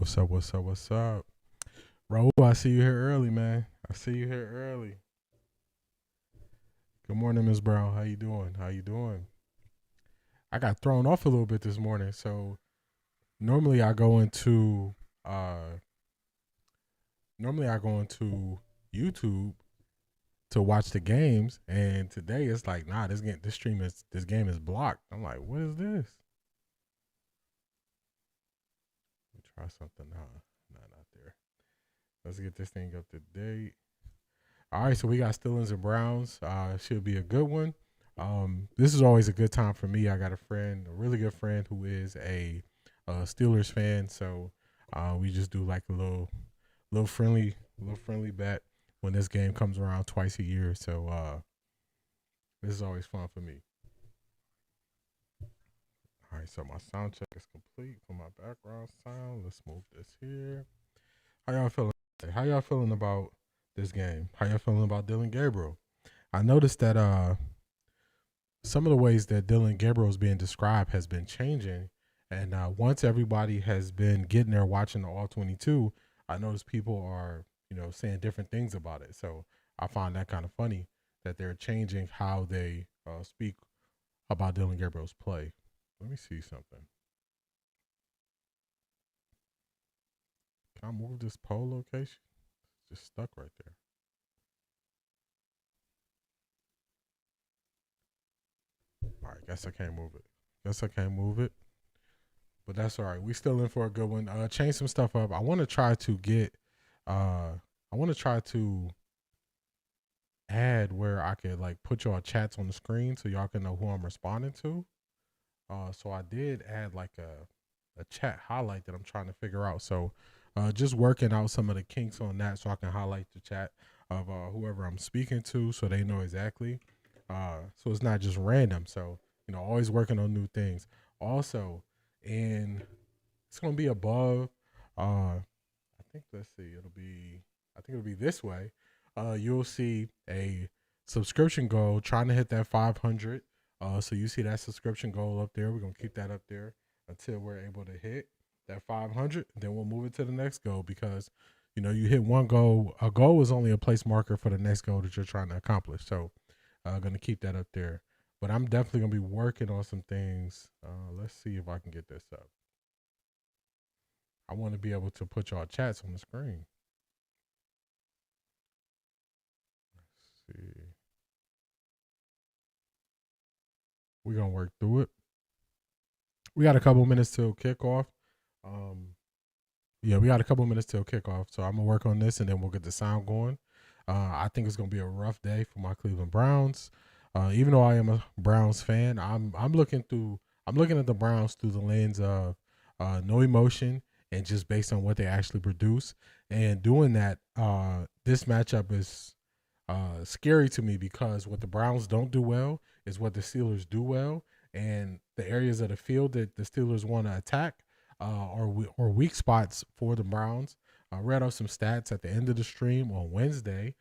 What's up? What's up? What's up? Raul, I see you here early, man. I see you here early. Good morning, Ms. Brown. How you doing? How you doing? I got thrown off a little bit this morning. So normally I go into YouTube to watch the games, and today it's like, nah, this game is blocked. I'm like, what is this? Let me try something. Not there. Let's get this thing up to date. All right, so we got Steelers and Browns. Should be a good one. This is always a good time for me. I got a really good friend who is a Steelers fan. So we just do like a little friendly bet when this game comes around twice a year. So this is always fun for me. All right, so my sound check is complete for my background sound. Let's move this here. How y'all feeling? How y'all feeling about this game? How y'all feeling about Dillon Gabriel? I noticed that some of the ways that Dillon Gabriel is being described has been changing. And once everybody has been getting there watching the All-22, I noticed people are, saying different things about it. So I find that kind of funny that they're changing how they speak about Dillon Gabriel's play. Let me see something. Can I move this poll location? It's just stuck right there. All right, guess I can't move it. But that's all right. We still in for a good one. Change some stuff up. I want to try to add where I could like put y'all chats on the screen so y'all can know who I'm responding to. So I did add like a chat highlight that I'm trying to figure out. So just working out some of the kinks on that so I can highlight the chat of whoever I'm speaking to so they know exactly. So it's not just random. So, always working on new things. Also, and it's going to be above, I think it'll be this way. You'll see a subscription goal trying to hit that 500. So you see that subscription goal up there. We're going to keep that up there until we're able to hit that 500. Then we'll move it to the next goal because, you hit one goal. A goal is only a place marker for the next goal that you're trying to accomplish. So I'm going to keep that up there. But I'm definitely going to be working on some things. Let's see if I can get this up. I want to be able to put y'all chats on the screen. Let's see. We're going to work through it. We got a couple minutes till kickoff. We got a couple minutes till kickoff. So I'm going to work on this and then we'll get the sound going. I think it's going to be a rough day for my Cleveland Browns. Even though I am a Browns fan, I'm looking at the Browns through the lens of no emotion and just based on what they actually produce. And doing that, this matchup is scary to me because what the Browns don't do well is what the Steelers do well, and the areas of the field that the Steelers want to attack are weak spots for the Browns. I read off some stats at the end of the stream on Wednesday,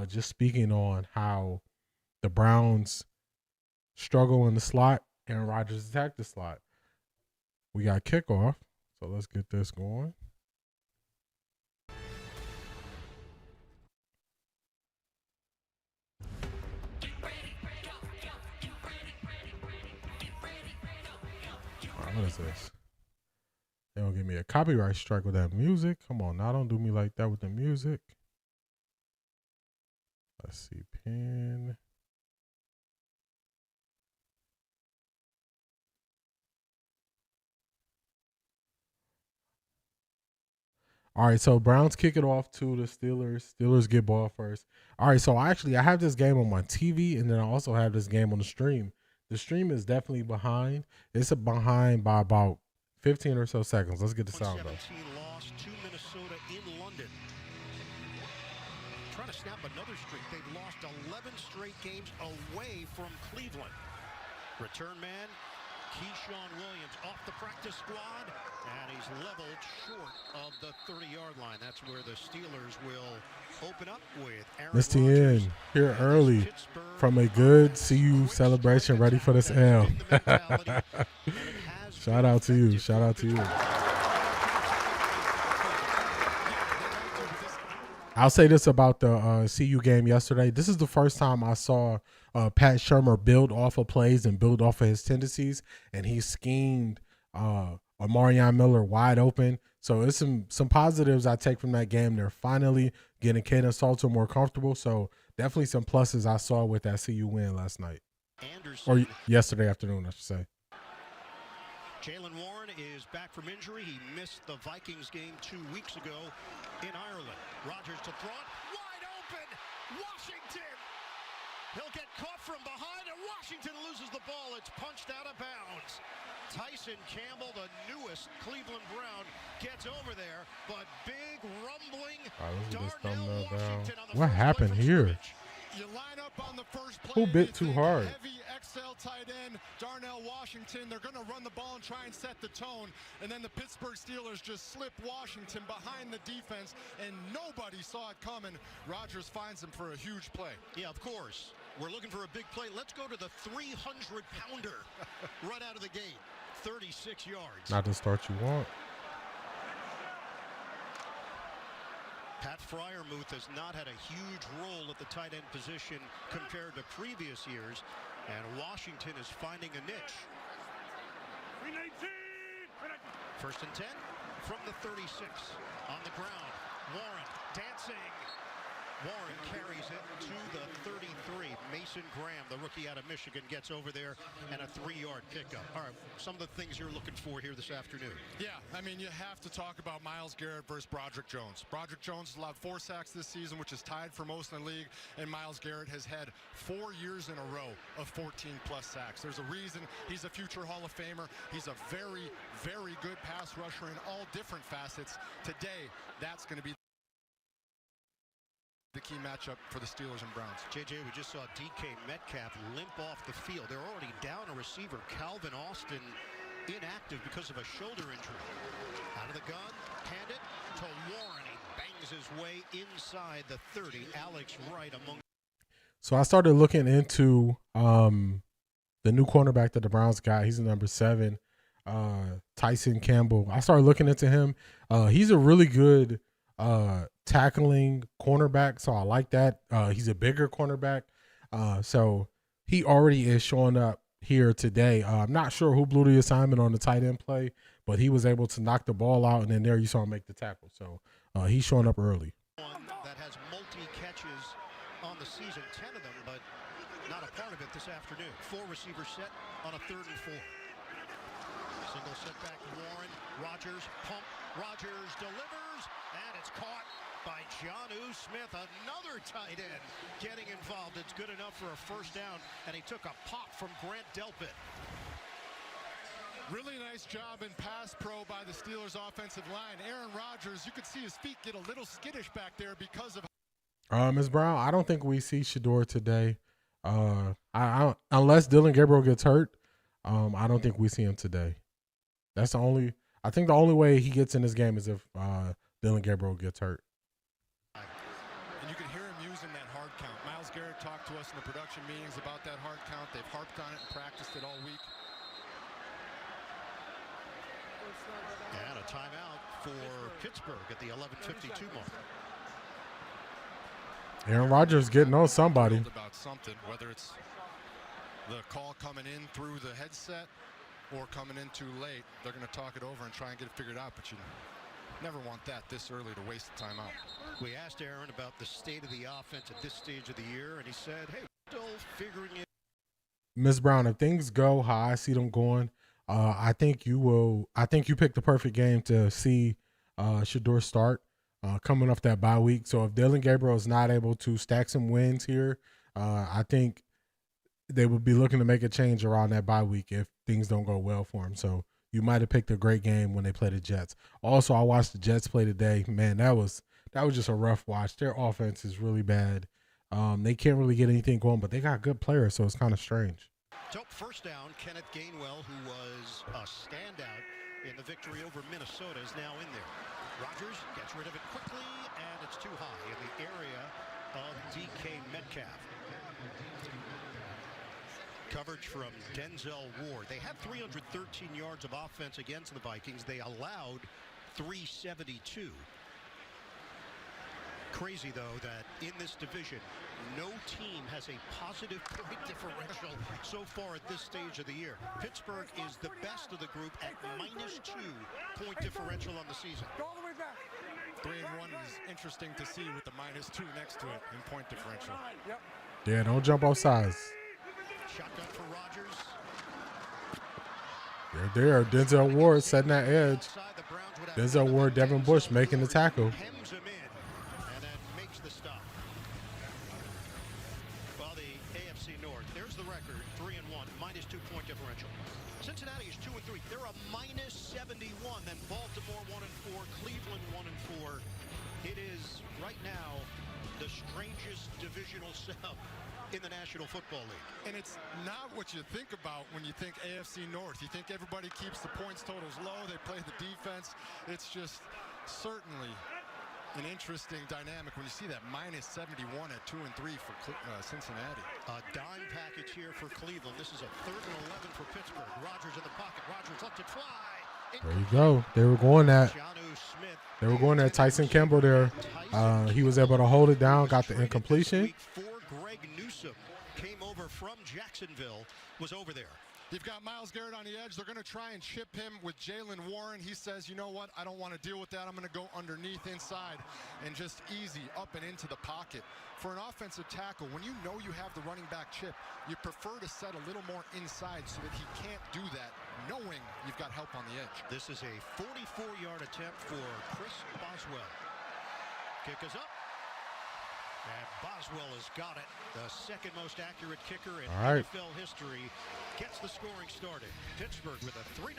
just speaking on how the Browns struggle in the slot and Rodgers attack the slot. We got kickoff, so let's get this going. All right, what is this? They don't give me a copyright strike with that music. Come on, now don't do me like that with the music. Let's see, pin. All right, so Browns kick it off to the Steelers. Steelers get ball first. All right, so I have this game on my TV, and then I also have this game on the stream. The stream is definitely behind. It's behind by about 15 or so seconds. Let's get the sound though. Lost to Minnesota in London. Trying to snap another streak. They've lost 11 straight games away from Cleveland. Return man, Keyshawn Williams off the practice squad, and he's leveled short of the 30-yard line. That's where the Steelers will open up with Aaron Rodgers here early from a good CU celebration, ready for this L. Shout out to you. Shout out to you. I'll say this about the CU game yesterday. This is the first time I saw Pat Shurmur build off of plays and build off of his tendencies, and he schemed Amarion Miller wide open. So it's some positives I take from that game. They're finally getting Caden Salter more comfortable. So definitely some pluses I saw with that CU win last night. Or yesterday afternoon, I should say. Jalen Warren is back from injury. He missed the Vikings game 2 weeks ago in Ireland. Rodgers to throw it. Wide open. Washington. He'll get caught from behind, and Washington loses the ball. It's punched out of bounds. Tyson Campbell, the newest Cleveland Brown, gets over there, but big rumbling. Darnell Washington on the what happened here? You line up on the first play. Who bit too hard? Heavy XL tight end, Darnell Washington. They're going to run the ball and try and set the tone. And then the Pittsburgh Steelers just slip Washington behind the defense, and nobody saw it coming. Rodgers finds him for a huge play. Yeah, of course. We're looking for a big play. Let's go to the 300-pounder right out of the gate. 36 yards. Not the start you want. Pat Freiermuth has not had a huge role at the tight end position compared to previous years, and Washington is finding a niche. 1st and 10 from the 36 on the ground. Warren dancing. Warren carries it to the 33. Mason Graham, the rookie out of Michigan, gets over there and a 3-yard pickup. All right, some of the things you're looking for here this afternoon. Yeah, I mean, you have to talk about Myles Garrett versus Broderick Jones. Broderick Jones has allowed 4 sacks this season, which is tied for most in the league, and Myles Garrett has had 4 years in a row of 14-plus sacks. There's a reason he's a future Hall of Famer. He's a very, very good pass rusher in all different facets. Today, that's going to be the key matchup for the Steelers and Browns. JJ, we just saw DK Metcalf limp off the field. They're already down a receiver. Calvin Austin inactive because of a shoulder injury. Out of the gun, hand it to Warren. He bangs his way inside the 30. Alex Wright among. So I started looking into the new cornerback that the Browns got. He's the number 7, Tyson Campbell. I started looking into him. He's a really good tackling cornerback, so I like that. He's a bigger cornerback, so he already is showing up here today. I'm not sure who blew the assignment on the tight end play, but he was able to knock the ball out, and then there you saw him make the tackle. So he's showing up early. One that has multi-catches on the season, 10 of them, but not a part of it this afternoon. 4 receivers set on a 3rd and 4. Single setback, Warren, Rodgers, pump, Rodgers delivers, and it's caught by Jonnu Smith, another tight end getting involved. It's good enough for a 1st down, and he took a pop from Grant Delpit. Really nice job in pass pro by the Steelers offensive line. Aaron Rodgers, you could see his feet get a little skittish back there because of. Ms. Brown, I don't think we see Shador today. Unless Dillon Gabriel gets hurt, I don't think we see him today. That's the only. I think the only way he gets in this game is if Dillon Gabriel gets hurt. And you can hear him using that hard count. Myles Garrett talked to us in the production meetings about that hard count. They've harped on it and practiced it all week. And a timeout for Pittsburgh at the 11:52 mark. Aaron Rodgers getting on somebody. About something, whether it's the call coming in through the headset or coming in too late, they're going to talk it over and try and get it figured out, but you never want that this early to waste the timeout. We asked Aaron about the state of the offense at this stage of the year, and he said, hey, we're still figuring it. Ms. Brown, if things go how I see them going, I think you picked the perfect game to see Shador start coming off that bye week. So if Dillon Gabriel is not able to stack some wins here, I think they would be looking to make a change around that bye week if things don't go well for him. So you might have picked a great game when they play the Jets. Also, I watched the Jets play today. Man, that was just a rough watch. Their offense is really bad. They can't really get anything going, but they got good players, so it's kind of strange. So 1st down, Kenneth Gainwell, who was a standout in the victory over Minnesota, is now in there. Rodgers gets rid of it quickly, and it's too high in the area of DK Metcalf. Coverage from Denzel Ward. They had 313 yards of offense against the Vikings. They allowed 372. crazy, though, that in this division, no team has a positive point differential so far at this stage of the year. Pittsburgh is the best of the group at -2 point differential on the season. 3-1 is interesting to see with the -2 next to it in point differential. Yeah, don't jump off sides. Shotgun for Rodgers. They're there. Denzel Ward setting that edge. Denzel Ward, Devin Bush making the tackle. Hems him in and then makes the stop. Well, the AFC North, there's the record, 3-1, -2 point differential. Cincinnati is 2-3. They're a -71. Then Baltimore 1-4, Cleveland 1-4. It is right now the strangest divisional setup in the National Football League. And it's not what you think about when you think AFC North. You think everybody keeps the points totals low, they play the defense. It's just certainly an interesting dynamic when you see that -71 at 2-3 for Cincinnati. A dime package here for Cleveland. This is a 3rd and 11 for Pittsburgh. Rodgers in the pocket. Rodgers lets it fly. There you go. They were going at. They were going at Tyson Campbell there. He was able to hold it down, got the incompletion. Greg Newsome came over from Jacksonville, was over there. You've got Myles Garrett on the edge. They're going to try and chip him with Jaylen Warren. He says, you know what, I don't want to deal with that. I'm going to go underneath inside and just easy up and into the pocket. For an offensive tackle, when you know you have the running back chip, you prefer to set a little more inside so that he can't do that, knowing you've got help on the edge. This is a 44-yard attempt for Chris Boswell. Kick is up. And Boswell has got it. The second most accurate kicker in NFL history gets the scoring started. Pittsburgh with a 3.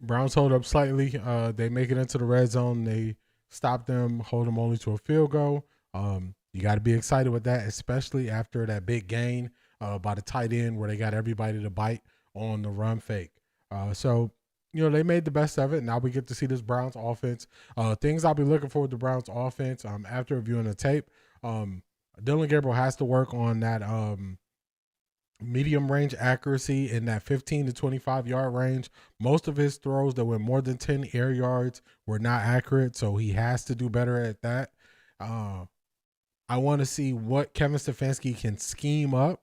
Browns hold up slightly. They make it into the red zone. They stop them, hold them only to a field goal. You got to be excited with that, especially after that big gain by the tight end where they got everybody to bite on the run fake. So, you know, they made the best of it. Now we get to see this Browns offense. Things I'll be looking for with the Browns offense after reviewing the tape. Dillon Gabriel has to work on that medium range accuracy in that 15 to 25 yard range. Most of his throws that went more than 10 air yards were not accurate, so he has to do better at that. I want to see what Kevin Stefanski can scheme up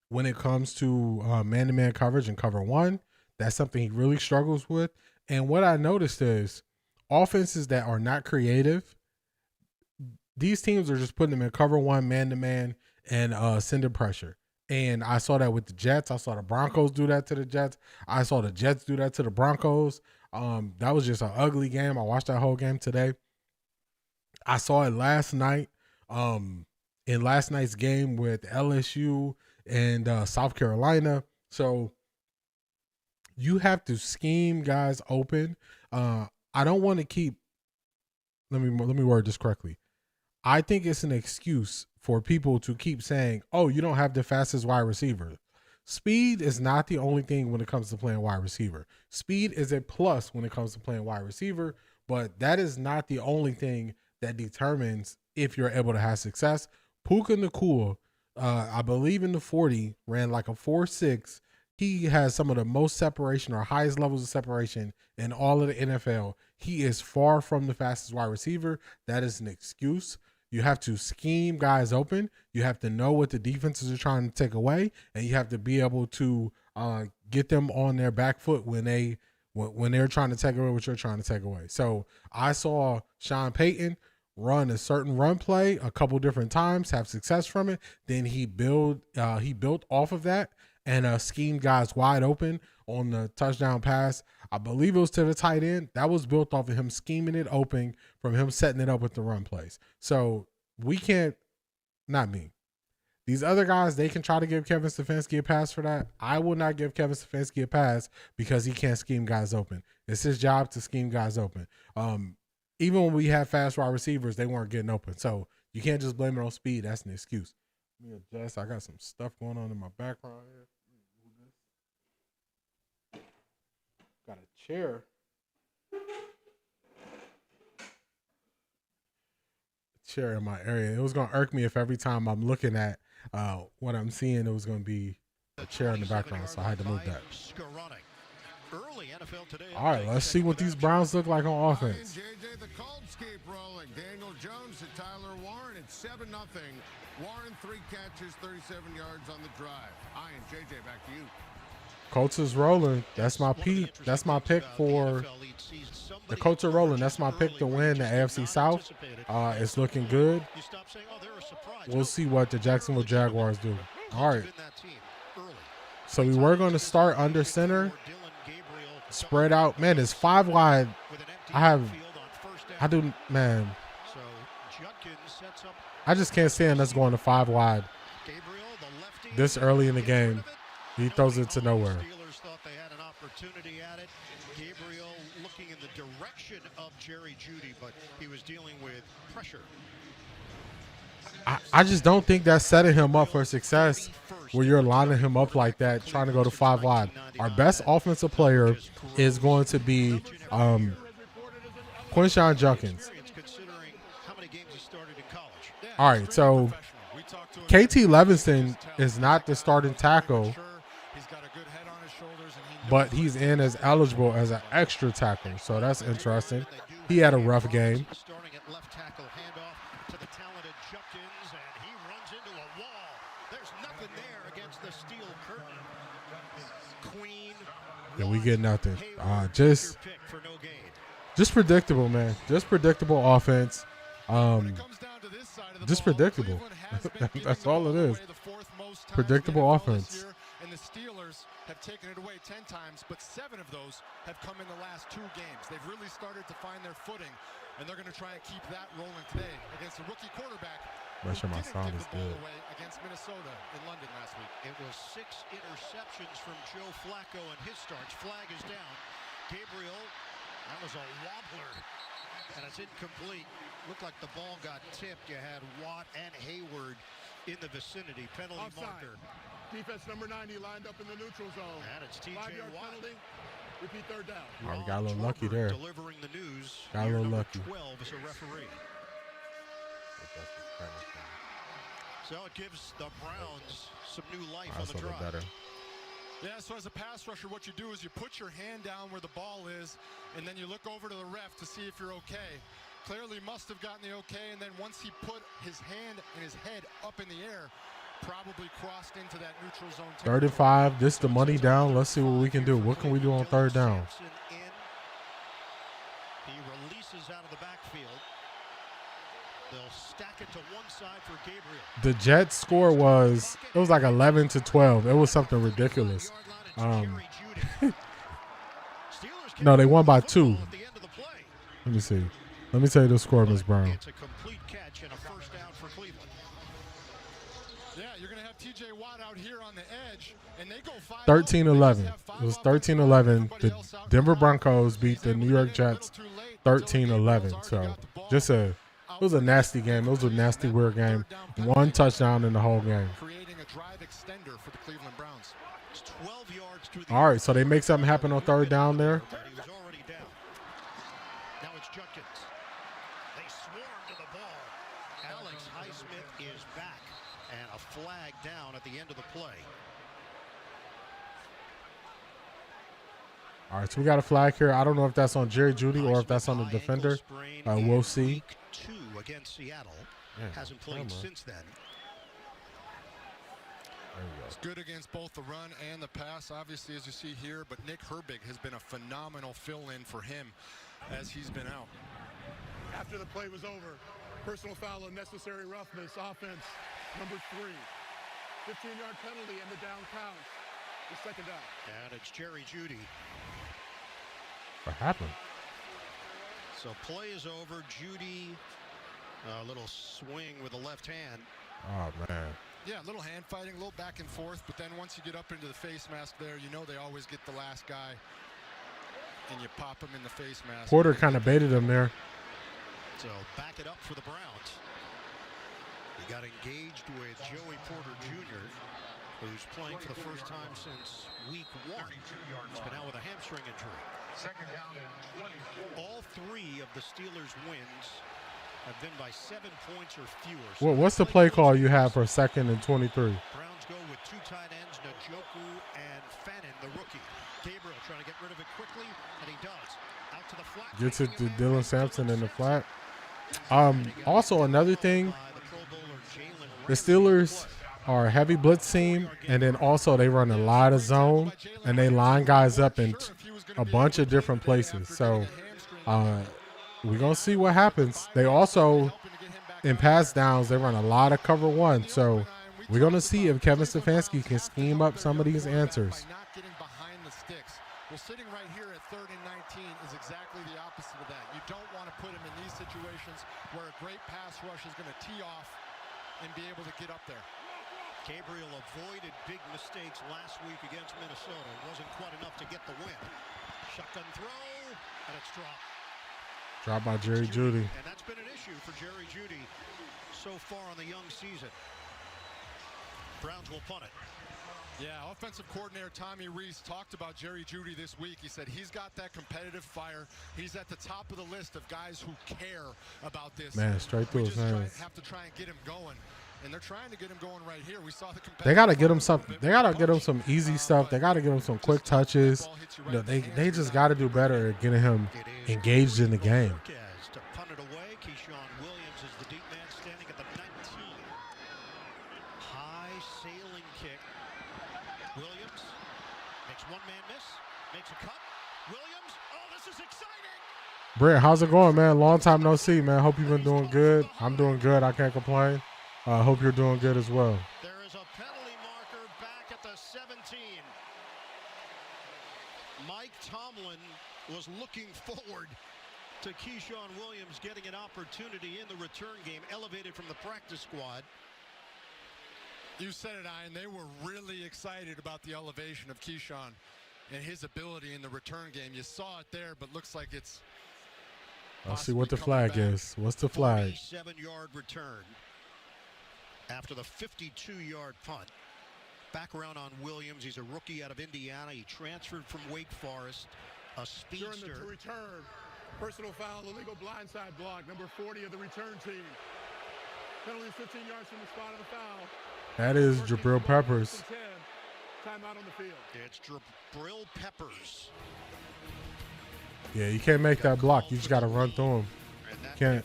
when it comes to man-to-man coverage and cover one. That's something he really struggles with. And what I noticed is offenses that are not creative, these teams are just putting them in cover one, man-to-man, and sending pressure. And I saw that with the Jets. I saw the Broncos do that to the Jets. I saw the Jets do that to the Broncos. That was just an ugly game. I watched that whole game today. I saw it last night in last night's game with LSU and South Carolina. So you have to scheme guys open. I don't want to keep – let me word this correctly. I think it's an excuse for people to keep saying, oh, you don't have the fastest wide receiver. Speed is not the only thing when it comes to playing wide receiver. Speed is a plus when it comes to playing wide receiver, but that is not the only thing that determines if you're able to have success. Puka Nacua, I believe in the 40, ran like a 4.6. He has some of the most separation or highest levels of separation in all of the NFL. He is far from the fastest wide receiver. That is an excuse. You have to scheme guys open. You have to know what the defenses are trying to take away, and you have to be able to get them on their back foot when they're trying to take away what you're trying to take away. So I saw Sean Payton run a certain run play a couple different times, have success from it. Then he built off of that and schemed guys wide open on the touchdown pass. I believe it was to the tight end. That was built off of him scheming it open from him setting it up with the run plays. So we can't, not me. These other guys, they can try to give Kevin Stefanski a pass for that. I will not give Kevin Stefanski a pass because he can't scheme guys open. It's his job to scheme guys open. Even when we have fast wide receivers, they weren't getting open. So you can't just blame it on speed. That's an excuse. Let me adjust. I got some stuff going on in my background here. Got a chair. Chair in my area. It was going to irk me if every time I'm looking at what I'm seeing, it was going to be a chair in the background. So I had to move that. All right, let's see what these Browns look like on offense. JJ, the Colts keep rolling. Daniel Jones to Tyler Warren. It's 7-0. Warren, 3 catches, 37 yards on the drive. Ian, JJ, back to you. Colts is rolling. That's my pick. That's my pick for the Colts are rolling. That's my pick to win the AFC South. It's looking good. We'll see what the Jacksonville Jaguars do. All right. So we were going to start under center. Spread out. Man, it's 5 wide. I just can't stand us going to 5 wide this early in the game. He throws it to nowhere. Steelers thought they had an opportunity at it. Gabriel looking in the direction of Jerry Jeudy, but he was dealing with pressure. I just don't think that's setting him up for success where you're lining him up like that, trying to go to 5 wide. Our best offensive player is going to be Quinshon Judkins. All right, so KT Levinson is not the starting tackle, but he's in as eligible as an extra tackle, so that's interesting. He had a rough game. Starting at left tackle, handoff to the talented Judkins, and he runs into a wall. There's nothing there against the steel curtain. Queen. Yeah, we get nothing. Just predictable, man. Just predictable offense. Just predictable. That's all it is. Predictable offense. And the Steelers have taken it away 10 times, but 7 of those have come in the last 2 games. They've really started to find their footing, and they're going to try and keep that rolling today against a rookie quarterback. Make sure my sound is good. Against Minnesota in London last week. It was 6 interceptions from Joe Flacco in his starts. Flag is down. Gabriel, that was a wobbler, and it's incomplete. Looked like the ball got tipped. You had Watt and Hayward in the vicinity. Penalty Offside. marker. Defense number 90 lined up in the neutral zone. And it's TJ 5-yard Watt. penalty. Repeat 3rd down. Oh, we got a little lucky there. Delivering the news. Got a little lucky. 12 as a referee. So it gives the Browns some new life on the drive. Better. Yeah, so as a pass rusher, what you do is you put your hand down where the ball is, and then you look over to the ref to see if you're okay. Clearly must have gotten the okay, and then once he put his hand and his head up in the air, probably crossed into that neutral zone. 35. This the money down. Let's see what we can do. What can we do on 3rd down? He releases out of the backfield. They'll stack it to one side for Gabriel. The Jets score was like 11-12. It was something ridiculous. No, they won by 2. Let me see. Let me tell you the score, Ms. Brown. It's a complete catch and a first down for Cleveland. Yeah, you're going to have TJ Watt out here on the edge, and they go 13-11. It was 13-11. The Denver Broncos beat the New York Jets 13-11. So it was a nasty game. It was a nasty, weird game. 1 touchdown in the whole game. Creating a drive extender for the Cleveland Browns. It's 12 yards through the All right, so they make something happen on 3rd down there. He was already down. Now it's Judkins. They swarm to the ball. Alex Highsmith is back, and a flag down at the end of the play. All right, so we got a flag here. I don't know if that's on Jerry Jeudy or if that's on the defender. We'll see. Week 2 against Seattle. Hasn't played since then. It's good against both the run and the pass, obviously, as you see here. But Nick Herbig has been a phenomenal fill-in for him as he's been out. After the play was over, personal foul of necessary roughness, offense number 3. 15-yard penalty and the down counts. The 2nd down. And it's Jerry Jeudy. What happened? So play is over. Jeudy, a little swing with the left hand. Oh, man. Yeah, a little hand fighting, a little back and forth, but then once you get up into the face mask there, you know they always get the last guy, and you pop him in the face mask. Porter kind of baited him there. So back it up for the Browns. He got engaged with Joey Porter Jr., who's playing for the first time since week 1. He's been out with a hamstring injury. All 3 of the Steelers' wins have been by 7 points or fewer. Well, what's the play call you have for 2nd and 23? Browns go with 2 tight ends, Njoku and Fannin, the rookie. Gabriel trying to get rid of it quickly, and he does. Out to the flat. Gets it to Dylan Sampson in the flat. Also, another thing, the Steelers are a heavy blitz team, and then also they run a lot of zone, and they line guys up in a bunch of different places. So we're going to see what happens. They also, in pass downs, they run a lot of cover one. So we're going to see if Kevin Stefanski can scheme up some of these answers. Well, sitting right here at 3rd and 19 is exactly the opposite of that. You don't want to put him in these situations where a great pass rush is going to tee off and be able to get up there. Gabriel avoided big mistakes last week against Minnesota. It wasn't quite enough to get the win. Shotgun throw, and it's dropped. Dropped by Jerry Jeudy. And that's been an issue for Jerry Jeudy so far on the young season. Browns will punt it. Yeah, offensive coordinator Tommy Rees talked about Jerry Jeudy this week. He said he's got that competitive fire. He's at the top of the list of guys who care about this. Man, straight through his hands. Have to try and get him going, and they're trying to get him going right here. We saw the they got to get him something. They got to get him some easy stuff. They got to get him some quick touches. You know, they just got to do better at getting him engaged in the game. To punt it away, Keyshawn Williams is the deep man standing at the 19. High sailing kick. Williams makes one man miss, makes a cut. Williams, oh, this is exciting. Brent, how's it going, man? Long time no see, man. Hope you've been doing good. I'm doing good. I can't complain. Hope you're doing good as well. There is a penalty marker back at the 17. Mike Tomlin was looking forward to Keyshawn Williams getting an opportunity in the return game, elevated from the practice squad. You said it, Ian. They were really excited about the elevation of Keyshawn and his ability in the return game. You saw it there, but looks like it's. Let's see what the flag is. What's the flag? 47-yard return after the 52-yard punt. Back around on Williams. He's a rookie out of Indiana. He transferred from Wake Forest. A speedster. During the return, personal foul, illegal blindside block, number 40 of the return team. Penalty 15 yards from the spot of the foul. That is Jabril Peppers. Timeout on the field. It's Jabril Peppers. Yeah, you can't make that block. You just got to run through him.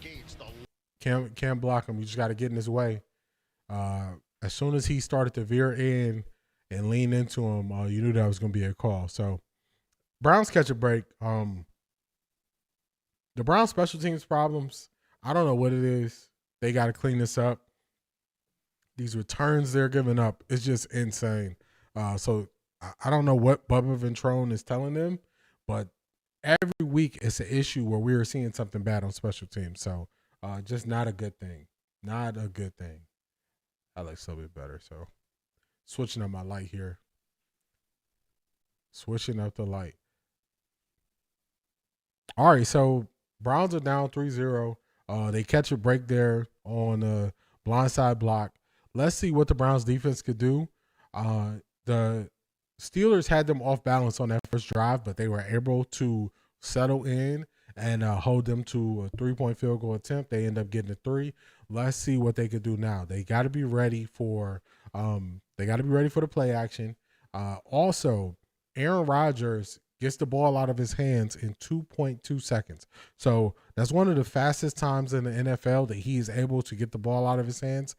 Can't block him. You just got to get in his way. As soon as he started to veer in and lean into him, you knew that was going to be a call. So Browns catch a break. The Browns special teams problems, I don't know what it is. They got to clean this up. These returns they're giving up is just insane. So I don't know what Bubba Ventrone is telling them, but every week it's an issue where we are seeing something bad on special teams. So just not a good thing. Not a good thing. I like a little bit better. So switching up my light here. Switching up the light. All right, so Browns are down 3-0. They catch a break there on a blindside block. Let's see what the Browns defense could do. The Steelers had them off balance on that first drive, but they were able to settle in and hold them to a 3-point field goal attempt. They end up getting a 3. Let's see what they could do now. They got to be ready for the play action. Also, Aaron Rodgers gets the ball out of his hands in 2.2 seconds. So that's one of the fastest times in the NFL that he is able to get the ball out of his hands.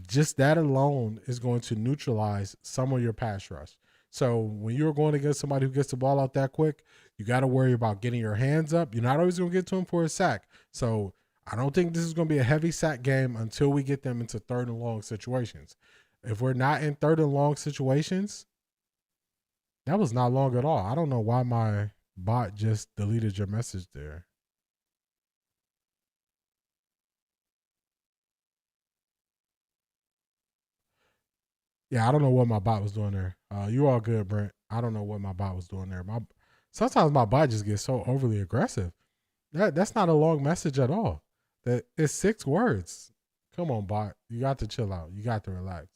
Just that alone is going to neutralize some of your pass rush. So when you're going against somebody who gets the ball out that quick, you got to worry about getting your hands up. You're not always going to get to him for a sack. So I don't think this is going to be a heavy sack game until we get them into 3rd and long situations. If we're not in 3rd and long situations, that was not long at all. I don't know why my bot just deleted your message there. Yeah, I don't know what my bot was doing there. You all good, Brent. I don't know what my bot was doing there. Sometimes my bot just gets so overly aggressive. That's not a long message at all. It's 6 words. Come on, bot. You got to chill out. You got to relax.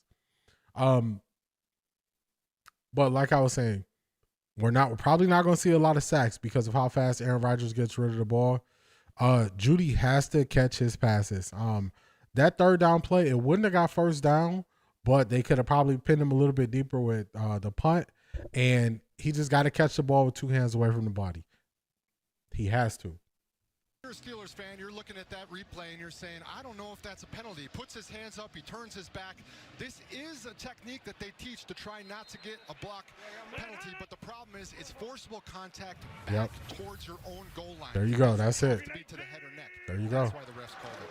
But like I was saying, we're probably not going to see a lot of sacks because of how fast Aaron Rodgers gets rid of the ball. Jeudy has to catch his passes. That 3rd down play, it wouldn't have got 1st down, but they could have probably pinned him a little bit deeper with the punt, and he just got to catch the ball with 2 hands away from the body. He has to. You're a Steelers fan, you're looking at that replay and you're saying, I don't know if that's a penalty. He puts his hands up, he turns his back. This is a technique that they teach to try not to get a block penalty, but the problem is it's forcible contact back towards your own goal line. There you go. That's it. To the head or neck. There you go. That's why the refs called it.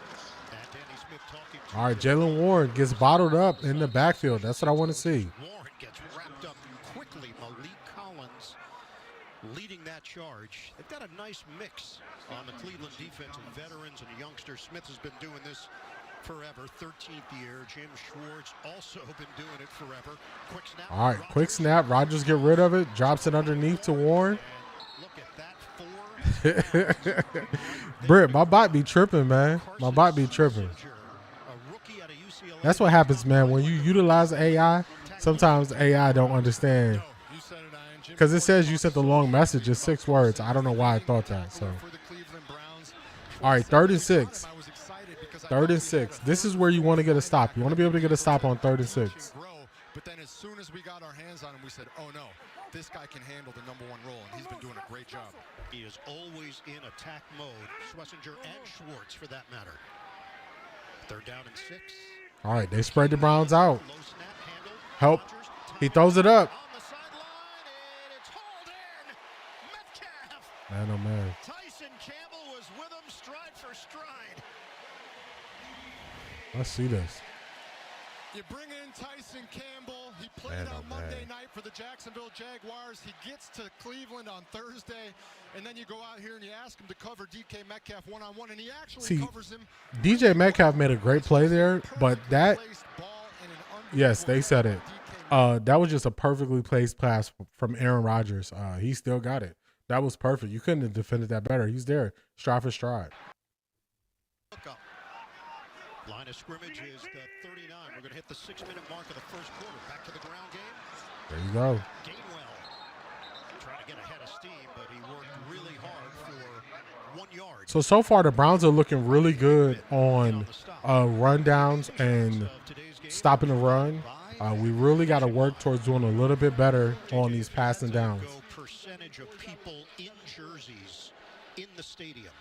And Danny Smith talking to All right, Jalen Warren gets bottled up in the backfield. That's what I want to see. Warren gets wrapped up quickly. Malik Collins leading that charge. They've got a nice mix on the Cleveland defense of veterans and youngsters. Smith has been doing this forever, 13th year. Jim Schwartz also been doing it forever. Quick snap. All right, quick snap. Rodgers get rid of it. Drops it underneath to Warren. And look at that, 4. Britt, my bot be tripping, man. My bot be tripping. That's what happens, man. When you utilize AI, sometimes AI don't understand. Because it says you sent the long message. It's 6 words. I don't know why I thought that. So, all right, 3rd and 6. 3rd and 6. This is where you want to get a stop. You want to be able to get a stop on 3rd and 6. But then as soon as we got our hands on him, we said, oh, no, this guy can handle the #1 role, and he's been doing a great job. He is always in attack mode. Schlesinger and Schwartz, for that matter. 3rd down and 6. All right, they spread the Browns out. Low snap handle. Help. Rodgers, He throws it up. on the sideline, and it's hauled in. Metcalf. Man, oh, man. Tyson Campbell was with him stride for stride. Let's see this. You bring in Tyson Campbell. He played on Monday night for the Jacksonville Jaguars. He gets to Cleveland on Thursday, and then you go out here and you ask him to cover DK Metcalf one-on-one, and he actually covers him. DJ Metcalf made a great play there, but that, yes, they said it. That was just a perfectly placed pass from Aaron Rodgers. He still got it. That was perfect. You couldn't have defended that better. He's there, stride for stride. Look up. Line of scrimmage is the 39. We're going to hit the 6-minute mark of the first quarter. Back to the ground game. There you go. Gainwell trying to get ahead of steam, but he worked really hard for 1 yard. So far, the Browns are looking really good on rundowns and stopping the run. We really got to work towards doing a little bit better on these passing downs. Percentage of people in jerseys in the stadium.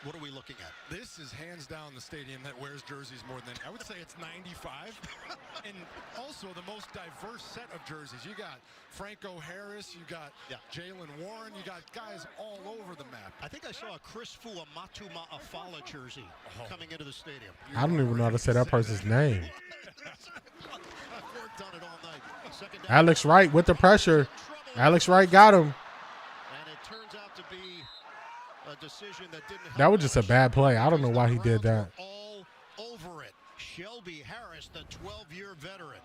What are we looking at? This is hands down the stadium that wears jerseys more than, I would say it's 95. And also the most diverse set of jerseys. You got Franco Harris, you got Jalen Warren, you got guys all over the map. I think I saw a Chris Fuamatuma Afala jersey coming into the stadium. I don't even know how to say that person's name. I've worked on it all night. Second down. Alex Wright with the pressure. Alex Wright got him. And it turns out to be a decision that didn't help. That was just a bad play. I don't know why he did that. All over it. Shelby Harris, the 12-year veteran.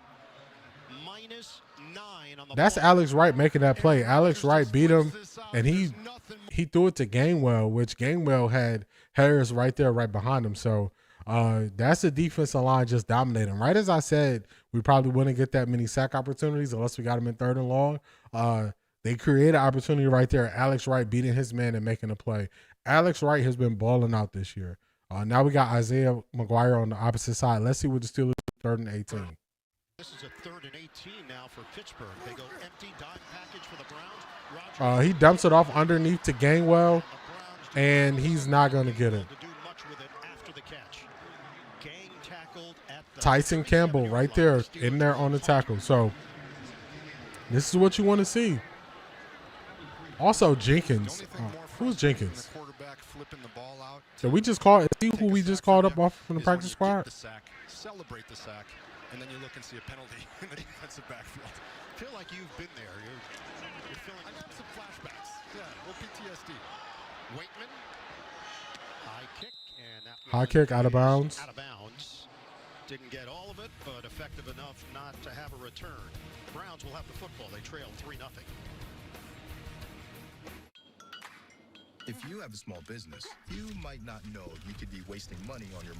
-9 on the That's ball. Alex Wright making that play. Alex Wright beat him, and he threw it to Gainwell, which Gainwell had Harris right there, right behind him. So that's the defensive line just dominating. Right as I said, we probably wouldn't get that many sack opportunities unless we got him in 3rd and long. They created an opportunity right there. Alex Wright beating his man and making a play. Alex Wright has been balling out this year. Now we got Isaiah McGuire on the opposite side. Let's see what the Steelers do 3rd and 18. This is a 3rd and 18 now for Pittsburgh. They go empty dime package for the Browns. Rodgers, He dumps it off underneath to Gainwell, and he's not going to get it. to do much with it after the catch. Gang tackled at the Tyson Campbell right there, in there on the tackle. So this is what you want to see. Also, Jenkins. Who's Jenkins? Did we just call? Is he who we just called up off from the practice squad? Celebrate the sack, and then you look and see a penalty in the defensive backfield. Feel like you've been there. You're feeling. I got some flashbacks. Yeah, well, PTSD. Waitman. High kick, and that High was kick out of bounds. Out of bounds. Didn't get all of it, but effective enough not to have a return. Browns will have the football. They trail 3-0. If you have a small business, you might not know you could be wasting money on your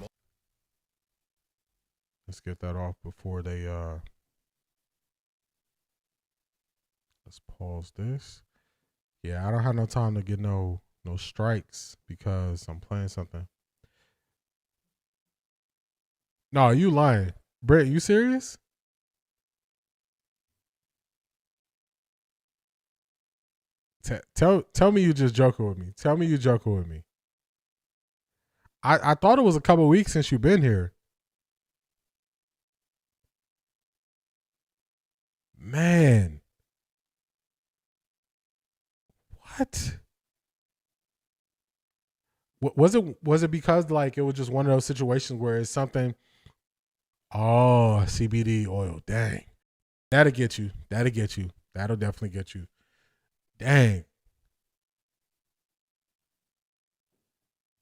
Let's get that off before they let's pause this. Yeah, I don't have no time to get no strikes because I'm playing something. No, you lying. Brett, you serious? Tell me you just joking with me. Tell me you joking with me. I thought it was a couple weeks since you've been here. Man. What? Was it because like it was just one of those situations where it's something? Oh, CBD oil. Dang. That'll get you. That'll get you. That'll definitely get you. Dang.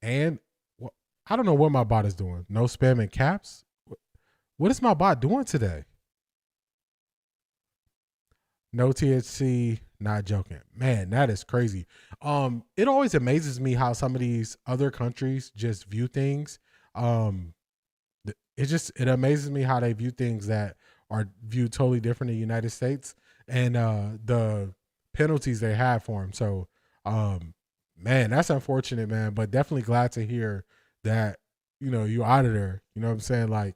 And I don't know what my bot is doing. No spamming caps. What is my bot doing today? No THC. Not joking. Man, that is crazy. It always amazes me how some of these other countries just view things. It amazes me how they view things that are viewed totally different in the United States and the penalties they have for them. So, man, that's unfortunate, man. But definitely glad to hear that you out of there. You know what I'm saying? Like,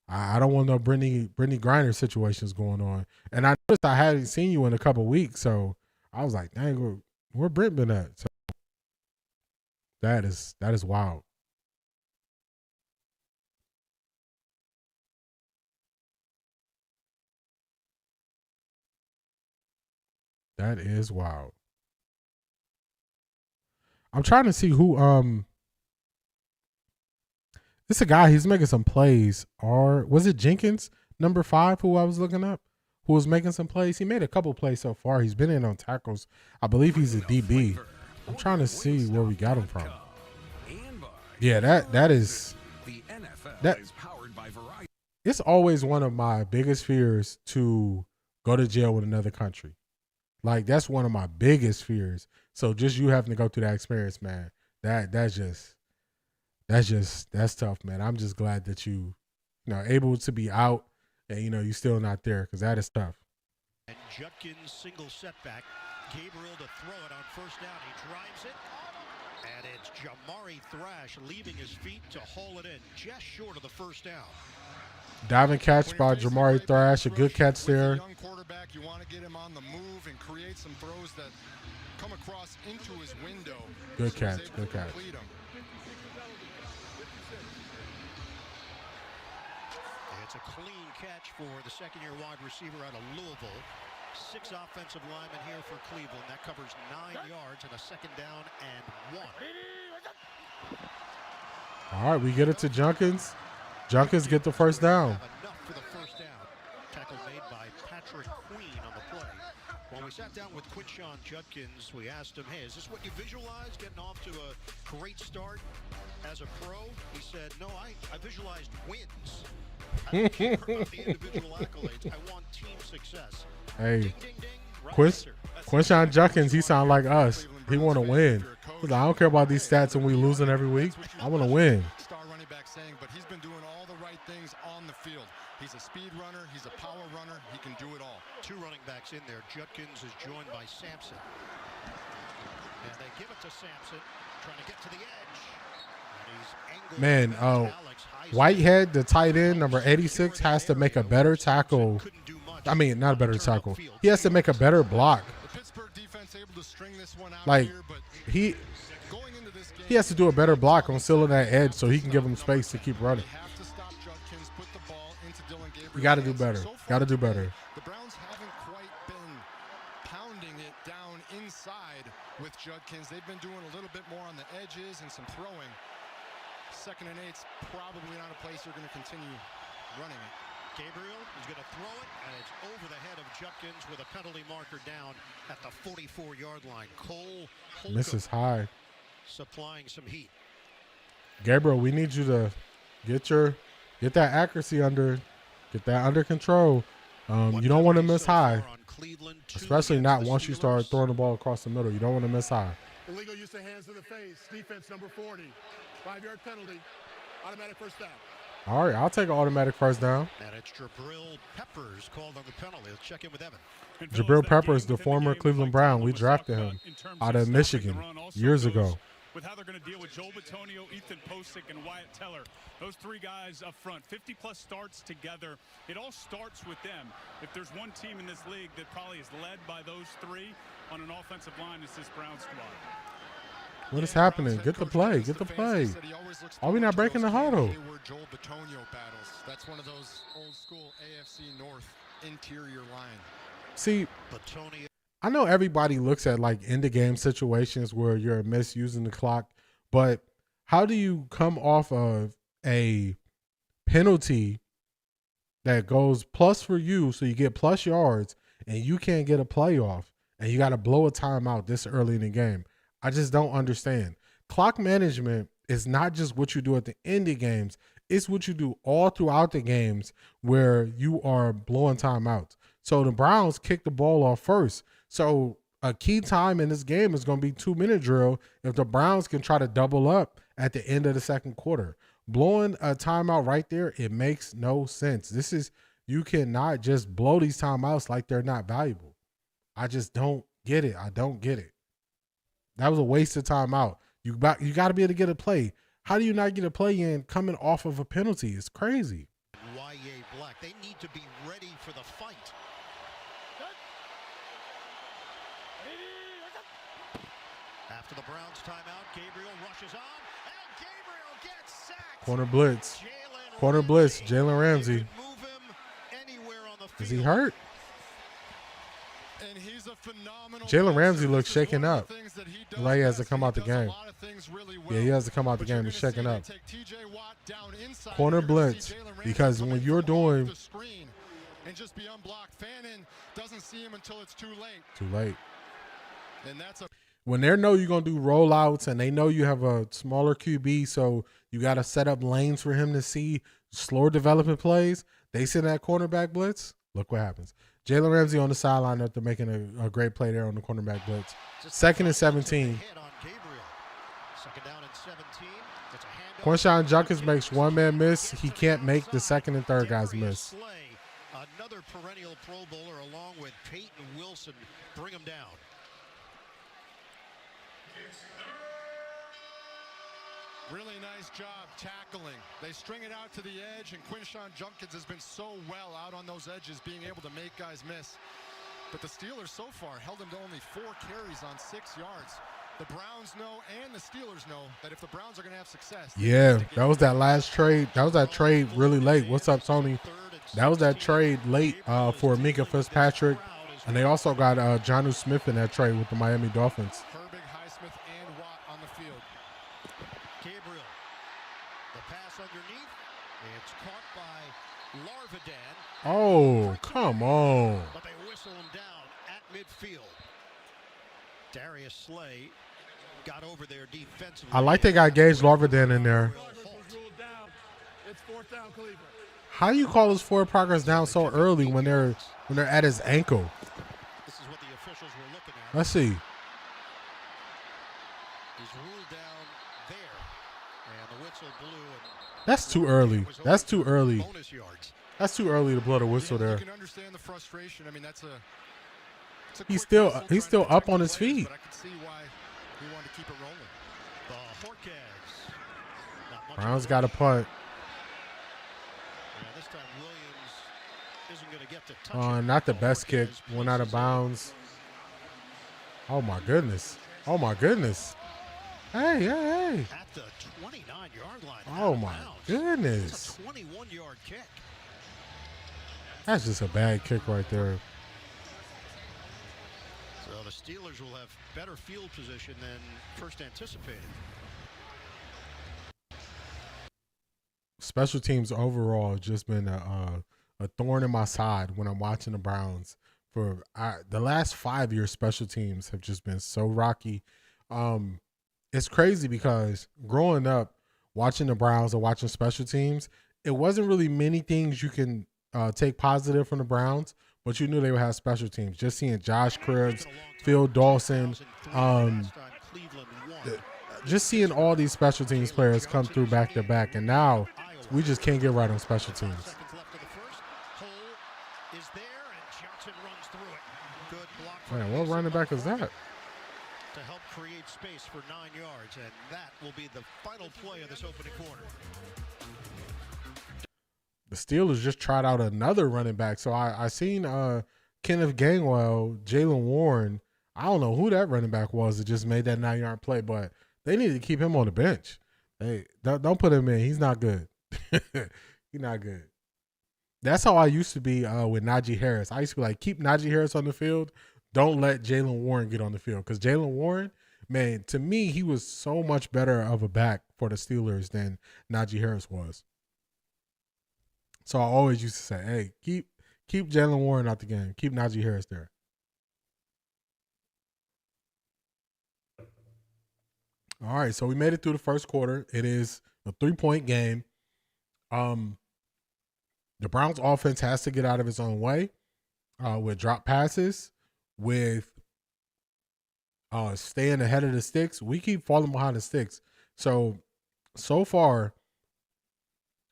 I don't want no Brittany Griner situations going on. And I noticed I hadn't seen you in a couple of weeks, so I was like, dang, where Britt been at? So that is wild. That is wild. I'm trying to see who it's a guy, he's making some plays. Or was it Jenkins, number 5, who I was looking up, who was making some plays? He made a couple plays so far. He's been in on tackles. I believe he's a DB. I'm trying to see where we got him from. Yeah, that is that. It's always one of my biggest fears to go to jail with another country. Like, that's one of my biggest fears. So just you having to go through that experience, man, that's tough, man. I'm just glad that you able to be out and you still not there, because that is tough. And Judkins single setback. Gabriel to throw it on first down. He drives it. And it's Jamari Thrash leaving his feet to haul it in just short of the first down. Diving catch by Jamari Thrash. A good catch there. Young quarterback, you want to get him on the move and create some throws that come across into his window. Good catch. Good catch. It's a clean catch for the second-year wide receiver out of Louisville. 6 offensive linemen here for Cleveland. That covers 9 yards and a second down and 1. All right, we get it to Junkins. Junkins get the first down. Enough for the first down. Tackle made by Patrick Queen on the play. When we sat down with Quinshon Judkins, we asked him, hey, is this what you visualized, getting off to a great start as a pro? He said, no, I visualized wins. I don't care about the individual accolades. I want team success. Hey, Ding, ding, ding. Right, Quinshon Judkins, he sound like us. He want to win. He's like, I don't care about these stats and we losing every week. I want to win. Star running back saying, but he's been doing all the right things on the field. He's a speed runner. He's a power runner. He can do it all. 2 running backs in there. Judkins is joined by Sampson. And they give it to Sampson, trying to get to the edge. Man, Whitehead, the tight end, number 86, has to make a better tackle. I mean, not a better tackle. He has to make a better block. Like, he has to do a better block on sealing that edge so he can give him space to keep running. You got to do better. Got to do better. The Browns haven't quite been pounding it down inside with Judkins. They've been doing a little bit more on the edges and some throwing. 2nd and 8's probably not a place they're going to continue running it. Gabriel is going to throw it, and it's over the head of Judkins with a penalty marker down at the 44-yard line. Cole Holcomb misses high. Supplying some heat. Gabriel, we need you to get that accuracy under control. You don't want to miss high, especially not once you start throwing the ball across the middle. You don't want to miss high. Illegal use of hands to the face. Defense number 40. 5-yard penalty. Automatic first down. All right, I'll take an automatic first down. And it's Jabril Peppers called on the penalty. Let's check in with Evan. Jabril Peppers, the former Cleveland Brown. We drafted him out of Michigan years ago. With how they're going to deal with Joel Bitonio, Ethan Posick, and Wyatt Teller. Those 3 guys up front, 50-plus starts together. It all starts with them. If there's one team in this league that probably is led by those 3 on an offensive line, it's this Brown squad. What is happening? Get the play. Get the play. Are we not breaking the huddle? Joel Bitonio battles. That's one of those old school AFC North interior line. See, I know everybody looks at like end of game situations where you're misusing the clock, but how do you come off of a penalty that goes plus for you, so you get plus yards, and you can't get a playoff, and you got to blow a timeout this early in the game? I just don't understand. Clock management is not just what you do at the end of games. It's what you do all throughout the games where you are blowing timeouts. So the Browns kicked the ball off first. So a key time in this game is going to be 2-minute drill if the Browns can try to double up at the end of the second quarter. Blowing a timeout right there, it makes no sense. You cannot just blow these timeouts like they're not valuable. I just don't get it. I don't get it. That was a waste of timeout. You got to be able to get a play. How do you not get a play in coming off of a penalty? It's crazy. Y.A. Black, they need to be ready for the fight. After the Browns timeout, Gabriel rushes on, and Gabriel gets sacked. Corner blitz. Corner blitz, Jalen Ramsey. Move him anywhere on the field. Is he hurt? And he's a phenomenal Jalen Ramsey blitzer. looks This is shaken one of up. the things that he does Like he has to best. come He out the does a game. lot of things really well. Yeah, he has to come out the But you're game. He's gonna shaking see up. they take TJ Watt down inside. Corner You're gonna see blitz, Jalen Ramsey because come when in you're from off doing- the screen and just be unblocked, Fannin doesn't see him until it's too late. Too late. And that's a When they know you're going to do rollouts and they know you have a smaller QB, so you got to set up lanes for him to see slower development plays, they send that cornerback blitz. Look what happens. Jalen Ramsey on the sideline after making a great play there on the cornerback blitz. Second and 17. Quinshon Judkins makes one man miss. He can't make the second and third guys miss. Another perennial Pro Bowler along with Peyton Wilson. Bring him down. really nice job tackling. They string it out to the edge, and Quinshon Judkins has been so well out on those edges, being able to make guys miss. But the Steelers so far held him to only 4 carries on 6 yards. The Browns know and the Steelers know that if the Browns are going to have success. Yeah, that was that last trade. That was that trade really late. What's up, Tony? That was that trade late for Mika Fitzpatrick. And they also got Jonnu Smith in that trade with the Miami Dolphins. Herbig, Highsmith, and Watt on the field. Gabriel, the pass underneath. It's caught by Larvidan. Oh, come on. But they whistle him down at midfield. Darius Slay got over there defensively. I like they got Gage Larvidan in there. It's 4th down, Cleveland. How do you call his forward progress down so early when they're at his ankle? This is what the officials were looking at. Let's see. He's ruled down there, and the whistle blew. And That's too early. That's too early. bonus yards. That's too early to blow the whistle You there. can understand the frustration. I mean, it's a He's quick still whistle he's trying still to up protect on the his players, feet. But I can see why he wanted to keep it rolling. The Horcags. Not much Browns of got a rush. punt. Yeah, this time Williams isn't going to get to touch it. Not the The best kick. Horcags Went out of places it bounds. Oh my goodness. Oh my goodness. Hey, hey, hey. at the 29-yard line. Oh out of my bounds. goodness. It's a 21-yard kick. That's just a bad kick right there. So the Steelers will have better field position than first anticipated. Special teams overall have just been a thorn in my side when I'm watching the Browns. For the last 5 years, special teams have just been so rocky. It's crazy because growing up, watching the Browns and watching special teams, it wasn't really many things you can take positive from the Browns, but you knew they would have special teams. Just seeing Josh Cribbs, Phil Dawson, just seeing all these special teams players come through back to back, and now we just can't get right on special teams. Seconds left of the first. Hole is there, and Johnson runs through it. Good block for Man, what running back is that? to help create space for 9 yards, and that will be the final play of this opening quarter. The Steelers just tried out another running back. So I seen Kenneth Gainwell, Jalen Warren. I don't know who that running back was that just made that 9-yard play, but They need to keep him on the bench. Hey, don't put him in. He's not good. He's not good. That's how I used to be with Najee Harris. I used to be like, keep Najee Harris on the field. Don't let Jalen Warren get on the field. Because Jalen Warren, man, to me, he was so much better of a back for the Steelers than Najee Harris was. So I always used to say, hey, keep Jalen Warren out the game. Keep Najee Harris there. All right, so we made it through the first quarter. It is a 3-point game. The Browns offense has to get out of its own way with drop passes, with staying ahead of the sticks. We keep falling behind the sticks. So far,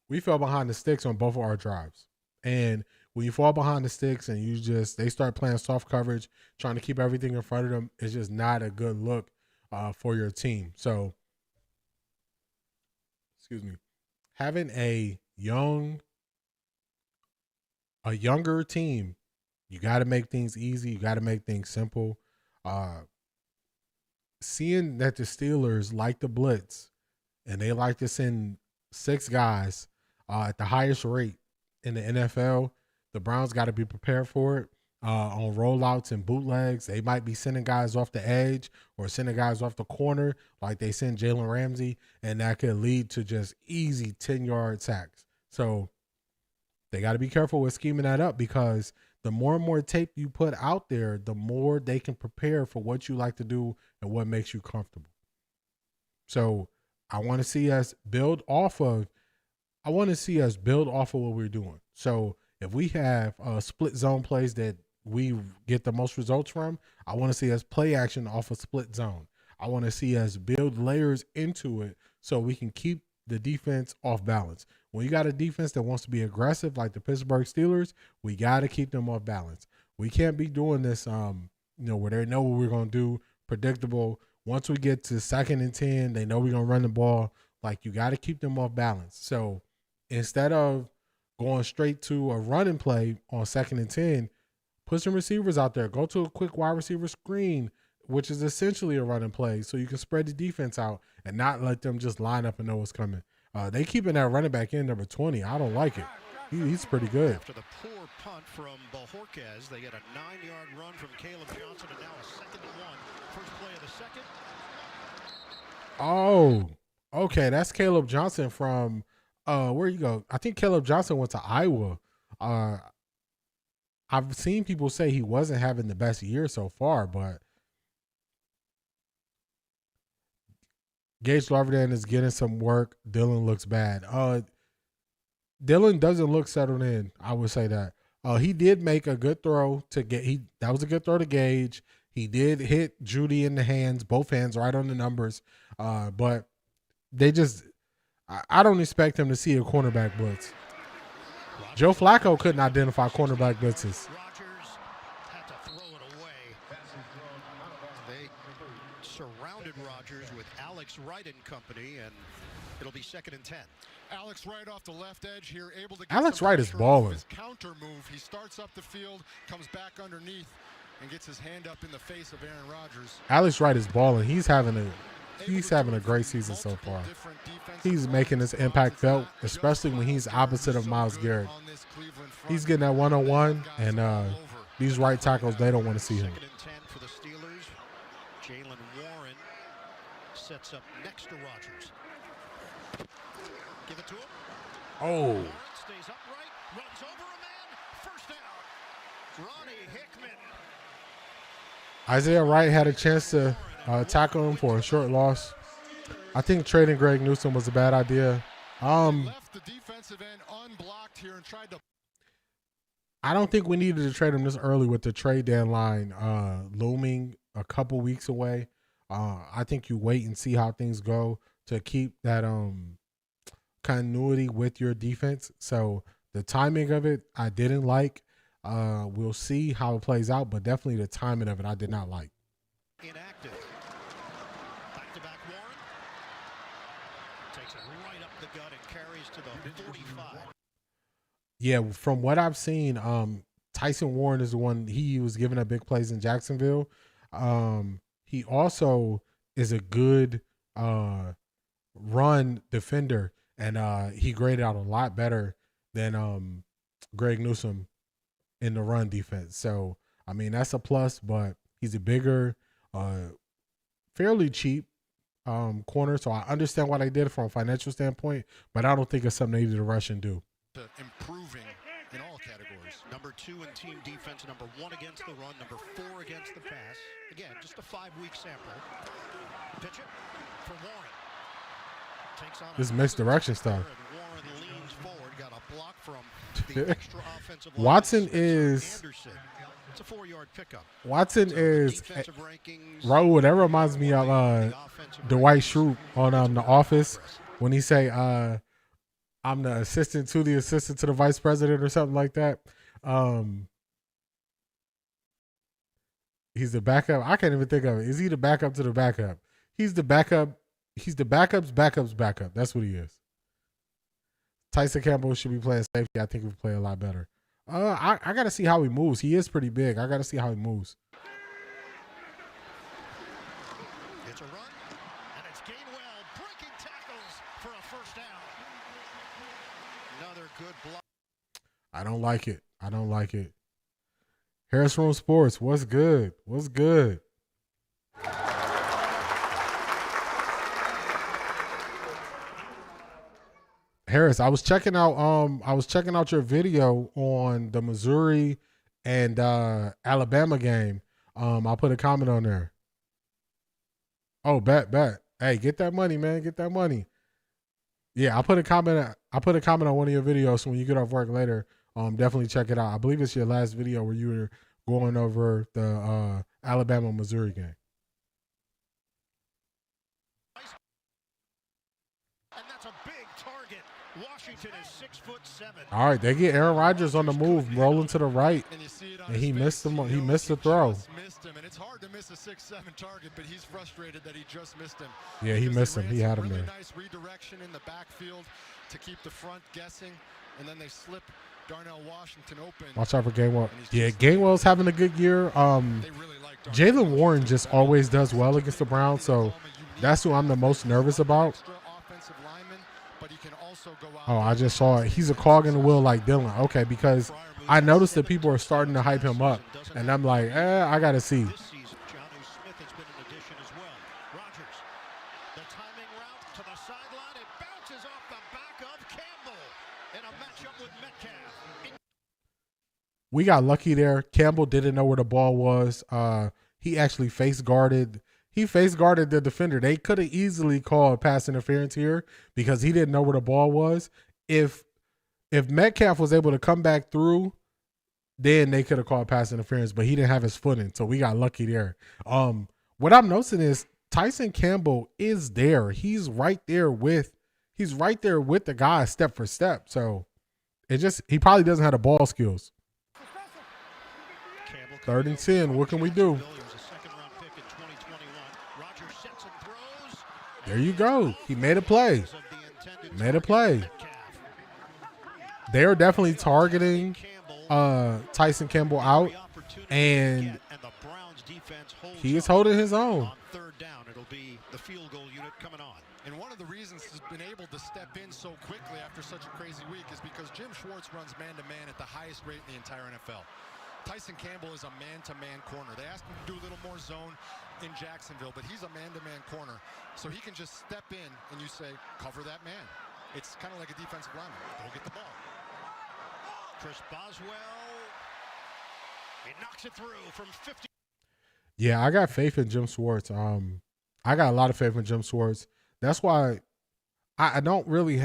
we fell behind the sticks on both of our drives. And when you fall behind the sticks and they start playing soft coverage, trying to keep everything in front of them, it's just not a good look for your team. So, having a younger team, you got to make things easy. You got to make things simple. Seeing that the Steelers like the blitz and they like to send 6 guys at the highest rate in the NFL, the Browns got to be prepared for it. On rollouts and bootlegs, they might be sending guys off the edge or sending guys off the corner like they sent Jalen Ramsey, and that could lead to just easy 10-yard sacks. So they got to be careful with scheming that up, because the more and more tape you put out there, the more they can prepare for what you like to do and what makes you comfortable. So I want to see us build off of what we're doing. So if we have split zone plays that we get the most results from, I want to see us play action off a split zone. I want to see us build layers into it so we can keep the defense off balance. When you got a defense that wants to be aggressive like the Pittsburgh Steelers, we got to keep them off balance. We can't be doing this, where they know what we're going to do, predictable. Once we get to 2nd and 10, they know we're going to run the ball. Like, you got to keep them off balance. So instead of going straight to a running play on 2nd and 10, put some receivers out there. Go to a quick wide receiver screen, which is essentially a running play, so you can spread the defense out and not let them just line up and know what's coming. They keeping that running back in number 20. I don't like it. He's pretty good. After the poor punt from Bojorquez, they get a 9-yard run from Caleb Johnson, and now a 2nd and 1. First play of the second. Oh, okay. That's Caleb Johnson from where you go? I think Caleb Johnson went to Iowa. I've seen people say he wasn't having the best year so far, but Gage Larvin is getting some work. Dillon looks bad. Dillon doesn't look settled in. I would say that. He did make a good throw that was a good throw to Gage. He did hit Judy in the hands, both hands right on the numbers. But I don't expect him to see a cornerback blitz. Joe Flacco couldn't identify cornerback blitzes. Rodgers had to throw it away. They surrounded Rodgers with Alex Wright and company, and it'll be 2nd and 10. Alex Wright off the left edge here, able to get Alex some Wright is pressure off balling. his counter move. He starts up the field, comes back underneath, and gets his hand up in the face of Aaron Rodgers. Alex Wright is balling. He's having a great season so far. He's making his impact felt, especially when he's opposite of Myles Garrett. He's getting that one-on-one, and these right tackles, they don't want to see him. 2nd and 10 for the Steelers. Jalen Warren sets up next to Rodgers. Give it to him. Oh, Warren stays upright, runs over a man. First down. Ronnie Hickman. Isaiah Wright had a chance to tackle him for a short loss. I think trading Greg Newsome was a bad idea. Left the defensive end unblocked here and tried to. I don't think we needed to trade him this early with the trade deadline looming a couple weeks away. I think you wait and see how things go to keep that continuity with your defense. So the timing of it, I didn't like. We'll see how it plays out, but definitely the timing of it, I did not like. Inactive. Back-to-back Warren. Takes it right up the gut and carries to the 45. Yeah, from what I've seen, Tyson Warren is the one. He was giving up big plays in Jacksonville. He also is a good run defender, and he graded out a lot better than Greg Newsome in the run defense. So I mean that's a plus, but he's a bigger, fairly cheap corner. So I understand why they did it from a financial standpoint, but I don't think it's something they need to rush and do. Improving in all categories. Number 2 in team defense, number 1 against the run, number 4 against the pass. Again, just a 5-week sample. Pitch it for Warren. Takes on This mixed direction stuff. Warren leans forward, got a block from the extra offensive line. Watson is Anderson. It's a 4-yard pickup. Watson So is defensive rankings, Raul. That reminds me of Dwight Schrute on The Office when he say, "I'm the assistant to the vice president" or something like that. He's the backup. I can't even think of it. Is he the backup to the backup? He's the backup. He's the backup's backup. That's what he is. Tyson Campbell should be playing safety. I think he would play a lot better. I got to see how he moves. He is pretty big. I got to see how he moves. It's a run, and it's Gainwell breaking tackles for a first down. Another good block. I don't like it. I don't like it. Harris Room Sports, what's good? What's good? Harris, I was checking out your video on the Missouri and Alabama game. I put a comment on there. Oh, bet. Hey, get that money, man. Get that money. Yeah, I put a comment on one of your videos, so when you get off work later, definitely check it out. I believe it's your last video where you were going over the Alabama-Missouri game. And that's a big target. Washington is 6'7". All right, they get Aaron Rodgers on the move, rolling to the right, and he missed him. He missed the throw. Missed him, and it's hard to miss a 6'7" target, but he's frustrated that he just missed him. Yeah, he missed him. He had him really there. Nice redirection in the backfield to keep the front guessing, and then they slip Darnell Washington open. Watch out for Gainwell. Yeah, Gainwell's having a good year. Jalen Warren just always does well against the Browns, so that's who I'm the most nervous about. Oh, I just saw it. He's a cog in the wheel like Dillon. Okay, because I noticed that people are starting to hype him up, and I'm like, I got to see. This season, Jonnu Smith has been an addition as well. Rodgers, the timing route to the sideline. It bounces off the back of Campbell in a matchup with Metcalf. We got lucky there. Campbell didn't know where the ball was. He actually face guarded. He face guarded the defender. They could have easily called pass interference here because he didn't know where the ball was. If Metcalf was able to come back through, then they could have called pass interference, but he didn't have his footing, so we got lucky there. What I'm noticing is Tyson Campbell is there. He's right there with the guy step for step. So he probably doesn't have the ball skills. 3rd and 10. What can we do? There you go. He made a play. They're definitely targeting Tyson Campbell out, and he is holding his own. On 3rd down, it'll be the field goal unit coming on. And one of the reasons he's been able to step in so quickly after such a crazy week is because Jim Schwartz runs man-to-man at the highest rate in the entire NFL. Tyson Campbell is a man-to-man corner. They asked him to do a little more zone in Jacksonville, but he's a man-to-man corner. So he can just step in and you say, cover that man. It's kind of like a defensive lineman. Go get the ball. Chris Boswell, he knocks it through from 50. Yeah, I got faith in Jim Schwartz. I got a lot of faith in Jim Schwartz. That's why I don't really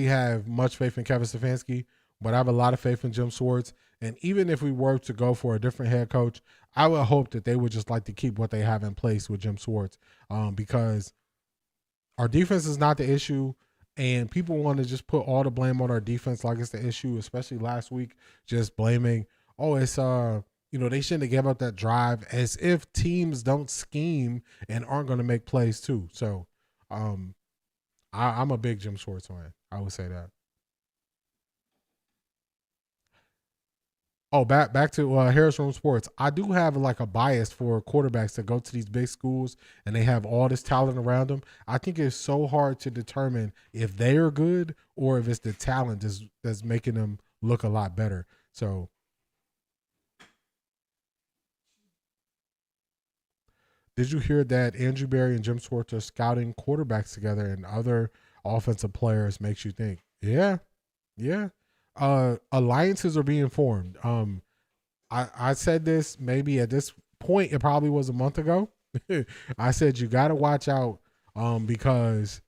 have much faith in Kevin Stefanski, but I have a lot of faith in Jim Schwartz. And even if we were to go for a different head coach, I would hope that they would just like to keep what they have in place with Jim Schwartz, because our defense is not the issue, and people want to just put all the blame on our defense like it's the issue, especially last week, just blaming, it's they shouldn't have given up that drive, as if teams don't scheme and aren't going to make plays too. So I'm a big Jim Schwartz fan. I would say that. Oh, back to Harris Room Sports. I do have like a bias for quarterbacks that go to these big schools and they have all this talent around them. I think it's so hard to determine if they are good or if it's the talent that's making them look a lot better. So, did you hear that Andrew Berry and Jim Schwartz are scouting quarterbacks together and other offensive players? Makes you think. Yeah. Alliances are being formed. I said this maybe at this point, it probably was a month ago. I said you got to watch out because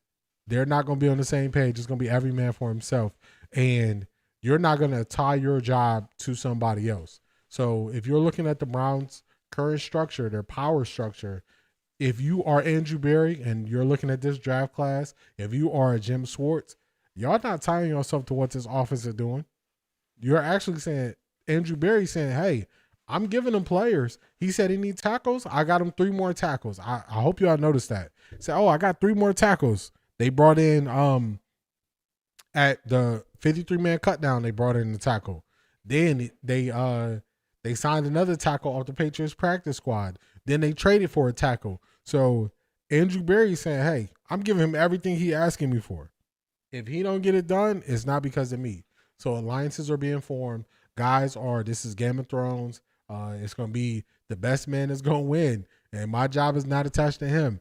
they're not going to be on the same page. It's going to be every man for himself. And you're not going to tie your job to somebody else. So if you're looking at the Browns' current structure, their power structure, if you are Andrew Berry and you're looking at this draft class, if you are a Jim Schwartz, y'all not tying yourself to what this offense is doing. You're actually saying, Andrew Berry saying, hey, I'm giving him players. He said he needs tackles. I got him 3 more tackles. I hope y'all noticed that. Say, oh, I got 3 more tackles. They brought in at the 53-man cutdown, they brought in the tackle. Then they signed another tackle off the Patriots practice squad. Then they traded for a tackle. So Andrew Berry saying, hey, I'm giving him everything he asking me for. If he don't get it done, it's not because of me. So alliances are being formed. This is Game of Thrones. It's going to be the best man that's going to win. And my job is not attached to him.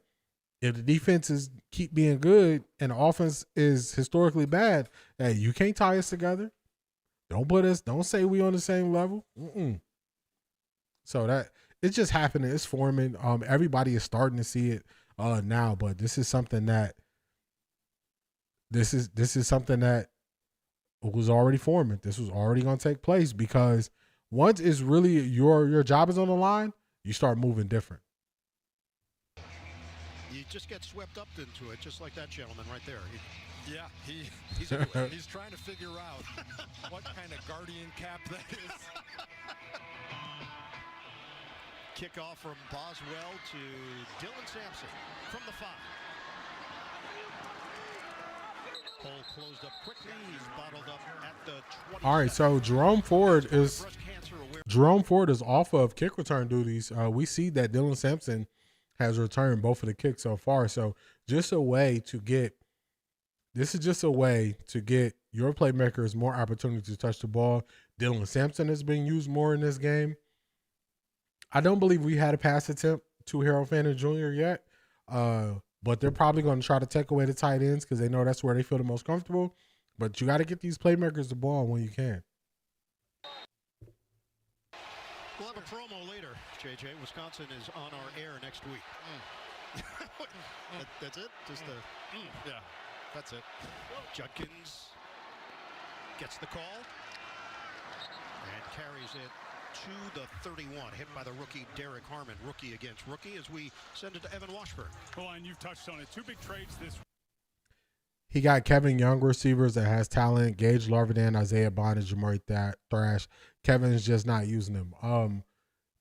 If the defenses keep being good and the offense is historically bad, hey, you can't tie us together. Don't say we on the same level. So that it's just happening. It's forming. Everybody is starting to see it now, but this is something that was already forming. This was already going to take place because once it's really your job is on the line, you start moving different. You just get swept up into it, just like that gentleman right there. He's trying to figure out what kind of guardian cap that is. Kickoff from Boswell to Dillon Sampson from the 5. Hole closed up quickly. He's bottled up at the 20. All right, so Jerome Ford is off of kick return duties. We see that Dillon Sampson has returned both of the kicks so far. So this is just a way to get your playmakers more opportunity to touch the ball. Dillon Sampson is being used more in this game. I don't believe we had a pass attempt to Harold Fannin Jr. yet, but they're probably going to try to take away the tight ends because they know that's where they feel the most comfortable. But you got to get these playmakers the ball when you can. We'll have a promo later, JJ. Wisconsin is on our air next week. That's it? Just Yeah, that's it. Judkins gets the call and carries it to the 31, hit by the rookie Derek Harmon. Rookie against rookie as we send it to Evan Washburn. Well, and you've touched on it. 2 big trades this week. He got Kevin Young receivers that has talent. Gage Larvidan, Isaiah Bond, and Jamari Thrash. Kevin's just not using them.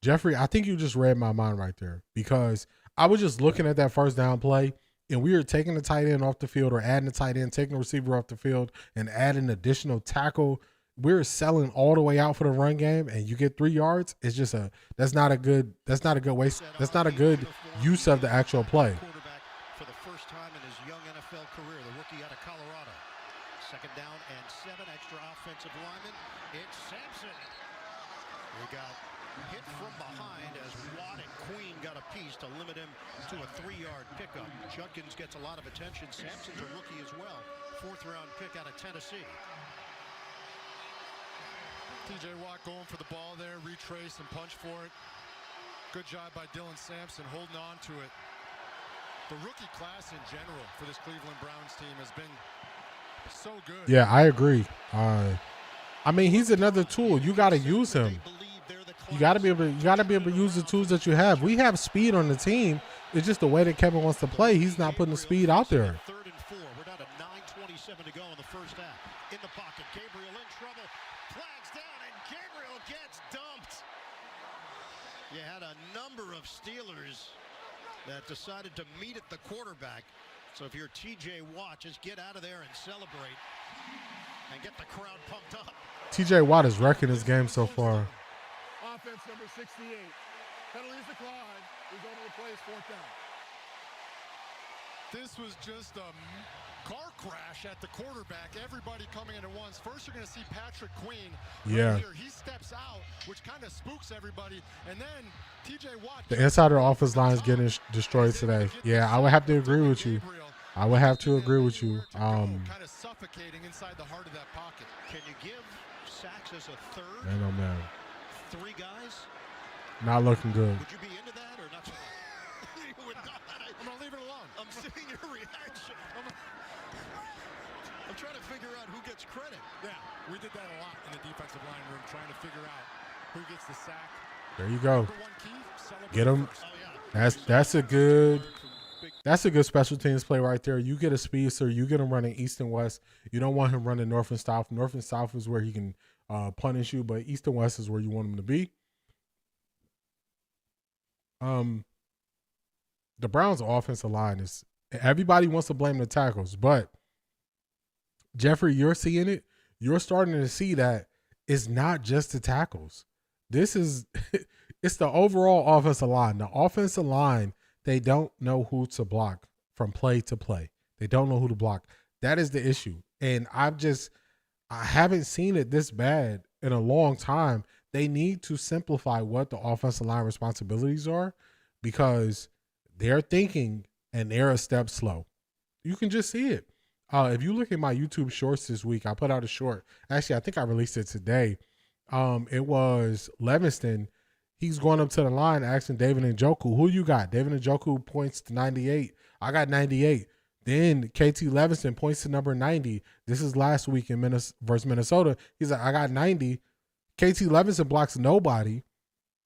Jeffrey, I think you just read my mind right there because I was just looking at that first down play and we were taking the tight end off the field or adding the tight end, taking the receiver off the field and adding additional tackle. We're selling all the way out for the run game and you get 3 yards. It's just that's not a good waste. That's not a good use of the actual play. Quarterback for the first time in his young NFL career, the rookie out of Colorado. 2nd down and 7, extra offensive lineman. It's Sampson. He got hit from behind as Watt and Queen got a piece to limit him to a 3-yard pickup. Judkins gets a lot of attention. Sampson's a rookie as well. 4th-round pick out of Tennessee. TJ Watt going for the ball there, retrace and punch for it. Good job by Dillon Sampson holding on to it. The rookie class in general for this Cleveland Browns team has been so good. Yeah, I agree. I mean, he's another tool. You got to use him. You got to be able to use the tools that you have. We have speed on the team. It's just the way that Kevin wants to play. He's not putting the speed out there. 3rd and 4. We're down to 9:27 to go in the first half. In the pocket, Gabriel in trouble. Flags down, and Gabriel gets dumped. You had a number of Steelers that decided to meet at the quarterback. So if you're TJ Watt, just get out of there and celebrate. and get the crowd pumped up. TJ Watt is wrecking his game so far. Offense number 68. Penalties declined. Result of the play is 4th down. This was just a car crash at the quarterback. Everybody coming in at once. First, you're going to see Patrick Queen. Yeah. Right here. He steps out, which kind of spooks everybody. And then TJ Watt. The insider offense line is getting destroyed today. Yeah, I would have to agree with you. I would have to agree with you. Kind of suffocating inside the heart of that pocket. Can you give sacks as a third? Man, oh man. 3 guys? Not looking good. Would you be into that or not? You would not. I'm going to leave it alone. I'm seeing your reaction. I'm trying to figure out who gets credit. Yeah, we did that a lot in the defensive line room, trying to figure out who gets the sack. There you go. Number 1 key, celebrate Get him. first. Oh, yeah. That's a good special teams play right there. You get a speedster, you get him running east and west. You don't want him running north and south. North and south is where he can punish you, but east and west is where you want him to be. The Browns' offensive line is, everybody wants to blame the tackles, but Jeffrey, you're seeing it. You're starting to see that it's not just the tackles. This is it's the overall offensive line. The offensive line, they don't know who to block from play to play. They don't know who to block. That is the issue. And I haven't seen it this bad in a long time. They need to simplify what the offensive line responsibilities are, because they're thinking and they're a step slow. You can just see it. If you look at my YouTube shorts this week, I put out a short. Actually, I think I released it today. It was Levingston. He's going up to the line asking David Njoku, who you got? David Njoku points to 98. I got 98. Then KT Levingston points to number 90. This is last week in versus Minnesota. He's like, I got 90. KT Levingston blocks nobody.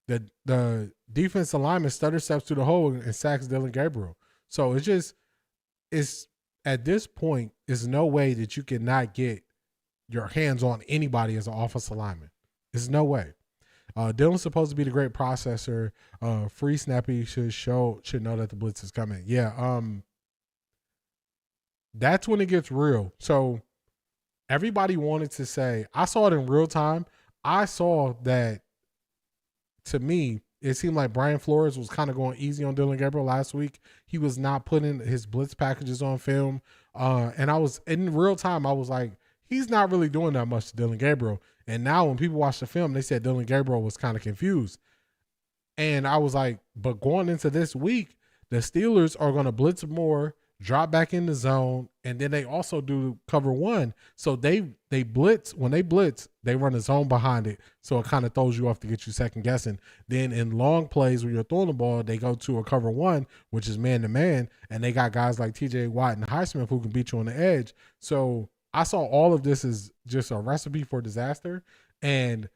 The defensive lineman stutter steps to the hole and sacks Dillon Gabriel. So it's at this point, there's no way that you cannot get your hands on anybody as an offensive lineman. There's no way. Dillon's supposed to be the great processor. Free Snappy should know that the blitz is coming. Yeah. That's when it gets real. So everybody wanted to say, I saw it in real time. I saw that, to me, it seemed like Brian Flores was kind of going easy on Dillon Gabriel last week. He was not putting his blitz packages on film. And I was, in real time, I was like, he's not really doing that much to Dillon Gabriel. And now when people watch the film, they said Dillon Gabriel was kind of confused. And I was like, but going into this week, the Steelers are going to blitz more, drop back in the zone, and then they also do cover one. So they blitz. When they blitz, they run a zone behind it. So it kind of throws you off to get you second guessing. Then in long plays where you're throwing the ball, they go to a cover one, which is man to man. And they got guys like TJ Watt and Highsmith who can beat you on the edge. So I saw all of this as just a recipe for disaster. And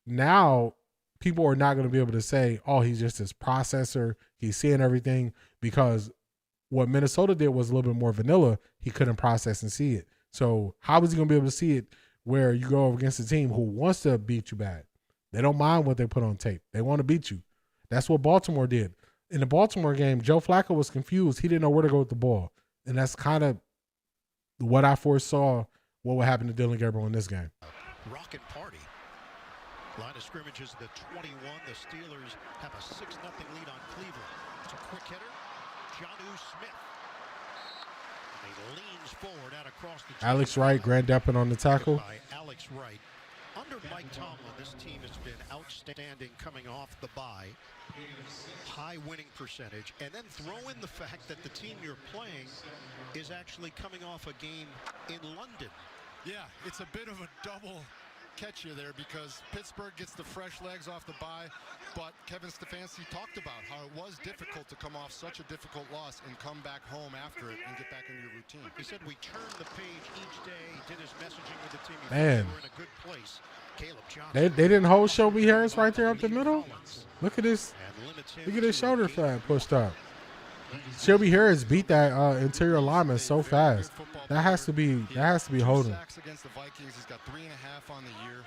now people are not going to be able to say, oh, he's just this processor. He's seeing everything, because what Minnesota did was a little bit more vanilla. He couldn't process and see it. So how is he going to be able to see it where you go against a team who wants to beat you bad? They don't mind what they put on tape. They want to beat you. That's what Baltimore did. In the Baltimore game, Joe Flacco was confused. He didn't know where to go with the ball. And that's kind of what I foresaw what would happen to Dillon Gabriel in this game. Rockin' party. Line of scrimmage is the 21. The Steelers have a 6-0 lead on Cleveland. It's a quick hitter. Jonnu Smith. And he leans forward out across the Alex Wright, Grand Deppin on the tackle. by Alex Wright. Under Mike Tomlin, this team has been outstanding coming off the bye. High winning percentage. And then throw in the fact that the team you're playing is actually coming off a game in London. Yeah, it's a bit of a double catch you there, because Pittsburgh gets the fresh legs off the bye, but Kevin Stefanski talked about how it was difficult to come off such a difficult loss and come back home after it and get back into your routine. He said we turned the page each day, did his messaging with the team. Man. We're in a good place. Caleb Johnson. They didn't hold Shelby Harris right there up the middle. Look at this. Look at his shoulder pad pushed up. Shelby Harris beat that interior lineman so fast. That has to be holding. Against the Vikings, he's got 3.5 on the year.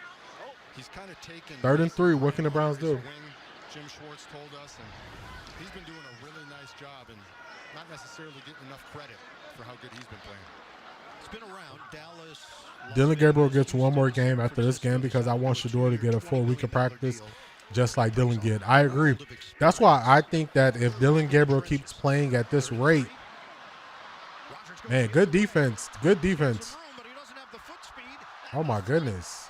He's kind of taken 3rd and 3. What can the Browns do? Jim Schwartz told us, and he's been doing a really nice job and not necessarily getting enough credit for how good he's been playing. Dillon Gabriel gets one more game after this game because I want Shedeur to get a full week of practice, just like Dillon did. I agree. That's why I think that if Dillon Gabriel keeps playing at this rate, man, good defense. Good defense. Oh, my goodness.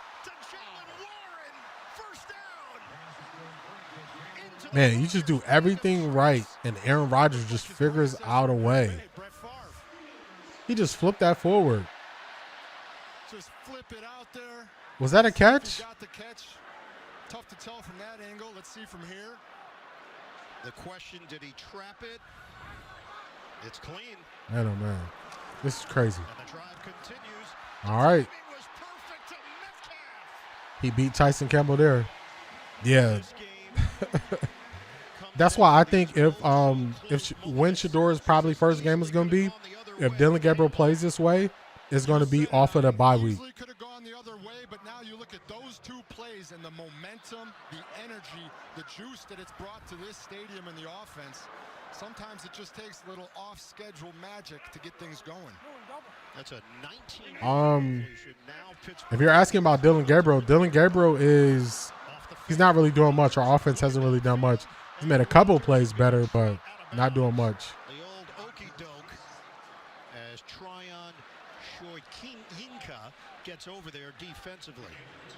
Man, you just do everything right, and Aaron Rodgers just figures out a way. He just flipped that forward. Just flip it out there. Was that a catch? Got the catch. Tough to tell from that angle. Let's see from here. The question, did he trap it? It's clean. Man, oh, man. This is crazy. And the drive continues. All right. Was perfect to Metcalf. He beat Tyson Campbell there. Yeah. That's why I think when Shedeur's probably first game is going to be, if Dillon Gabriel plays this way, it's going to be off of the bye week. Could have gone the other way, but now you look at those two plays and the momentum, the energy, the juice that it's brought to this stadium and the offense. Sometimes it just takes a little off-schedule magic to get things going. That's a 19. If you're asking about Dillon Gabriel he's not really doing much. Our offense hasn't really done much. He's made a couple plays better, but not doing much. The old okey doke as Tryon Shoyinka gets over there defensively.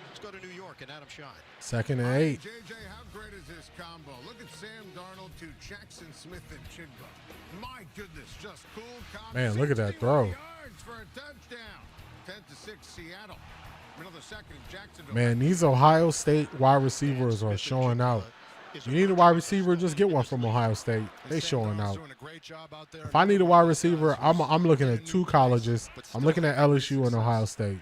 Let's go to New York and Adam Shine. 2nd and 8. JJ, how great is this combo? Look at Sam Darnold to Jackson Smith and Chigba. My goodness, just cool. Man, look at that throw. Yards for a touchdown. 10-6 Seattle. Another second in Jacksonville. Man, these Ohio State wide receivers are showing out. You need a wide receiver, just get one from Ohio State. They showing out. If I need a wide receiver, I'm looking at 2 colleges. I'm looking at LSU and Ohio State.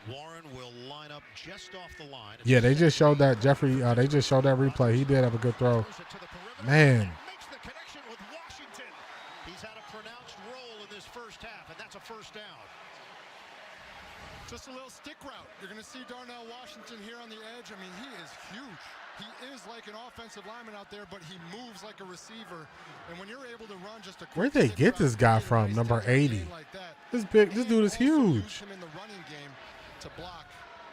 Warren will line up just off the line. Yeah, they just showed that Jeffrey. They just showed that replay. He did have a good throw. Man. Makes the connection with Washington. He's had a pronounced role in this first half, and that's a first down. Just a little stick route. You're going to see Darnell Washington here on the edge. I mean, he is huge. He is like an offensive lineman out there, but he moves like a receiver. And when you're able to run just a Where'd they get this guy from, number 80? This dude is huge. Him in the running game to block.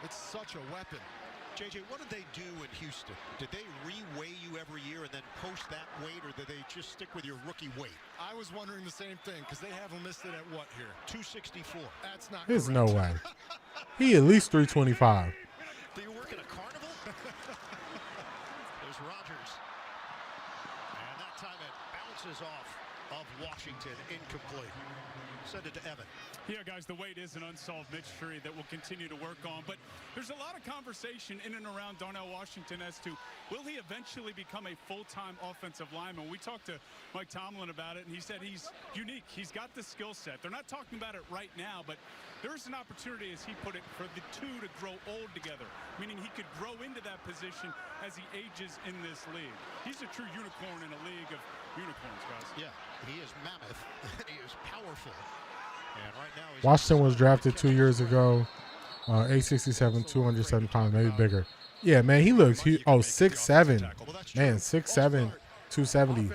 It's such a weapon. JJ, what did they do in Houston? Did they re-weigh you every year and then post that weight, or did they just stick with your rookie weight? I was wondering the same thing, because they have him listed at what here? 264. That's not There's correct. no way. He at least 325. Do you work at a carnival? There's Rodgers. And that time it bounces off of Washington, incomplete. Send it to Evan. Yeah, guys, the weight is an unsolved mystery that we'll continue to work on. But there's a lot of conversation in and around Darnell Washington as to will he eventually become a full-time offensive lineman. We talked to Mike Tomlin about it, and he said he's unique. He's got the skill set. They're not talking about it right now, but there's an opportunity, as he put it, for the two to grow old together, meaning he could grow into that position as he ages in this league. He's a true unicorn in a league of unicorns, guys. Yeah, he is mammoth. He is powerful. And right now he's Washington was drafted 2 years ago. 867, 207 pounds, maybe bigger. Yeah, man, he looks huge. Oh, 6'7". Man, 6'7", 270.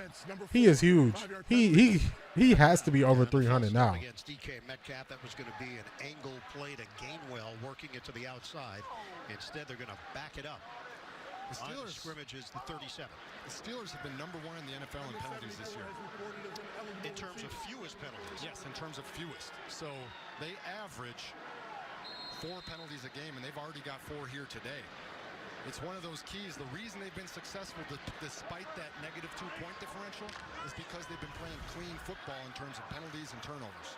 He is huge. He has to be over 300 now. Against DK Metcalf, that was going to be an angle play to Gainwell, working it to the outside. Instead, they're going to back it up. The Steelers scrimmage is the 37. The Steelers have been #1 in the NFL in penalties this year. In terms of fewest penalties. Yes, in terms of fewest. So they average 4 penalties a game, and they've already got 4 here today. It's one of those keys. The reason they've been successful despite that negative 2-point differential is because they've been playing clean football in terms of penalties and turnovers.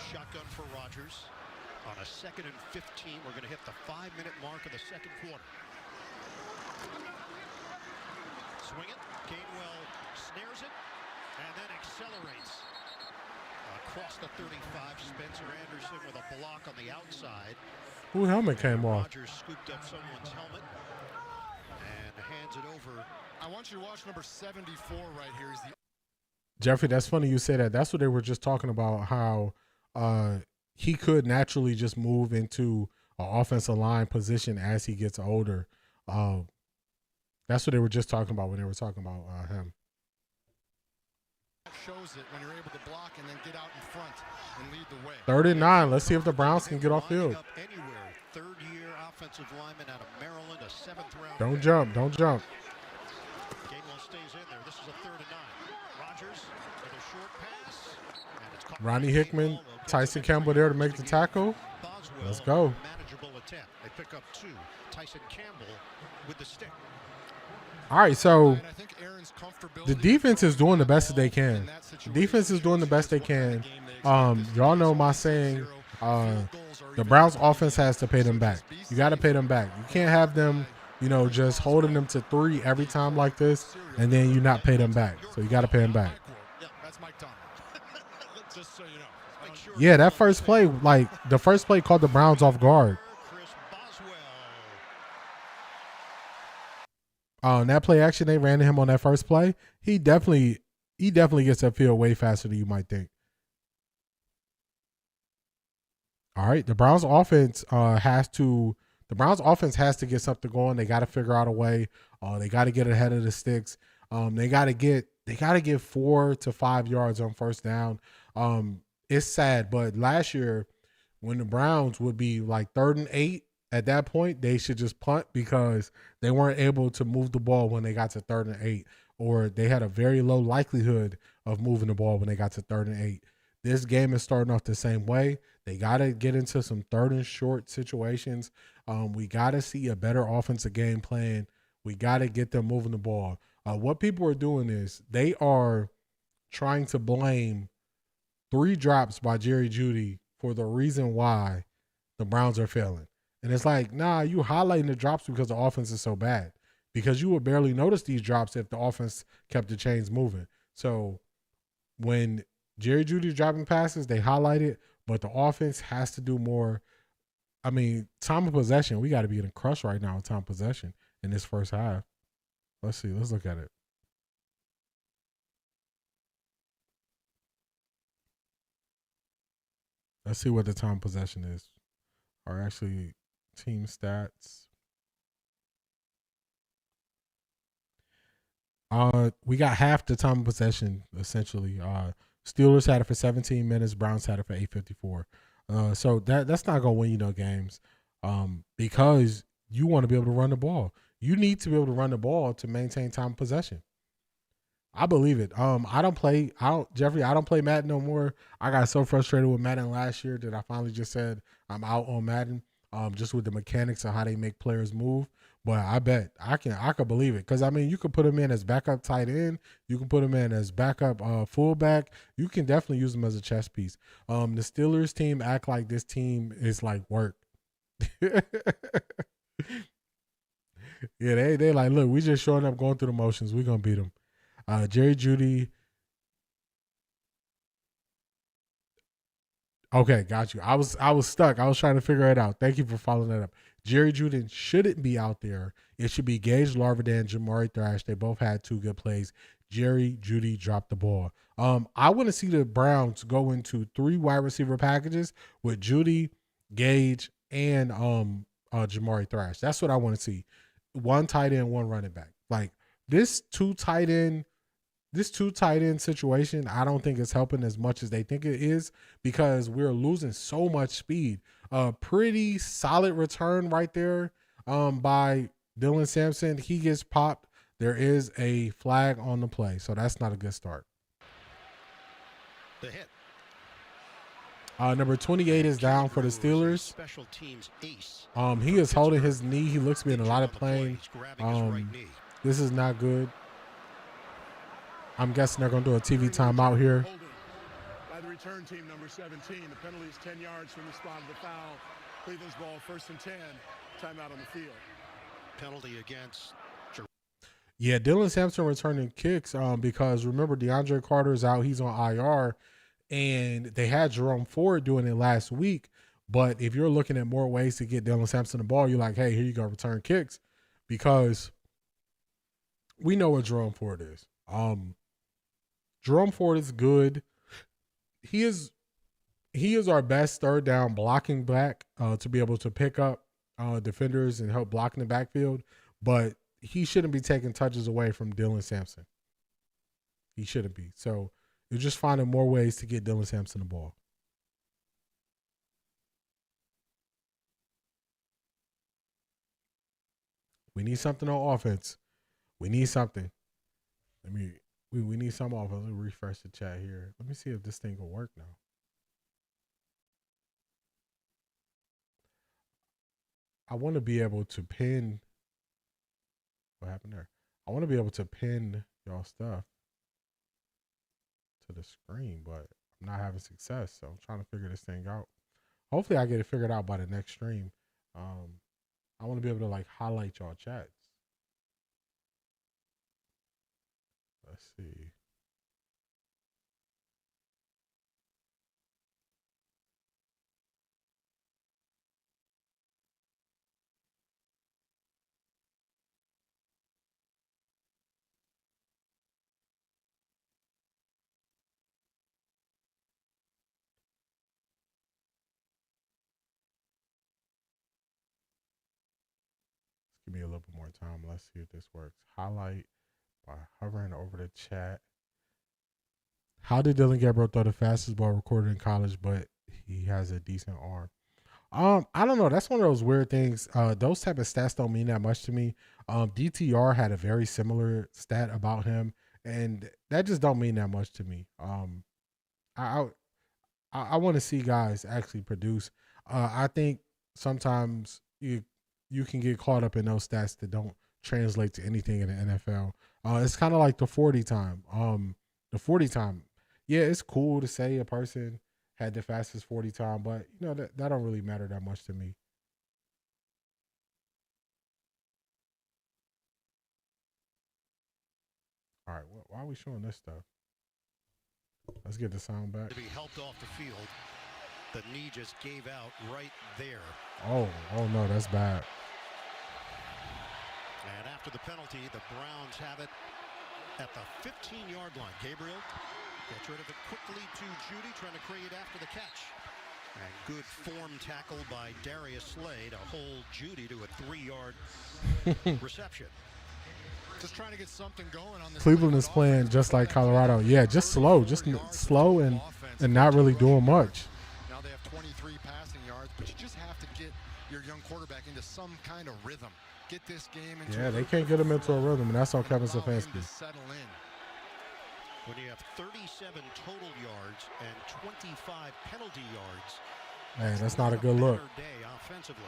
Shotgun for Rodgers. On a 2nd and 15, we're going to hit the 5-minute mark of the second quarter. Swing it. Gainwell snares it and then accelerates. Across the 35, Spencer Anderson with a block on the outside. Who helmet came off? Rodgers scooped up someone's helmet and hands it over. I want you to watch number 74 right here. Jeffrey, that's funny you say that. That's what they were just talking about, how he could naturally just move into an offensive line position as he gets older. That's what they were just talking about when they were talking about him. shows it when you're able to block and then get out in front and lead the way. 3rd and 9. Let's see if the Browns can get off field. Anywhere. Third-year offensive lineman out of Maryland, a 7th-round. Don't jump. Don't jump. Gainwell stays in there. This is a 3rd and 9. Rodgers with a short pass. And it's caught Ronnie by Hickman, Gainwell. Tyson Campbell there to make the tackle. Boswell, Let's go. Manageable attempt. They pick up 2. Tyson Campbell with the stick. All right, so And I think Aaron's comfortability the defense is doing the best that they can. The defense is doing the best they can. Y'all know my saying, the Browns offense has to pay them back. You got to pay them back. You can't have them, just holding them to 3 every time like this, and then you not pay them back. So you got to pay them back. That's Mike Tomlin. Just so you know. Yeah, that first play, the first play caught the Browns off guard. Chris Boswell. That play action they ran to him on that first play, he definitely gets that field way faster than you might think. All right, the Browns offense has to get something going. They got to figure out a way. They got to get ahead of the sticks. They got to get 4 to 5 yards on first down. It's sad, but last year when the Browns would be like 3rd and 8, at that point they should just punt because they weren't able to move the ball when they got to 3rd and 8, or they had a very low likelihood of moving the ball when they got to 3rd and 8. This game is starting off the same way. They got to get into some 3rd and short situations. We got to see a better offensive game plan. We got to get them moving the ball. What people are doing is they are trying to blame 3 drops by Jerry Jeudy for the reason why the Browns are failing. And it's like, nah, you highlighting the drops because the offense is so bad. Because you would barely notice these drops if the offense kept the chains moving. So when Jerry Jeudy's dropping passes, they highlight it, but the offense has to do more. I mean, time of possession, we got to be in a crush right now with time of possession in this first half. Let's see. Let's look at it. Let's see what the time of possession is. Or actually, team stats. We got half the time of possession, essentially. Steelers had it for 17 minutes. Browns had it for 8:54. So that's not going to win you no games because you want to be able to run the ball. You need to be able to run the ball to maintain time of possession. I believe it. I don't play Madden no more. I got so frustrated with Madden last year that I finally just said I'm out on Madden just with the mechanics of how they make players move. But I bet I could believe it because, I mean, you could put him in as backup tight end. You can put him in as backup fullback. You can definitely use him as a chess piece. The Steelers team act like this team is like work. Yeah, they like, look, we just showing up going through the motions. We're going to beat them. Jerry Jeudy. Okay, got you. I was stuck. I was trying to figure it out. Thank you for following that up. Jerry Jeudy shouldn't be out there. It should be Gage Larvadain and Jamari Thrash. They both had 2 good plays. Jerry Jeudy dropped the ball. I want to see the Browns go into 3 wide receiver packages with Jeudy, Gage, and Jamari Thrash. That's what I want to see. 1 tight end, 1 running back. Like this 2 tight end situation, I don't think it's helping as much as they think it is because we're losing so much speed. A pretty solid return right there by Dylan Sampson. He gets popped. There is a flag on the play, so that's not a good start. The hit. Number 28 is down for the Steelers. Special teams ace. He is holding his knee. He looks to be in a lot of pain. This is not good. I'm guessing they're going to do a TV timeout here. By the return team, number 17. The penalty is 10 yards from the spot of the foul. Cleveland's ball, 1st and 10. Timeout on the field. Penalty against. Yeah, Dylan Sampson returning kicks because remember DeAndre Carter's out. He's on IR. And they had Jerome Ford doing it last week. But if you're looking at more ways to get Dylan Sampson the ball, you're like, hey, here you go, return kicks. Because we know what Jerome Ford is. Jerome Ford is good. He is our best 3rd down blocking back to be able to pick up defenders and help block in the backfield. But he shouldn't be taking touches away from Dylan Sampson. He shouldn't be. So You're just finding more ways to get Dylan Sampson the ball. We need something on offense. We need something. We need some offense. Let me refresh the chat here. Let me see if this thing will work now. I want to be able to pin. What happened there? I want to be able to pin y'all stuff to the screen, but I'm not having success. So I'm trying to figure this thing out. Hopefully I get it figured out by the next stream. I want to be able to like highlight y'all chats. Let's see. Give me a little bit more time. Let's see if this works. Highlight by hovering over the chat. How did Dillon Gabriel throw the fastest ball recorded in college, but he has a decent arm? I don't know. That's one of those weird things. Those type of stats don't mean that much to me. DTR had a very similar stat about him, and that just don't mean that much to me. I want to see guys actually produce. I think sometimes you can get caught up in those stats that don't translate to anything in the NFL. It's kind of like the 40 time. The 40 time. Yeah, it's cool to say a person had the fastest 40 time, but you know that don't really matter that much to me. All right, why are we showing this stuff? Let's get the sound back. To be helped off the field. The knee just gave out right there. Oh no, that's bad. And after the penalty, the Browns have it at the 15-yard line. Gabriel gets rid of it quickly to Judy, trying to create after the catch. And good form tackle by Darius Slay to hold Judy to a 3-yard reception. Just trying to get something going on this. Cleveland is playing just like Colorado. Yeah, just slow and not really doing much. Now they have 23 passing yards, but you just have to get your young quarterback into some kind of rhythm. Get this game into they can't get him into a rhythm, and that's on Kevin Stefanski. Settle in. When you have 37 total yards and 25 penalty yards, man, that's not a good look. Day offensively.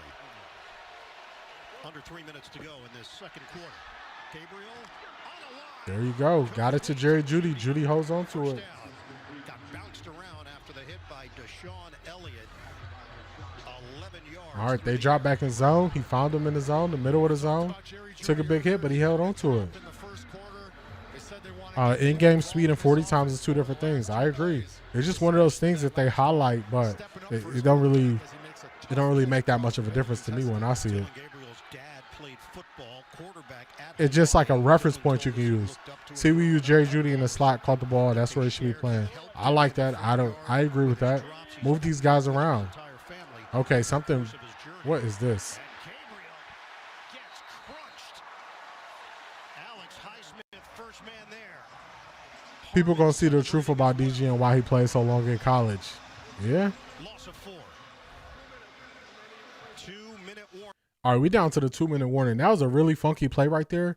Under 3 minutes to go in this second quarter. Gabriel on the line. There you go. Got it to Jerry Judy. Judy holds on to it. Got bounced around after the hit by Deshaun Elliott. 11 yards. All right, they dropped back in zone. He found him in the zone, the middle of the zone. Took a big hit, but he held on to it. In-game speed and 40 times is two different things. I agree. It's just one of those things that they highlight, but it don't really make that much of a difference to me when I see it. It's just like a reference point you can use. See, we use Jerry Judy in the slot, caught the ball. That's where he should be playing. I like that. I agree with that. Move these guys around. Okay, something. What is this? People gonna see the truth about DG and why he played so long in college. Yeah. All right, we down to the 2-minute warning. That was a really funky play right there.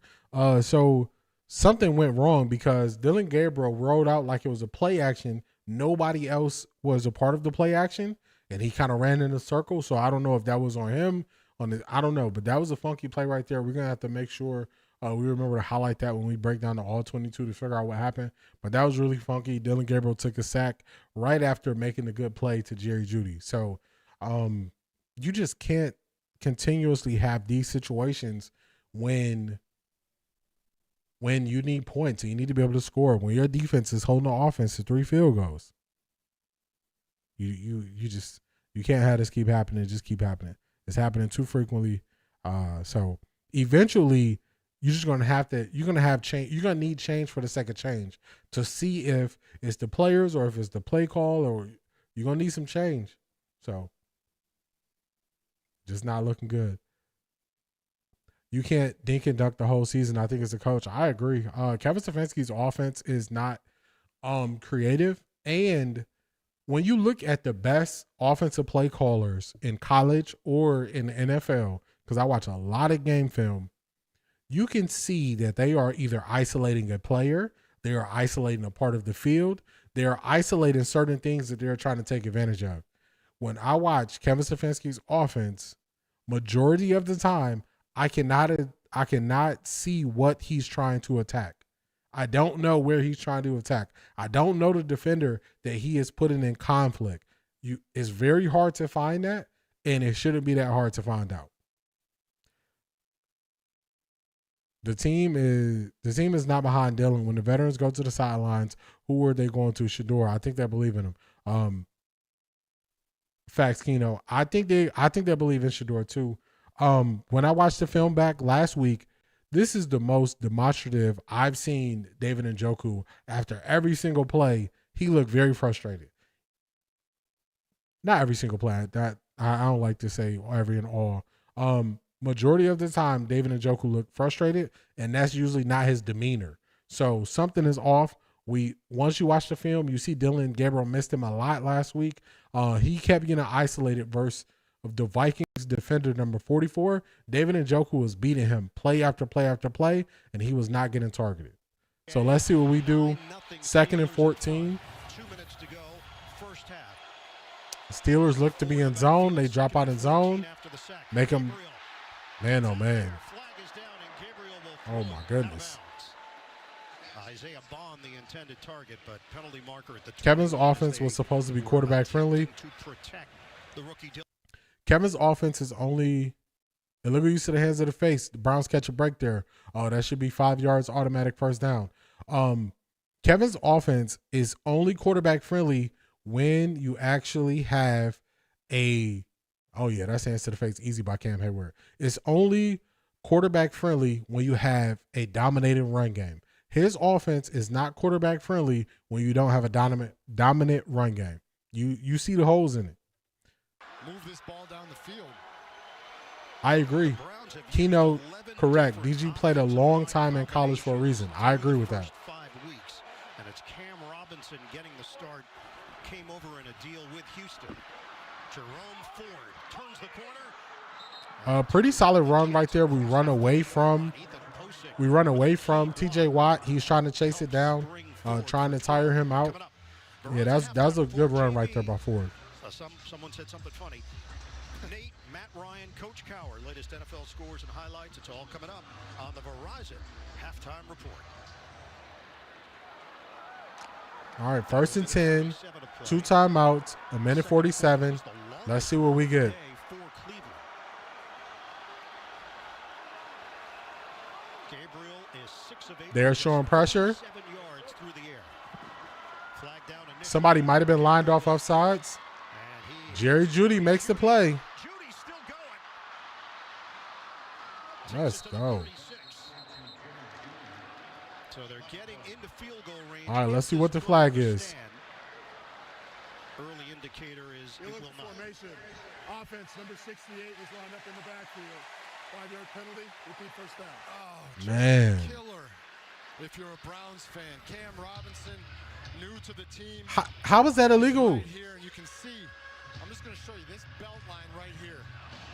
So something went wrong because Dillon Gabriel rolled out like it was a play action. Nobody else was a part of the play action, and he kind of ran in a circle. So I don't know if that was on him. I don't know, but that was a funky play right there. We're gonna have to make sure we remember to highlight that when we break down the all 22 to figure out what happened. But that was really funky. Dillon Gabriel took a sack right after making a good play to Jerry Judy. So you just can't continuously have these situations when you need points and you need to be able to score. When your defense is holding the offense to 3 field goals, you can't have this keep happening. Just keep happening. It's happening too frequently. So eventually you're just going to have to, you're going to have change. You're going to need change for the sake of change to see if it's the players or if it's the play call, or you're going to need some change. So just not looking good. You can't dink and dunk the whole season. I think as a coach, I agree. Kevin Stefanski's offense is not creative. And when you look at the best offensive play callers in college or in the NFL, because I watch a lot of game film, you can see that they are either isolating a player, they are isolating a part of the field, they are isolating certain things that they're trying to take advantage of. When I watch Kevin Stefanski's offense, majority of the time, I cannot see what he's trying to attack. I don't know where he's trying to attack. I don't know the defender that he is putting in conflict. It's very hard to find that, and it shouldn't be that hard to find out. The team is not behind Dillon. When the veterans go to the sidelines, who are they going to? Shador. I think they believe in him. Facts, Keno. I think they believe in Shador too. When I watched the film back last week, this is the most demonstrative I've seen David Njoku. After every single play, he looked very frustrated. Not every single play. That I don't like to say every and all. Majority of the time, David Njoku looked frustrated, and that's usually not his demeanor. So something is off. Once you watch the film, you see Dillon Gabriel missed him a lot last week. He kept getting isolated versus of the Vikings defender number 44. David Njoku was beating him play after play after play, and he was not getting targeted. So let's see what we do. 2nd and 14. 2 minutes to go, first half. Steelers look to be in zone. They drop out in zone. Make them, man, oh man. Oh my goodness. Isaiah Bond, the intended target, but penalty marker at the Kevin's offense was supposed to be quarterback friendly. To protect the rookie. Kevin's offense is only, and look at you to the hands of the face. The Browns catch a break there. Oh, that should be 5 yards, automatic first down. Kevin's offense is only quarterback friendly when you actually have oh yeah, that's hands to the face, easy by Cam Hayward. It's only quarterback friendly when you have a dominating run game. His offense is not quarterback friendly when you don't have a dominant run game. You see the holes in it. Move this ball down the field. I agree. Keno, correct. DG played a long time in college for a reason. I agree with that. 5 weeks, and it's Cam Robinson getting the start. Came over in a deal with Houston. Jerome Ford turns the corner. Pretty solid run right there. We run away from TJ Watt. He's trying to chase it down, trying to tire him out. Yeah, that's a good run right there by Ford. Someone said something funny. Nate, Matt Ryan, Coach Cowher, latest NFL scores and highlights. It's all coming up on the Verizon Halftime Report. All right, 1st and 10, 2 timeouts, 1:47. Let's see what we get. They're showing pressure. Somebody might have been lined off offsides. Jerry Jeudy makes the play. Let's go. So they're getting into field goal range. All right, let's see what the flag is. Early indicator is it will not. Formation. Offense number 68 is lined up in the backfield. 5-yard penalty. Repeat first down. Oh, man. Killer. If you're a Browns fan, Cam Robinson, new to the team. How is that illegal? Right here, and you can see. I'm just going to show you this belt line right here.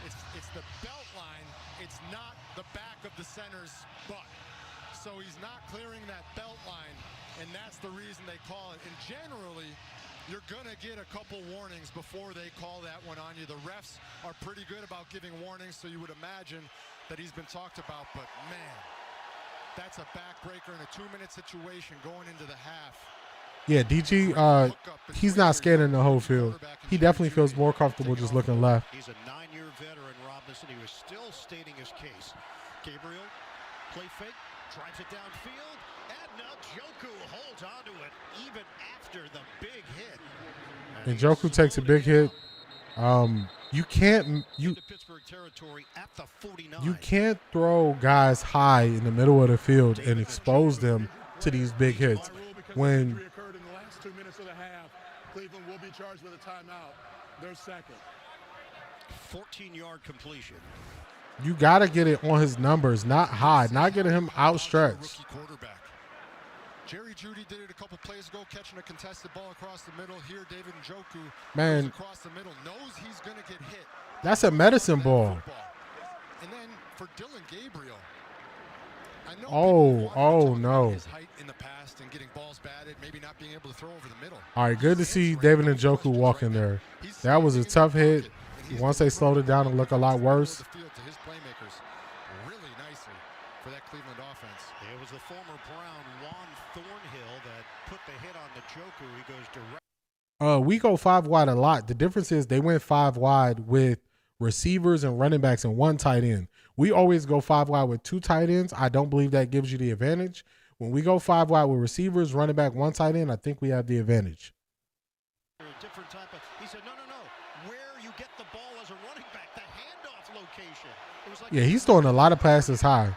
It's the belt line. It's not the back of the center's butt. So he's not clearing that belt line, and that's the reason they call it. And generally, you're going to get a couple warnings before they call that one on you. The refs are pretty good about giving warnings, so you would imagine that he's been talked about. But, man, that's a backbreaker in a 2-minute situation going into the half. Yeah, DG, he's not scared in the whole field. He definitely feels more comfortable just looking left. He's a 9-year veteran, Robinson. He was still stating his case. Gabriel, play fake. Drives it downfield, and Njoku holds on to it even after the big hit. And Njoku takes a big hit. You can't throw guys high in the middle of the field and expose them to these big hits. When occurred in the last 2 minutes of the half, Cleveland will be charged with a timeout. Their second. 14-yard completion. you got to get it on his numbers, not high, not getting him outstretched. Jerry Jeudy did it a couple plays ago, catching a contested ball across the middle. Here, David Njoku goes across the middle, knows he's going to get hit. That's a medicine ball. And then for Dillon Gabriel, I know oh no. his height in the past and getting balls batted, maybe not being able to throw over the middle. All right, good to see David Njoku walk in there. That was a tough hit. Once they slowed it down, it looked a lot worse. His playmakers really nicely for that Cleveland offense. It was the former Brown, Juan Thornhill, that put the hit on Njoku. He goes direct. We go 5 wide a lot. The difference is they went 5 wide with receivers and running backs and 1 tight end. We always go 5 wide with 2 tight ends. I don't believe that gives you the advantage. When we go 5 wide with receivers, running back, 1 tight end, I think we have the advantage. A different type of. He said, no. Where you get the ball as a running back, the handoff location. It was like Yeah, he's throwing a lot of passes high.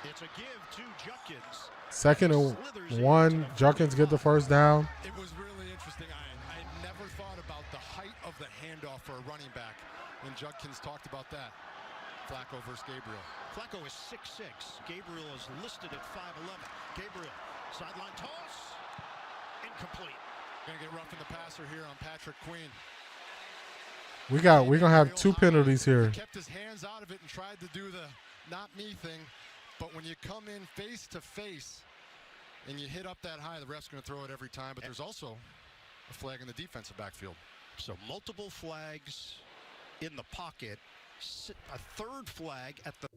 It's a give to Judkins. 2nd and 1. Judkins get the first down. It was really interesting. I never thought about the height of the handoff for a running back, and Judkins talked about that. Flacco versus Gabriel. Flacco is 6'6". Gabriel is listed at 5'11". Gabriel, sideline toss, incomplete. Gonna get rough in the passer here on Patrick Queen. We're gonna have 2 penalties here. He kept his hands out of it and tried to do the not me thing, but when you come in face to face and you hit up that high, the ref's gonna throw it every time. But there's also a flag in the defensive backfield. So multiple flags in the pocket. A 3rd flag at the.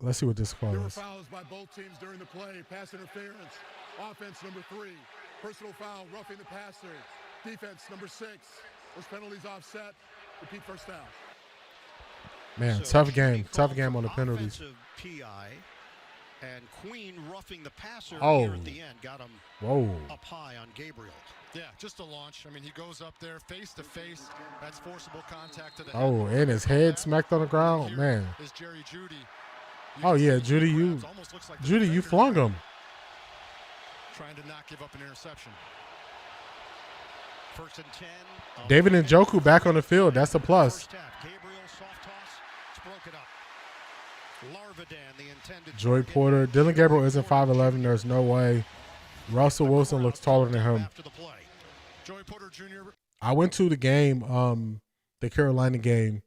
Let's see what this call There were is. fouls by both teams during the play. Pass interference. Offense number 3. Personal foul, roughing the passer. Defense number 6. Those penalties offset. Repeat first down. Man, So tough game. Jeudy Tough called game for on the penalties. offensive PI, and Queen roughing the passer Oh. here at the end got him Whoa. up high on Gabriel. Yeah, just a launch. I mean, he goes up there face to face. That's forcible contact to the Oh, head. and his head smacked on the ground. Here Man. is Jerry Jeudy. Oh, yeah, Jeudy, you flung him. Trying to not give up an interception. 1st and 10. David Njoku back on the field. That's a plus. First half. Gabriel soft toss. It's broken up. Larvadan, the intended. Joy target. Porter. Dillon Gabriel isn't 5'11". There's no way. Russell Wilson looks taller than him. After the play. Joey Porter Jr. I went to the game, the Carolina game,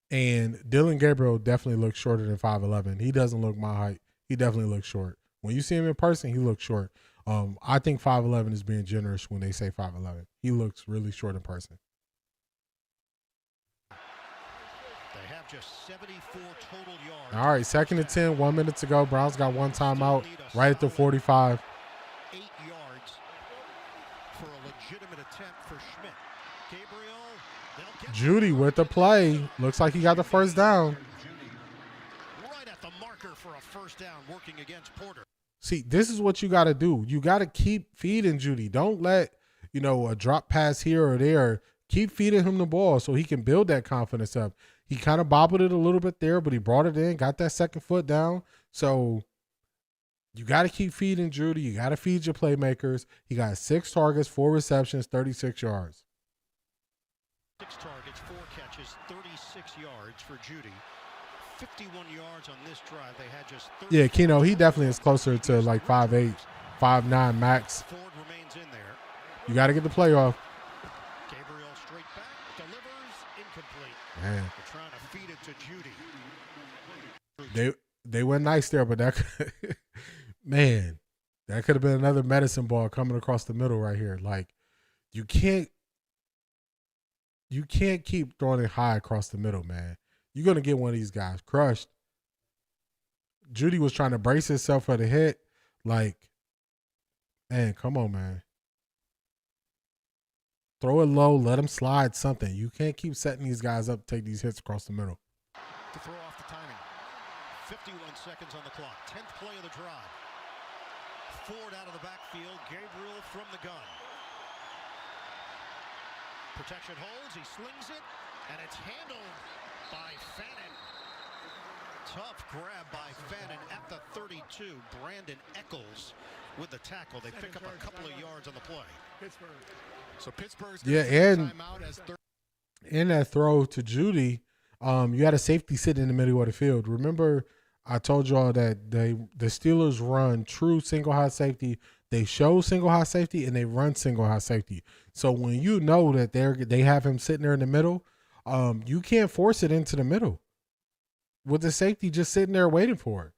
and Dillon Gabriel definitely looks shorter than 5'11". He doesn't look my height. He definitely looks short. When you see him in person, he looks short. I think 5'11" is being generous when they say 5'11". He looks really short in person. They have just 74 total yards. All right, 2nd and 10, 1 minute to go. Browns got 1 timeout right at the 45. 8 yards for a legitimate attempt for Schmidt. Gabriel, they'll get Jeudy with the play. Looks like he got the first down. right at the marker for a first down, working against Porter. See, this is what you got to do. You got to keep feeding Jeudy. Don't let, a drop pass here or there. Keep feeding him the ball so he can build that confidence up. He kind of bobbled it a little bit there, but he brought it in, got that 2nd foot down. So you got to keep feeding Jeudy. You got to feed your playmakers. He got 6 targets, 4 receptions, 36 yards. 6 targets, 4 catches, 36 yards for Jeudy. 51 yards on this drive. They had just 30. Yeah, Keno, he definitely is closer to like 5'8", 5'9", max. Ford remains in there. You got to get the play off. Gabriel straight back, delivers, incomplete. Man, They're trying to feed it to Jeudy. they went nice there, but that that could have been another medicine ball coming across the middle right here. Like, you can't keep throwing it high across the middle, man. You're going to get one of these guys crushed. Jeudy was trying to brace himself for the hit. Like, man, come on, man. Throw it low, let him slide something. You can't keep setting these guys up to take these hits across the middle. To throw off the timing. 51 seconds on the clock. 10th play of the drive. Ford out of the backfield. Gabriel from the gun. Protection holds. He slings it. And it's handled by Fannin. Tough grab by Fannin at the 32. Brandon Eccles with the tackle. They pick up a couple of yards on the play. Pittsburgh. So Pittsburgh's in that throw to Jeudy, you had a safety sitting in the middle of the field. Remember, I told y'all that the Steelers run true single high safety. They show single high safety and they run single high safety. So when you know that they have him sitting there in the middle, you can't force it into the middle with the safety just sitting there waiting for it.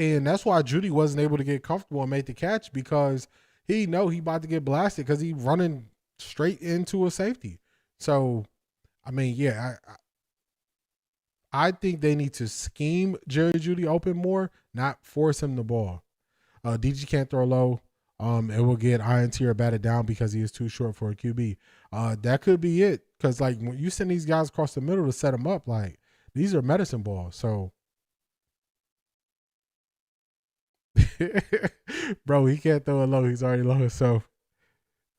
And that's why Judy wasn't able to get comfortable and make the catch, because he know he about to get blasted because he running straight into a safety. So, I mean, yeah, I think they need to scheme Jerry Judy open more, not force him the ball. DG can't throw low. It will get INT or batted down because he is too short for a QB. That could be it, because like when you send these guys across the middle to set them up, like these are medicine balls. So, bro, he can't throw it low. He's already low himself.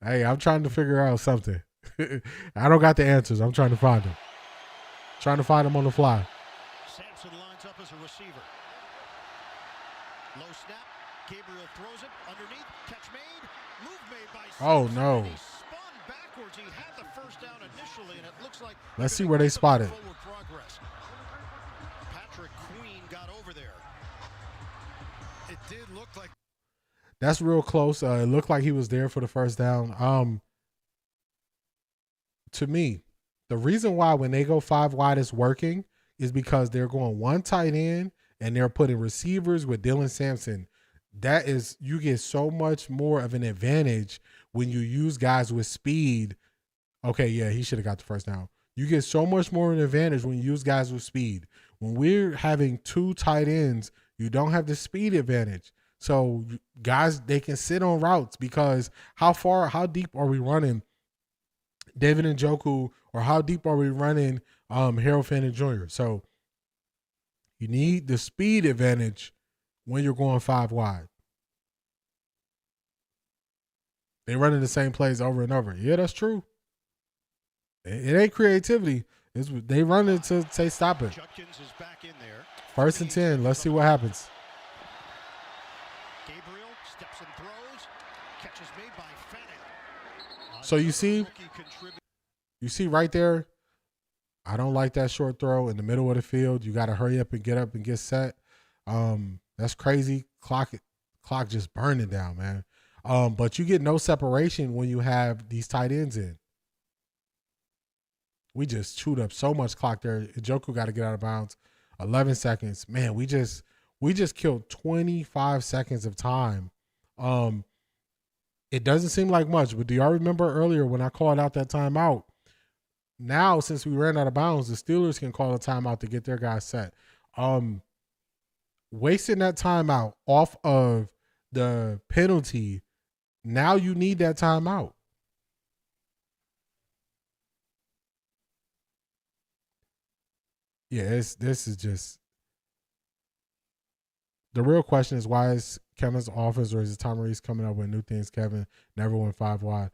Hey, I'm trying to figure out something. I don't got the answers. I'm trying to find them. Trying to find them on the fly. Sampson lines up as a receiver. Low snap. Gabriel throws it underneath. Catch made. Move made by Sampson. Oh, no. He spun backwards. He had the first down initially, and it looks like Let's see where they spotted. Patrick Queen got over there. It did look like. That's real close. It looked like he was there for the first down. To me, the reason why when they go 5 wide it's working is because they're going one tight end and they're putting receivers with Dillon Sampson. That is, you get so much more of an advantage when you use guys with speed. Okay, yeah, he should have got the first down. You get so much more of an advantage when you use guys with speed. When we're having 2 tight ends, you don't have the speed advantage. So guys, they can sit on routes because how deep are we running David Njoku, or how deep are we running Harold Fanning Jr.? So you need the speed advantage when you're going 5 wide. They running the same plays over and over. Yeah, that's true. It ain't creativity. They run it to say stop it. Judkins is back in there. 1st and 10. Let's see what happens. Gabriel steps and throws. Catch is made by Fanning. So you see right there, I don't like that short throw in the middle of the field. You got to hurry up and get set. That's crazy. Clock just burning down, man. But you get no separation when you have these tight ends in. We just chewed up so much clock there. Njoku got to get out of bounds. 11 seconds. Man, we just killed 25 seconds of time. It doesn't seem like much, but do y'all remember earlier when I called out that timeout? Now, since we ran out of bounds, the Steelers can call a timeout to get their guys set. Wasting that timeout off of the penalty, now you need that timeout. Yeah, this is just the real question is, why is Kevin's offense, or is it Tom Reese coming up with new things? Kevin never went 5 wide.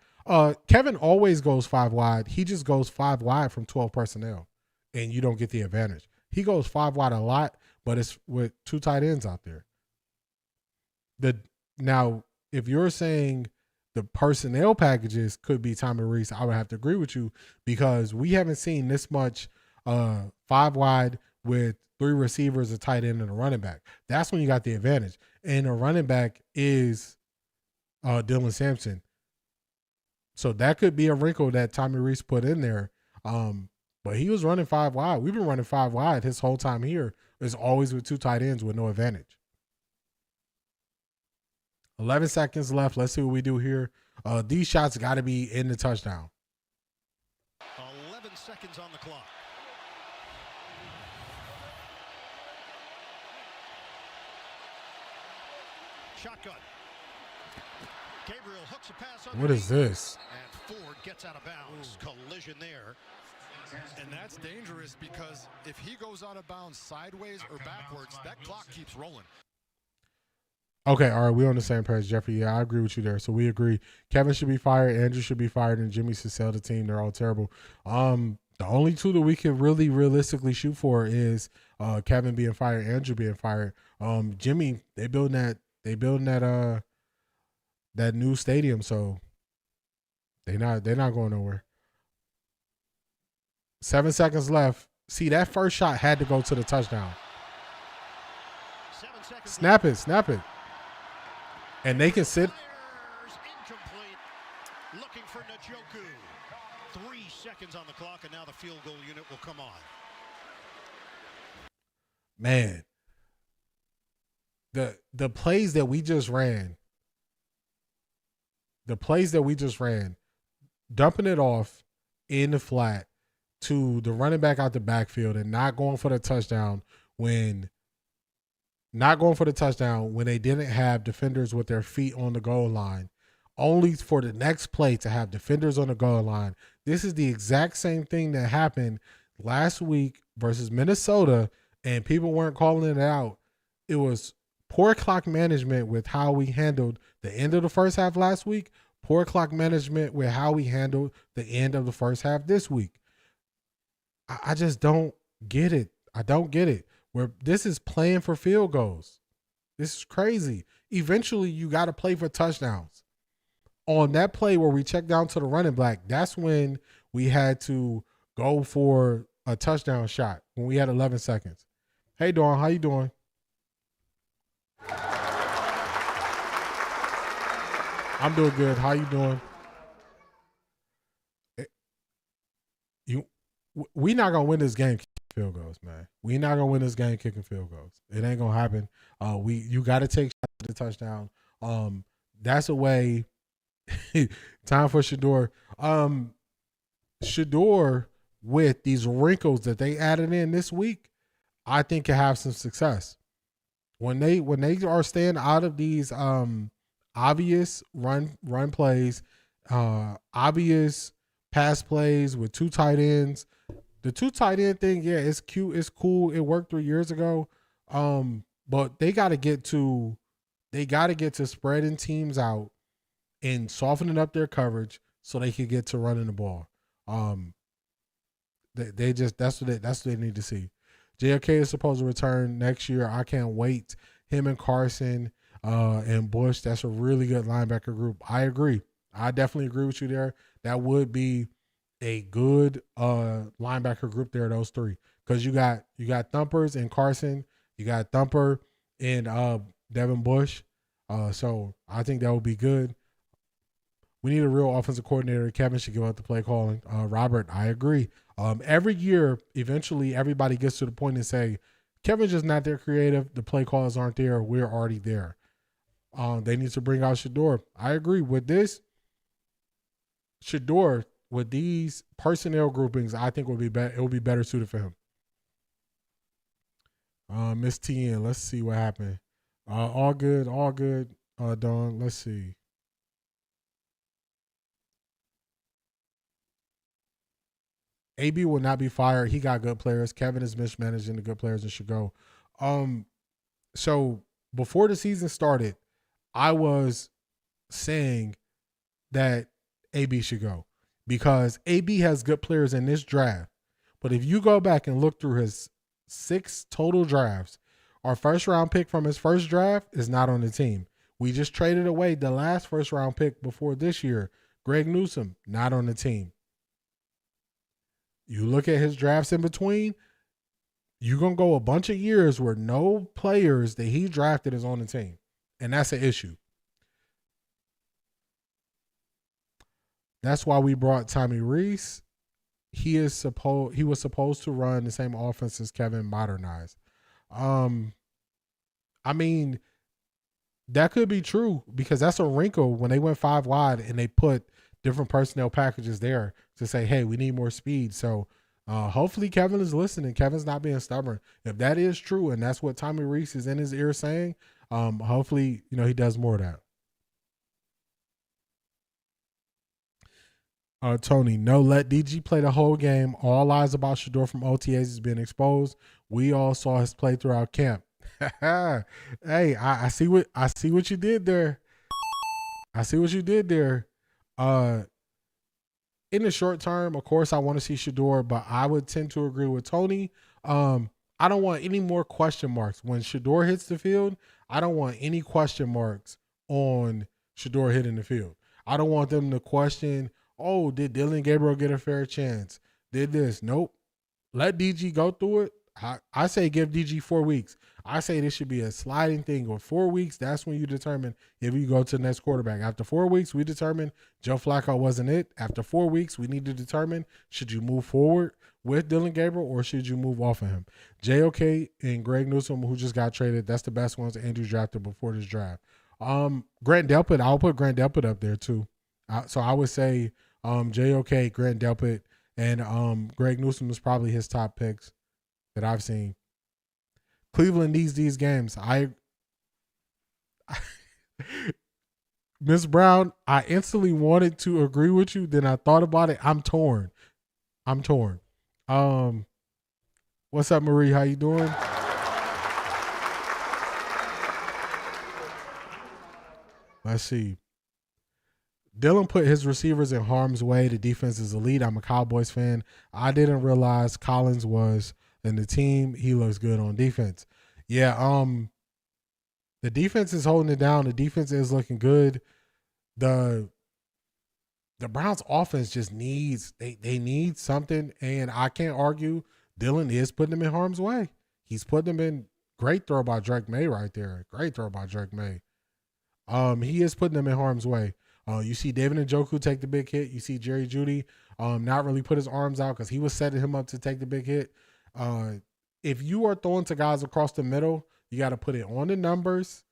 Kevin always goes 5 wide. He just goes 5 wide from 12 personnel, and you don't get the advantage. He goes 5 wide a lot, but it's with 2 tight ends out there. Now, if you're saying the personnel packages could be Tommy Reese, I would have to agree with you, because we haven't seen this much 5 wide with 3 receivers, a tight end, and a running back. That's when you got the advantage. And a running back is Dillon Sampson. So that could be a wrinkle that Tommy Reese put in there. But he was running 5 wide. We've been running 5 wide his whole time here. It's always with 2 tight ends with no advantage. 11 seconds left. Let's see what we do here. These shots got to be in the touchdown. 11 seconds on the clock. Shotgun. Gabriel hooks a pass. What is this? And Ford gets out of bounds. Collision there. And that's dangerous, because if he goes out of bounds sideways or backwards, that clock keeps rolling. Okay, all right, we're on the same page, Jeffrey. Yeah, I agree with you there. So we agree. Kevin should be fired, Andrew should be fired, and Jimmy should sell the team. They're all terrible. The only 2 that we can really realistically shoot for is Kevin being fired, Andrew being fired. Jimmy, they building that new stadium, so they're not going nowhere. 7 seconds left. See, that first shot had to go to the touchdown. Snap it, snap it. And they can sit. Incomplete. Looking for Njoku. 3 seconds on the clock, and now the field goal unit will come on. Man, the plays that we just ran, dumping it off in the flat to the running back out the backfield and not going for the touchdown when they didn't have defenders with their feet on the goal line, only for the next play to have defenders on the goal line. This is the exact same thing that happened last week versus Minnesota, and people weren't calling it out. It was poor clock management with how we handled the end of the first half last week, poor clock management with how we handled the end of the first half this week. I just don't get it. I don't get it. Where this is playing for field goals. This is crazy. Eventually, you got to play for touchdowns. On that play where we checked down to the running back, that's when we had to go for a touchdown shot when we had 11 seconds. Hey, Dawn, how you doing? I'm doing good. How you doing? We not gonna win this game kicking field goals, man. We not gonna win this game kicking field goals. It ain't gonna happen. You got to take shots at the touchdown. That's a way. Time for Shedeur. Shedeur, with these wrinkles that they added in this week, I think can have some success. When they are staying out of these obvious run plays, obvious pass plays with 2 tight ends. The 2 tight end thing, yeah, it's cute, it's cool. It worked 3 years ago. But they got to get to spreading teams out and softening up their coverage so they can get to running the ball. That's what they need to see. JFK is supposed to return next year. I can't wait. Him and Carson and Bush, that's a really good linebacker group. I agree. I definitely agree with you there. That would be a good linebacker group there, those 3. Because you got Thumpers and Carson. You got Thumper and Devin Bush. So I think that would be good. We need a real offensive coordinator. Kevin should give up the play calling. Robert, I agree. Every year, eventually, everybody gets to the point and say, Kevin's just not there creative. The play calls aren't there. We're already there. They need to bring out Shedeur. I agree with this. Shedeur, with these personnel groupings, I think will be better. It will be better suited for him. Miss TN, let's see what happened. All good. Dawn, let's see. AB will not be fired. He got good players. Kevin is mismanaging the good players and should go. So before the season started, I was saying that AB should go because AB has good players in this draft. But if you go back and look through his 6 total drafts, our first round pick from his first draft is not on the team. We just traded away the last first round pick before this year. Greg Newsome, not on the team. You look at his drafts in between, you're going to go a bunch of years where no players that he drafted is on the team. And that's an issue. That's why we brought Tommy Reese. He was supposed to run the same offense as Kevin modernized. I mean, that could be true because that's a wrinkle when they went 5 wide and they put different personnel packages there to say, hey, we need more speed. So hopefully Kevin is listening. Kevin's not being stubborn. If that is true and that's what Tommy Reese is in his ear saying, hopefully, he does more of that. Tony, no, let DG play the whole game. All lies about Shedeur from OTAs is being exposed. We all saw his play throughout camp. Hey, I see what you did there. In the short term, of course, I want to see Shedeur, but I would tend to agree with Tony. I don't want any more question marks. When Shedeur hits the field, I don't want any question marks on Shedeur hitting the field. I don't want them to question, oh, did Dillon Gabriel get a fair chance? Did this? Nope. Let DG go through it. I say give DG 4 weeks. I say this should be a sliding thing. Or 4 weeks, that's when you determine if you go to the next quarterback. After 4 weeks, we determine Joe Flacco wasn't it. After 4 weeks, we need to determine should you move forward with Dillon Gabriel or should you move off of him. JOK and Greg Newsome, who just got traded, that's the best ones Andrew drafted before this draft. Grant Delpit, I'll put Grant Delpit up there too. So I would say JOK, Grant Delpit, and Greg Newsome is probably his top picks that I've seen. Cleveland needs these games. Miss Brown, I instantly wanted to agree with you. Then I thought about it. I'm torn. What's up, Marie? How you doing? Let's see. Dillon put his receivers in harm's way. The defense is elite. I'm a Cowboys fan. I didn't realize Collins was in the team. He looks good on defense. Yeah, the defense is holding it down. The defense is looking good. The Browns offense just needs they need something, and I can't argue. Dillon is putting them in harm's way. He's putting them in. Great throw by Drake May right there. Great throw by Drake May. He is putting them in harm's way. You see David Njoku take the big hit. You see Jerry Jeudy not really put his arms out because he was setting him up to take the big hit. If you are throwing to guys across the middle, you got to put it on the numbers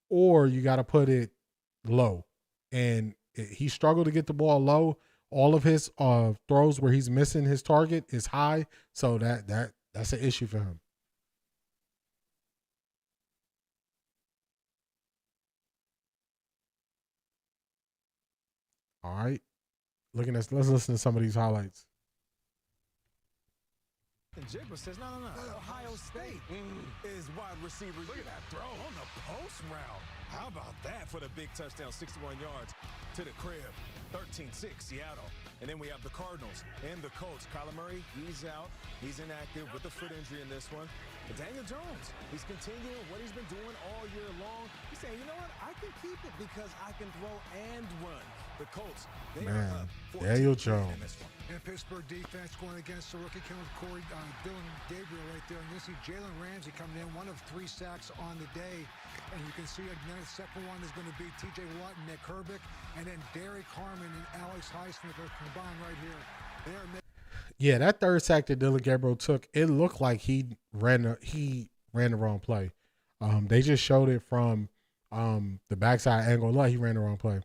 or you got to put it low. And he struggled to get the ball low. All of his throws where he's missing his target is high. So that's an issue for him. All right. Let's listen to some of these highlights. And Jigba says, no. Ohio State is wide receiver. Look at that throw on the post route. How about that for the big touchdown, 61 yards to the crib, 13-6 Seattle. And then we have the Cardinals and the Colts. Kyler Murray, he's out. He's inactive with a foot injury in this one. But Daniel Jones, he's continuing what he's been doing all year long. He's saying, you know what? I can keep it because I can throw and run. The Colts, they are up 14 Daniel Jones. in this one. And Pittsburgh defense going against the rookie killer Dillon Gabriel right there. And you see Jalen Ramsey coming in, 1 of 3 sacks on the day. And you can see again, the second one is going to be T.J. Watt and Nick Herbig. And then Derek Harmon and Alex Highsmith are combined right here. Yeah, that third sack that Dillon Gabriel took, it looked like he ran the wrong play. They just showed it from the backside angle. Like he ran the wrong play.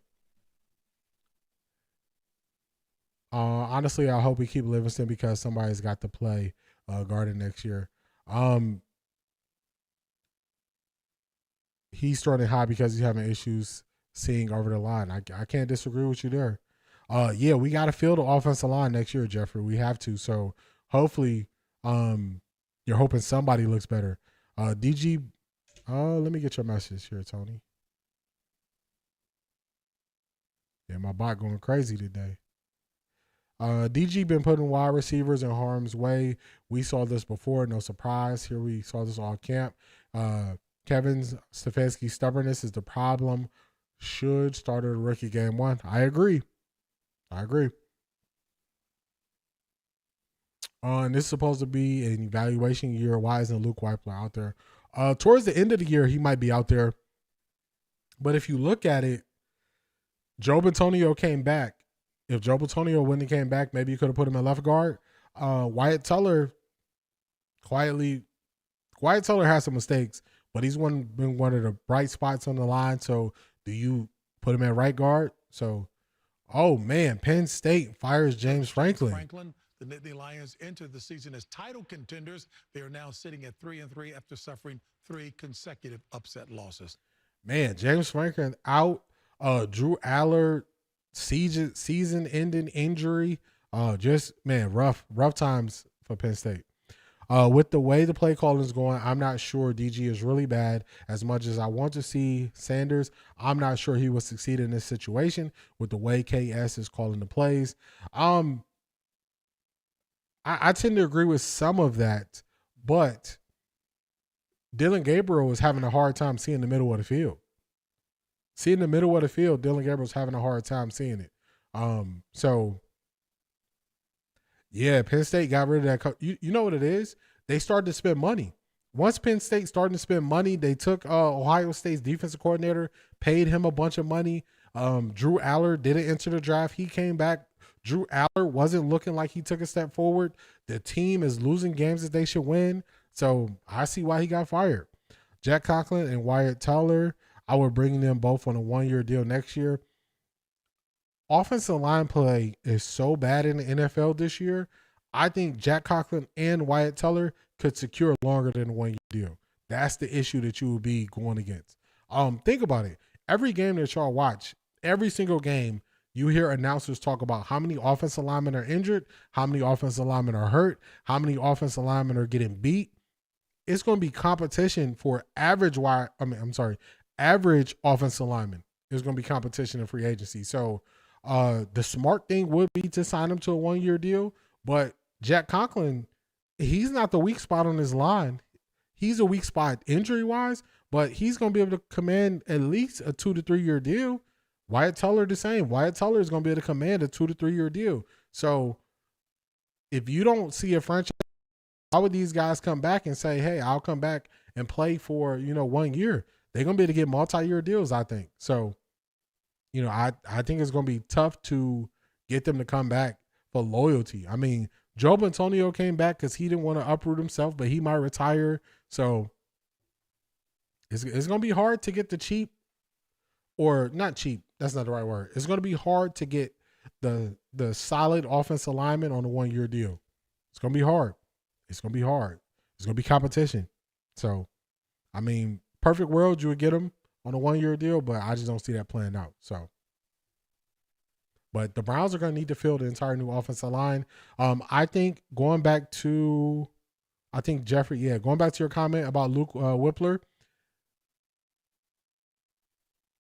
Honestly, I hope we keep Livingston because somebody's got to play guarding next year. He's starting high because he's having issues seeing over the line. I can't disagree with you there. Yeah, we got to fill the offensive line next year, Jeffrey. We have to. So hopefully, you're hoping somebody looks better. DG, let me get your message here, Tony. Yeah, my bot going crazy today. DG been putting wide receivers in harm's way. We saw this before, no surprise. Here we saw this all camp. Kevin Stefanski's stubbornness is the problem. Should start at a rookie game 1. I agree. And this is supposed to be an evaluation year. Why isn't Luke Weipler out there? Towards the end of the year, he might be out there. But if you look at it, Joe Antonio came back. If Joe Antonio wouldn't have came back, maybe you could have put him at left guard. Wyatt Teller has some mistakes, but he's been one of the bright spots on the line. So do you put him at right guard? So, oh man, Penn State fires James Franklin. The Nittany Lions entered the season as title contenders. They are now sitting at 3-3 after suffering 3 consecutive upset losses. Man, James Franklin out. Drew Allard, season-ending injury. Rough times for Penn State. With the way the play calling is going, I'm not sure DG is really bad. As much as I want to see Sanders, I'm not sure he will succeed in this situation with the way KS is calling the plays. I tend to agree with some of that, but Dillon Gabriel is having a hard time seeing the middle of the field. Dillon Gabriel's having a hard time seeing it. So, yeah, Penn State got rid of that. You know what it is? they started to spend money. Once Penn State started to spend money, they took Ohio State's defensive coordinator, paid him a bunch of money. Drew Aller didn't enter the draft. He came back. Drew Aller wasn't looking like he took a step forward. The team is losing games that they should win. So I see why he got fired. Jack Conklin and Wyatt Teller, I would bring them both on a 1-year deal next year. Offensive line play is so bad in the NFL this year. I think Jack Conklin and Wyatt Teller could secure longer than a 1-year deal. That's the issue that you will be going against. Think about it. Every game that y'all watch, every single game, you hear announcers talk about how many offensive linemen are injured, how many offensive linemen are hurt, how many offensive linemen are getting beat. It's going to be competition for average offensive linemen. There's going to be competition in free agency. So the smart thing would be to sign him to a 1-year deal. But Jack Conklin, he's not the weak spot on his line. He's a weak spot injury-wise, but he's going to be able to command at least a 2 to 3 year deal. Wyatt Teller the same. Wyatt Teller is going to be able to command a 2 to 3 year deal. So if you don't see a franchise, why would these guys come back and say, hey, I'll come back and play for, 1 year? They're going to be able to get multi-year deals, I think. So, I think it's going to be tough to get them to come back for loyalty. I mean, Joe Antonio came back because he didn't want to uproot himself, but he might retire. So it's going to be hard to get the cheap, or not cheap. That's not the right word. It's going to be hard to get the solid offensive lineman on a 1-year deal. It's going to be hard. It's going to be hard. It's going to be competition. So, I mean, perfect world, you would get them on a 1-year deal, but I just don't see that playing out. So, but the Browns are going to need to fill the entire new offensive line. I think going back to your comment about Luke Whippler,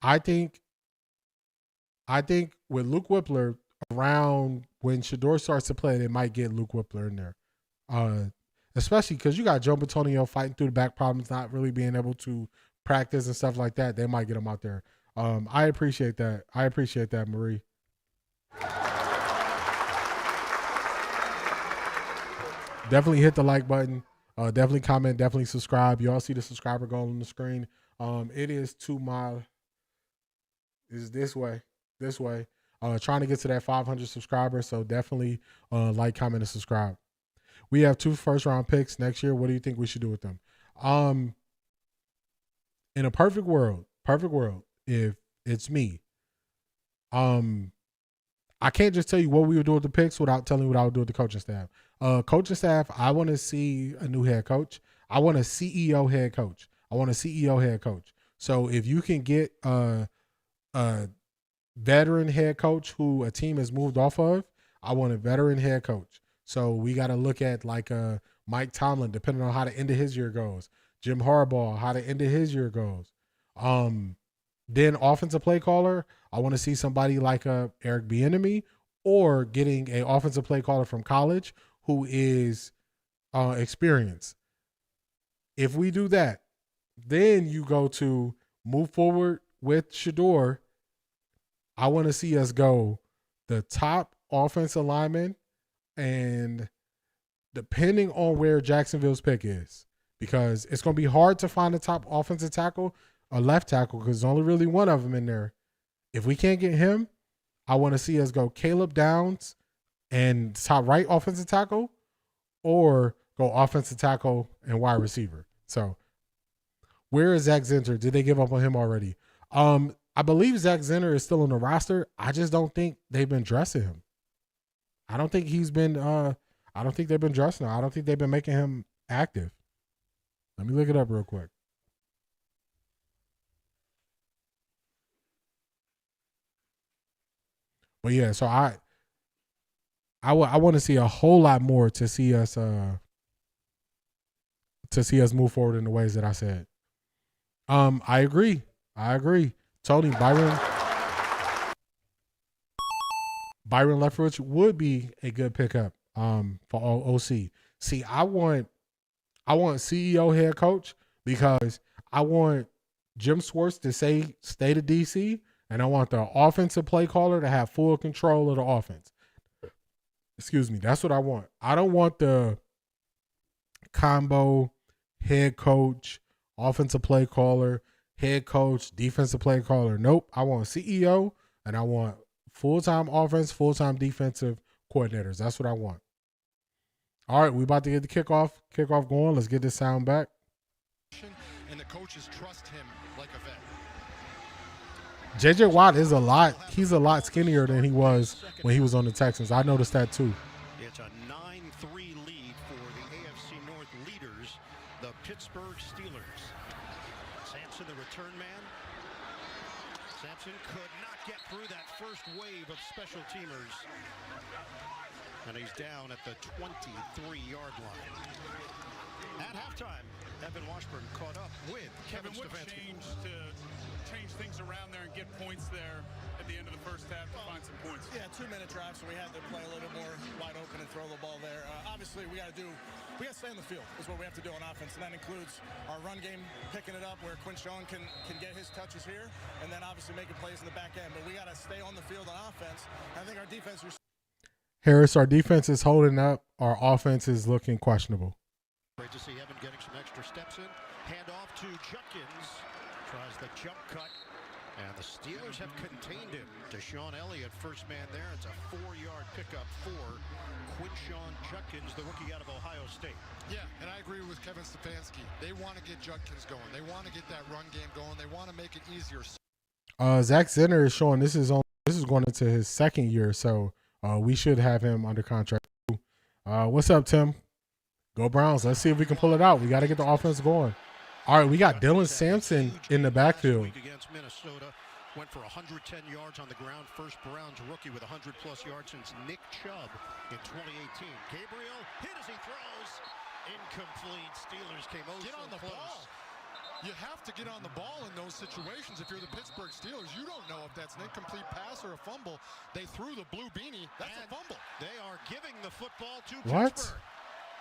I think with Luke Whippler, around when Shedeur starts to play, they might get Luke Whippler in there. Especially because you got Joe Antonio fighting through the back problems, not really being able to practice and stuff like that. They might get him out there. I appreciate that. Marie. Definitely hit the like button. Definitely comment. Definitely subscribe. You all see the subscriber goal on the screen. It is this way. Trying to get to that 500 subscribers. So definitely like, comment, and subscribe. We have 2 first-round picks next year. What do you think we should do with them? In a perfect world, if it's me, I can't just tell you what we would do with the picks without telling you what I would do with the coaching staff. Coaching staff, I want to see a new head coach. I want a CEO head coach. So if you can get a veteran head coach who a team has moved off of, I want a veteran head coach. So we got to look at like Mike Tomlin, depending on how the end of his year goes. Jim Harbaugh, how the end of his year goes. Then offensive play caller, I want to see somebody like Eric Bieniemy, or getting an offensive play caller from college who is experienced. If we do that, then you go to move forward with Shedeur. I want to see us go the top offensive lineman, and depending on where Jacksonville's pick is, because it's going to be hard to find a top offensive tackle or left tackle because there's only really one of them in there. If we can't get him, I want to see us go Caleb Downs and top right offensive tackle, or go offensive tackle and wide receiver. So where is Zach Zinter? Did they give up on him already? I believe Zach Zinter is still on the roster. I just don't think they've been dressing him. I don't think he's been I don't think they've been dressing him. I don't think they've been making him active. Let me look it up real quick. But yeah, so I want to see a whole lot more to see us move forward in the ways that I said. I agree. Tony, Byron Leftwich would be a good pickup for OC. See, I want CEO head coach because I want Jim Schwartz to stay to DC, and I want the offensive play caller to have full control of the offense. Excuse me. That's what I want. I don't want the combo, head coach, offensive play caller, head coach, defensive play caller. Nope. I want CEO and I want full-time offense, full-time defensive coordinators. That's what I want. All right, we about to get the kickoff going. Let's get this sound back. And the coaches trust him like a vet. JJ Watt is he's a lot skinnier than he was when he was on the Texans. I noticed that too. It's a 9-3 lead for the AFC North leaders, the Pittsburgh Steelers. Sampson, the return man. Sampson could not get through that first wave of special teamers. And he's down at the 23-yard line. At halftime, Evan Washburn caught up with Kevin Stefanski. Change things around there and get points there at the end of the first half to find some points. Yeah, 2-minute drive, so we had to play a little more wide open and throw the ball there. Obviously, we got to stay on the field is what we have to do on offense, and that includes our run game, picking it up where Quinshon can get his touches here, and then obviously making plays in the back end. But we got to stay on the field on offense. I think our defense. Harris, our defense is holding up. Our offense is looking questionable. Great to see Evan getting some extra steps in. Hand off to Judkins. Tries the jump cut. And the Steelers have contained him. Deshaun Elliott, first man there. It's a 4-yard pickup for Quinshon Judkins, the rookie out of Ohio State. Yeah, and I agree with Kevin Stefanski. They want to get Judkins going. They want to get that run game going. They want to make it easier. Zach Zinner is showing this is going into his second year, so we should have him under contract. What's up, Tim? Go Browns. Let's see if we can pull it out. We got to get the offense going. All right, we got Dylan Sampson in the backfield. Against Minnesota, went for 110 yards on the ground. First Browns rookie with 100-plus yards since Nick Chubb in 2018. Gabriel hit as he throws. Incomplete. Steelers came over. Get on the ball. You have to get on the ball in those situations. If you're the Pittsburgh Steelers, you don't know if that's an incomplete pass or a fumble. They threw the blue beanie. That's a fumble. They are giving the football to What? Pittsburgh.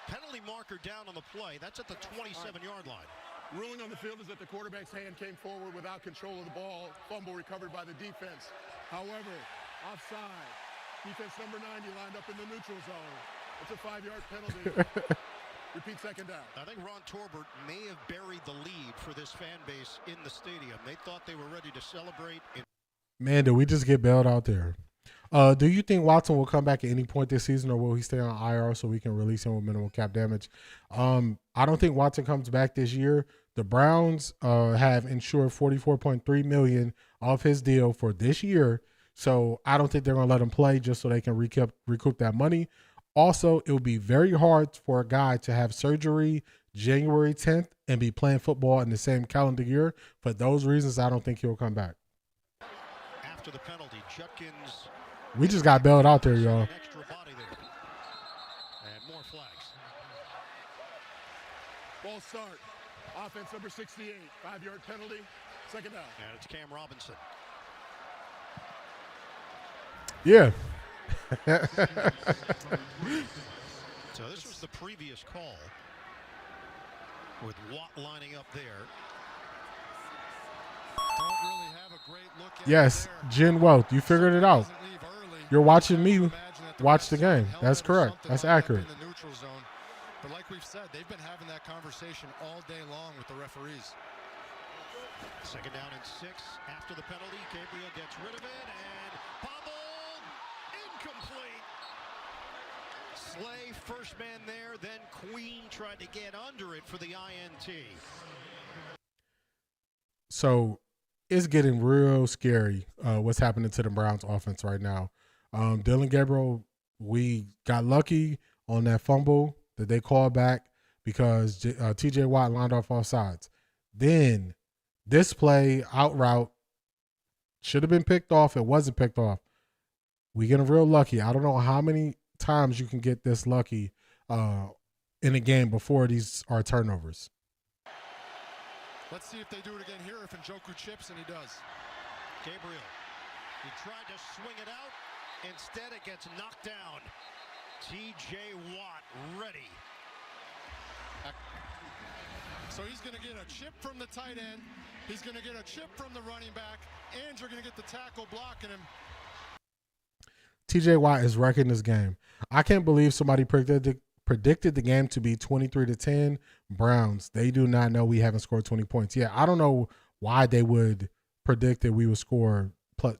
Penalty marker down on the play. That's at the 27-yard line. Ruling on the field is that the quarterback's hand came forward without control of the ball. Fumble recovered by the defense. However, offside. Defense number 90 lined up in the neutral zone. It's a 5-yard penalty. Repeat second down. I think Ron Torbert may have buried the lead for this fan base in the stadium. They thought they were ready to celebrate. Man, did we just get bailed out there? Do you think Watson will come back at any point this season, or will he stay on IR so we can release him with minimal cap damage? I don't think Watson comes back this year. The Browns have insured $44.3 million off his deal for this year, so I don't think they're going to let him play just so they can recoup that money. Also, it would be very hard for a guy to have surgery January 10th and be playing football in the same calendar year. For those reasons, I don't think he'll come back. After the penalty, Judkins. We just got bailed out there, y'all. Extra body there. And more flags. Ball start. Offense number 68. 5-yard penalty. Second down. And it's Cam Robinson. Yeah. So this was the previous call with Watt lining up there. Don't really have a great look at Yes, Jen Wealth, you figured it out. You're watching me watch the game. That's correct. That's accurate. In the neutral zone. But like we've said, they've been having that conversation all day long with the referees. Second down and 6 after the penalty. Gabriel gets rid of it and bobbled. Incomplete. Slay, first man there. Then Queen tried to get under it for the INT. So it's getting real scary what's happening to the Browns offense right now. Dillon Gabriel, we got lucky on that fumble that they called back because TJ Watt lined off all sides. Then this play out route should have been picked off. It wasn't picked off. We getting real lucky. I don't know how many times you can get this lucky in a game before these are turnovers. Let's see if they do it again here. If Njoku chips, and he does. Gabriel, he tried to swing it out. Instead, it gets knocked down. T.J. Watt ready. So he's going to get a chip from the tight end. He's going to get a chip from the running back. And you're going to get the tackle blocking him. T.J. Watt is wrecking this game. I can't believe somebody predicted the game to be 23-10 Browns. They do not know we haven't scored 20 points. Yeah, I don't know why they would predict that we would score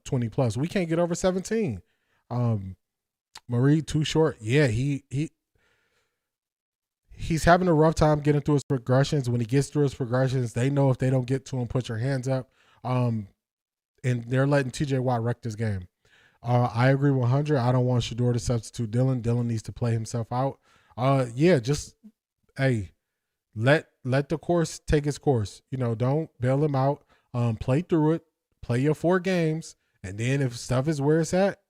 20 plus. We can't get over 17. Marie, too short. Yeah, he's having a rough time getting through his progressions. When he gets through his progressions, they know if they don't get to him, put your hands up. And they're letting TJ Watt wreck this game. I agree 100. I don't want Shedeur to substitute Dillon. Dillon needs to play himself out. Just let the course take its course. Don't bail him out. Play through it. Play your 4 games, and then if stuff is where it's at,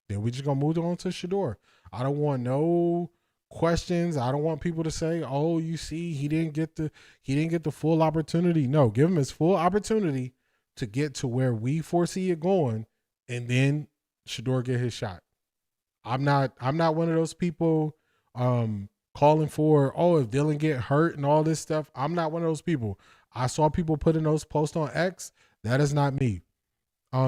then we just gonna move on to Shedeur. I don't want no questions. I don't want people to say, "Oh, you see, he didn't get the full opportunity." No, give him his full opportunity to get to where we foresee it going, and then Shedeur get his shot. I'm not one of those people calling for, if Dillon get hurt and all this stuff. I'm not one of those people. I saw people putting those posts on X. That is not me.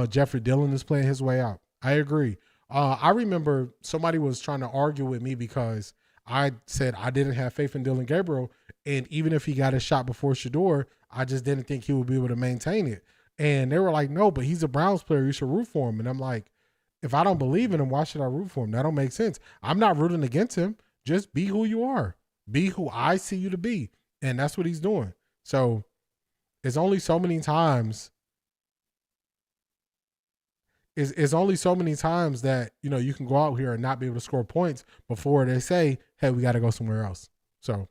Jeffrey Dillon is playing his way out. I agree. I remember somebody was trying to argue with me because I said I didn't have faith in Dillon Gabriel, and even if he got a shot before Shedeur, I just didn't think he would be able to maintain it. And they were like, "No, but he's a Browns player. You should root for him." And I'm like, if I don't believe in him, why should I root for him? That don't make sense. I'm not rooting against him. Just be who you are. Be who I see you to be. And that's what he's doing. So it's only so many times. It's only so many times that, you can go out here and not be able to score points before they say, "Hey, we got to go somewhere else." So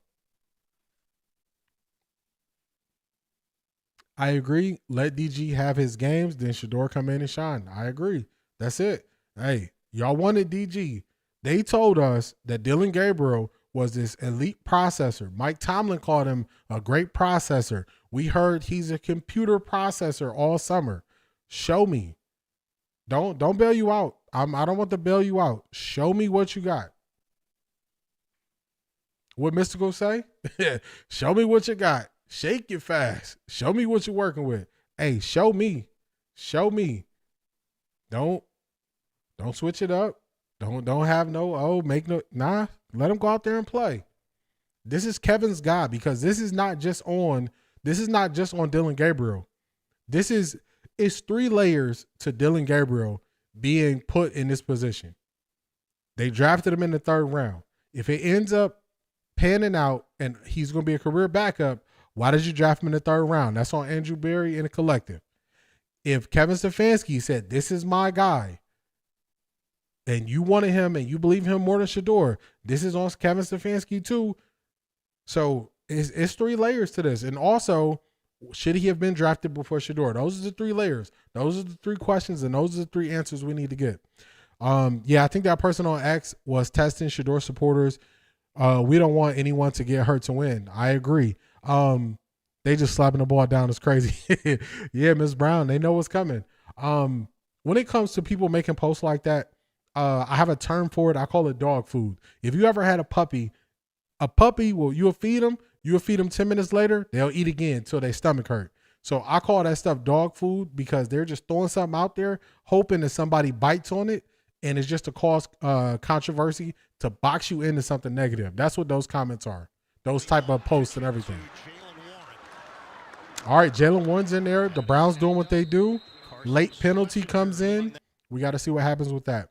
I agree. Let DG have his games, then Shedeur come in and shine. I agree. That's it. Hey, y'all wanted DG. They told us that Dillon Gabriel was this elite processor. Mike Tomlin called him a great processor. We heard he's a computer processor all summer. Show me. Don't bail you out. I don't want to bail you out. Show me what you got. What Mystical say? Show me what you got. Shake it fast. Show me what you're working with. Hey, show me. Show me. Don't switch it up. Don't have nah. Let him go out there and play. This is Kevin's guy, because this is not just on Dillon Gabriel. It's 3 layers to Dillon Gabriel being put in this position. They drafted him in the 3rd round. If it ends up panning out and he's going to be a career backup, why did you draft him in the 3rd round? That's on Andrew Berry and the collective. If Kevin Stefanski said, "This is my guy," and you wanted him and you believe him more than Shedeur, this is on Kevin Stefanski too. So it's 3 layers to this. And also, should he have been drafted before Shedeur? Those are the 3 layers. Those are the 3 questions, and those are the 3 answers we need to get. I think that person on X was testing Shedeur supporters. We don't want anyone to get hurt to win. I agree. They just slapping the ball down is crazy. Yeah, Ms. Brown, they know what's coming. When it comes to people making posts like that, I have a term for it. I call it dog food. If you ever had a puppy, you'll feed them. You'll feed them 10 minutes later, they'll eat again until their stomach hurt. So I call that stuff dog food, because they're just throwing something out there, hoping that somebody bites on it, and it's just to cause controversy, to box you into something negative. That's what those comments are. Those type of posts and everything. All right, Jalen Warren's in there. The Browns doing what they do. Late penalty comes in. We got to see what happens with that.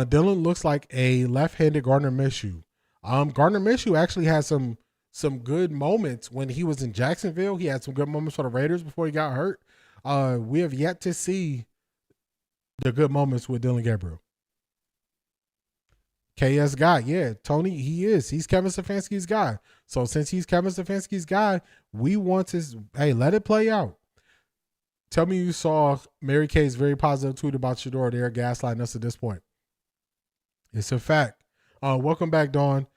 Dillon looks like a left-handed Gardner Minshew. Gardner Minshew actually had some good moments when he was in Jacksonville. He had some good moments for the Raiders before he got hurt. We have yet to see the good moments with Dillon Gabriel. KS guy, yeah, Tony, he's Kevin Stefanski's guy. So since he's Kevin Stefanski's guy, we want to, let it play out. Tell me you saw Mary Kay's very positive tweet about Shedeur. They're gaslighting us at this point. It's a fact. Welcome back, Dawn.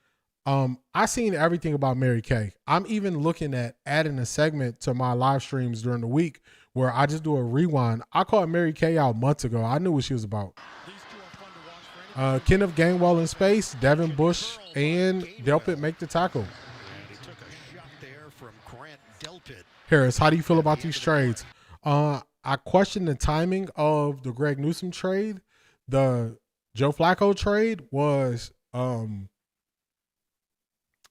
I seen everything about Mary Kay. I'm even looking at adding a segment to my live streams during the week where I just do a rewind. I called Mary Kay out months ago. I knew what she was about. Kenneth Gainwell in space, Devin Bush and Delpit make the tackle. Harris, how do you feel about these trades? I question the timing of the Greg Newsome trade. The Joe Flacco trade was that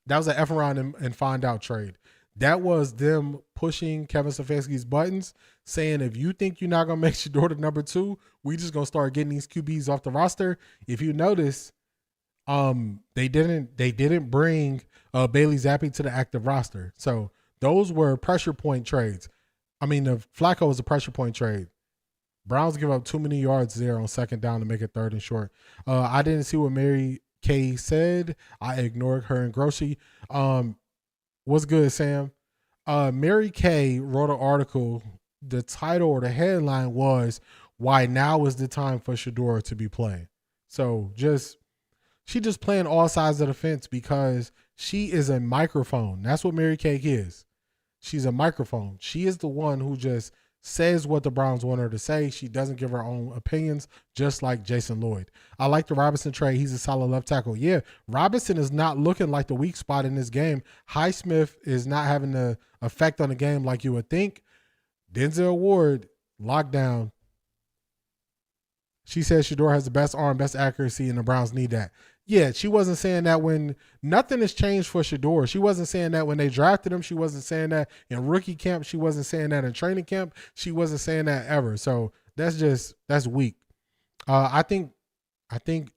was an F around and find out trade. That was them pushing Kevin Stefanski's buttons, saying if you think you're not gonna make Shedeur to number 2, we just gonna start getting these QBs off the roster. If you notice, they didn't bring Bailey Zappi to the active roster. So those were pressure point trades. I mean, the Flacco was a pressure point trade. Browns give up too many yards there on second down to make it 3rd and short. I didn't see what Mary Kay said. I ignored her and Grocery. What's good, Sam? Mary Kay wrote an article. The title or the headline was "Why Now Is the Time for Shedeur to Be Playing." So she just playing all sides of the fence because she is a microphone. That's what Mary Kay is. She's a microphone. She is the one who just says what the Browns want her to say. She doesn't give her own opinions, just like Jason Lloyd. I like the Robinson trade. He's a solid left tackle. Yeah, Robinson is not looking like the weak spot in this game. Highsmith is not having the effect on the game like you would think. Denzel Ward, lockdown. She says Shedeur has the best arm, best accuracy, and the Browns need that. Yeah, she wasn't saying that when nothing has changed for Shedeur. She wasn't saying that when they drafted him. She wasn't saying that in rookie camp. She wasn't saying that in training camp. She wasn't saying that ever. So that's weak. I think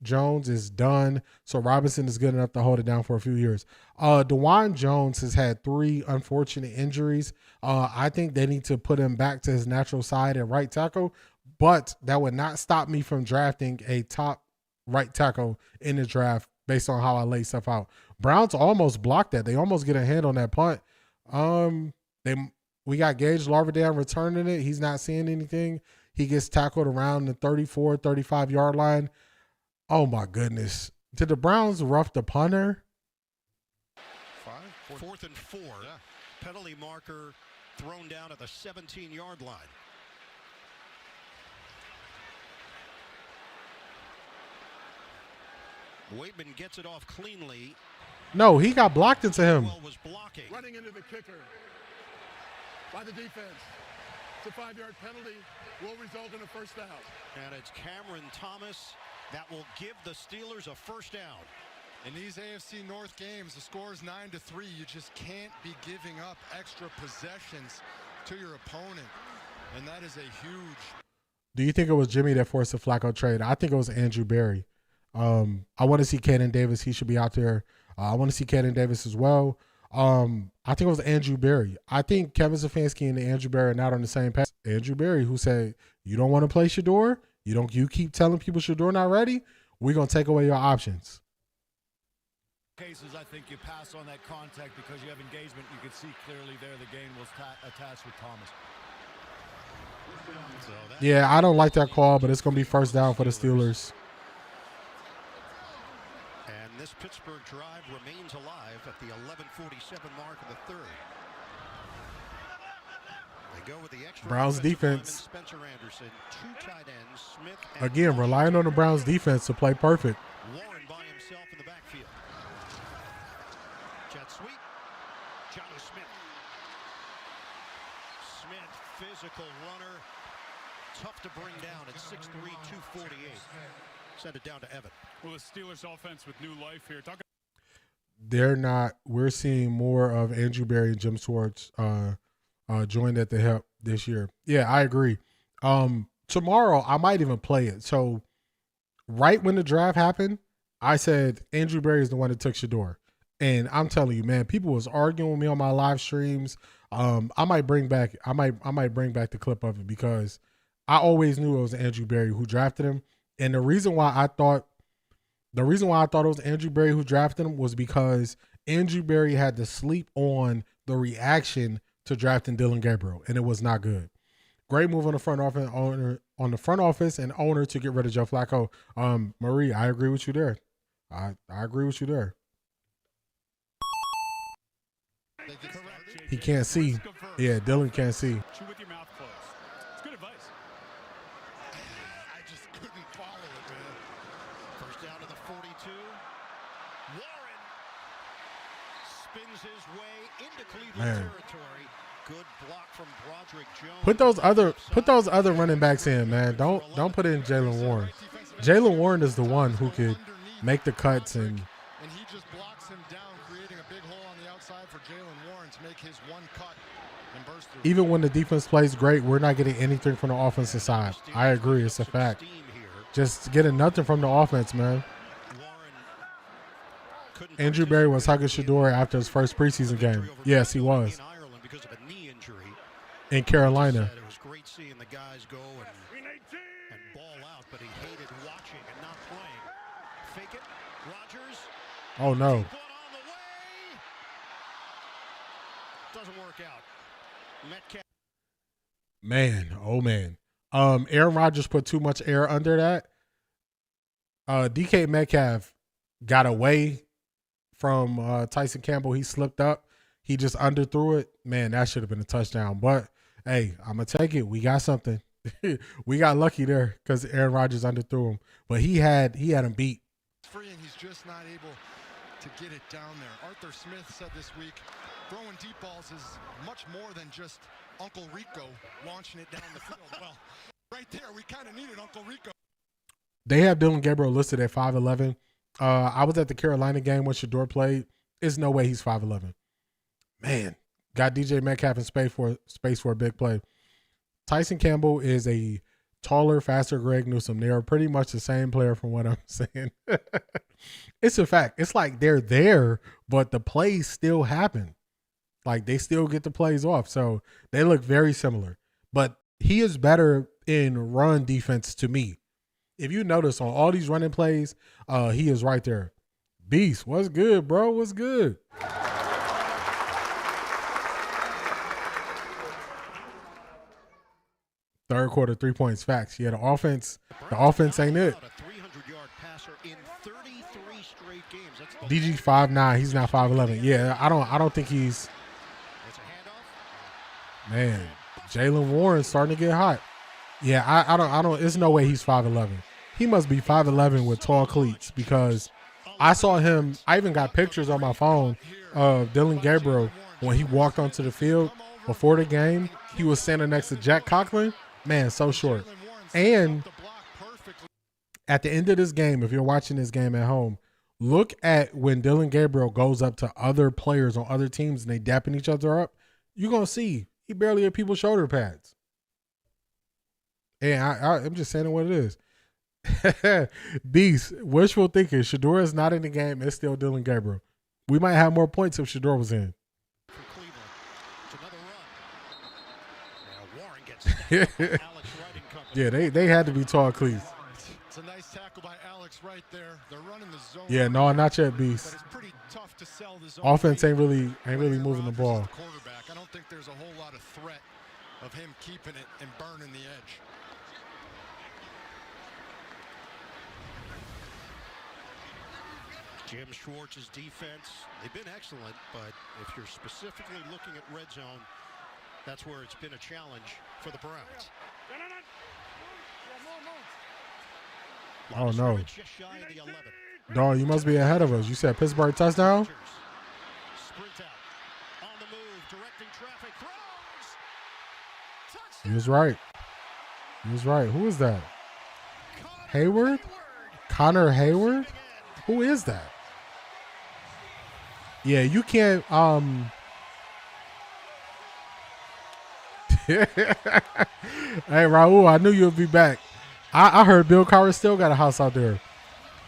Jones is done. So Robinson is good enough to hold it down for a few years. DeJuan Jones has had 3 unfortunate injuries. I think they need to put him back to his natural side at right tackle. But that would not stop me from drafting a top right tackle in the draft based on how I lay stuff out. Browns almost blocked that. They almost get a hand on that punt. We got Gage Larvadain returning it. He's not seeing anything. He gets tackled around the 34, 35-yard line. Oh, my goodness. Did the Browns rough the punter? 4th and 4. Yeah. Penalty marker thrown down at the 17-yard line. Waitman gets it off cleanly. No, he got blocked into him. Was blocking. Running into the kicker by the defense. It's a 5-yard penalty. Will result in a first down. And it's Cameron Thomas that will give the Steelers a first down. In these AFC North games, the score is 9-3. You just can't be giving up extra possessions to your opponent. And that is a huge. Do you think it was Jimmy that forced the Flacco trade? I think it was Andrew Berry. I want to see Caden Davis. He should be out there. I want to see Caden Davis as well. I think it was Andrew Berry. I think Kevin Stefanski and Andrew Berry are not on the same path. Andrew Berry, who said, you don't want to play Shedeur? You keep telling people Shedeur not ready? We're going to take away your options. Cases, I think you pass on that contact because you have engagement. You can see clearly there the game was attached with Thomas. Yeah, I don't like that call, but it's going to be first down for the Steelers. And this Pittsburgh drive remains alive at the 11:47 mark of the 3rd. They go with the extra Browns defense. Spencer Anderson, 2 tight ends, Smith again, relying on the Browns defense to play perfect. Warren by himself in the backfield. Jet sweep. Johnny Smith. Smith, physical runner. Tough to bring down at 6'3", 248. Send it down to Evan. Well, the Steelers offense with new life here. They're not. We're seeing more of Andrew Berry and Jim Schwartz joined at the help this year. Yeah, I agree. Tomorrow, I might even play it. So right when the draft happened, I said Andrew Berry is the one that took Shedeur. And I'm telling you, man, people was arguing with me on my live streams. I might bring back the clip of it because I always knew it was Andrew Berry who drafted him. And the reason why I thought it was Andrew Berry who drafted him was because Andrew Berry had to sleep on the reaction to drafting Dillon Gabriel, and it was not good. Great move on the front office and owner to get rid of Joe Flacco. Marie, I agree with you there. I agree with you there. He can't see. Yeah, Dillon can't see. Chew with your mouth closed. It's good advice. I just couldn't follow it, man. First down to the 42. Warren spins his way into Cleveland territory. Good block from Broderick Jones. Put those other running backs in, man. Don't put in Jalen Warren. Defensive Jaylen Warren is the one who could make the cuts and he just blocks him down, creating a big hole on the outside for Jaylen Warren to make his one cut and burst through. even when the defense plays great, we're not getting anything from the offensive side. I agree. It's a fact. Just getting nothing from the offense, man. Andrew Berry was hugging Shedeur after his first preseason game. Yes, he was. In Carolina. It was great seeing the guys go and ball out, but he hated watching and not playing. Fake it, Rodgers. Oh, no. One on the way. Doesn't work out. Metcalf. Man, oh, man. Aaron Rodgers put too much air under that. DK Metcalf got away from Tyson Campbell. He slipped up. He just underthrew it. Man, that should have been a touchdown. But, hey, I'm going to take it. We got something. We got lucky there because Aaron Rodgers underthrew him. But he had him beat. Free and he's just not able to get it down there. Arthur Smith said this week, throwing deep balls is much more than just Uncle Rico launching it down the field. Well, right there, we kind of needed Uncle Rico. They have Dillon Gabriel listed at 5'11". I was at the Carolina game when Shedeur played. There's no way he's 5'11". Man, got DJ Metcalf in space for a big play. Tyson Campbell is a taller, faster Greg Newsome. They are pretty much the same player from what I'm saying. It's a fact. It's like they're there, but the plays still happen. Like they still get the plays off. So they look very similar. But he is better in run defense to me. If you notice on all these running plays, he is right there. Beast, what's good, bro? What's good? Third quarter, 3 points, facts. Yeah, the offense ain't it. DG 5'9", he's not 5'11". Yeah, I don't think he's. Man, Jaylen Warren starting to get hot. Yeah, I don't. There's no way he's 5'11". He must be 5'11" with tall cleats because I saw him. I even got pictures on my phone of Dillon Gabriel when he walked onto the field before the game. He was standing next to Jack Conklin. Man, so short. And at the end of this game, if you're watching this game at home, look at when Dillon Gabriel goes up to other players on other teams and they dapping each other up. You're going to see he barely had people's shoulder pads. And I'm just saying what it is. Beast, wishful thinking. Shedeur is not in the game. It's still Dillon Gabriel. We might have more points if Shedeur was in. Yeah, they had to be tall cleats. It's a nice tackle by Alex right there. They're running the zone. Yeah, no, not yet, Beast. But it's pretty tough to sell the zone. Offense ain't really moving the ball. Quarterback. I don't think there's a whole lot of threat of him keeping it and burning the edge. Jim Schwartz's defense, they've been excellent, but if you're specifically looking at red zone, that's where it's been a challenge for the Browns. Oh, no. Dog, you must be ahead of us. You said Pittsburgh touchdown? Sprint out. On the move, directing traffic, throws. He was right. He was right. Who is that? Hayward? Connor Hayward? Who is that? Yeah, you can't Hey, Raul, I knew you'd be back. I heard Bill Cowher still got a house out there.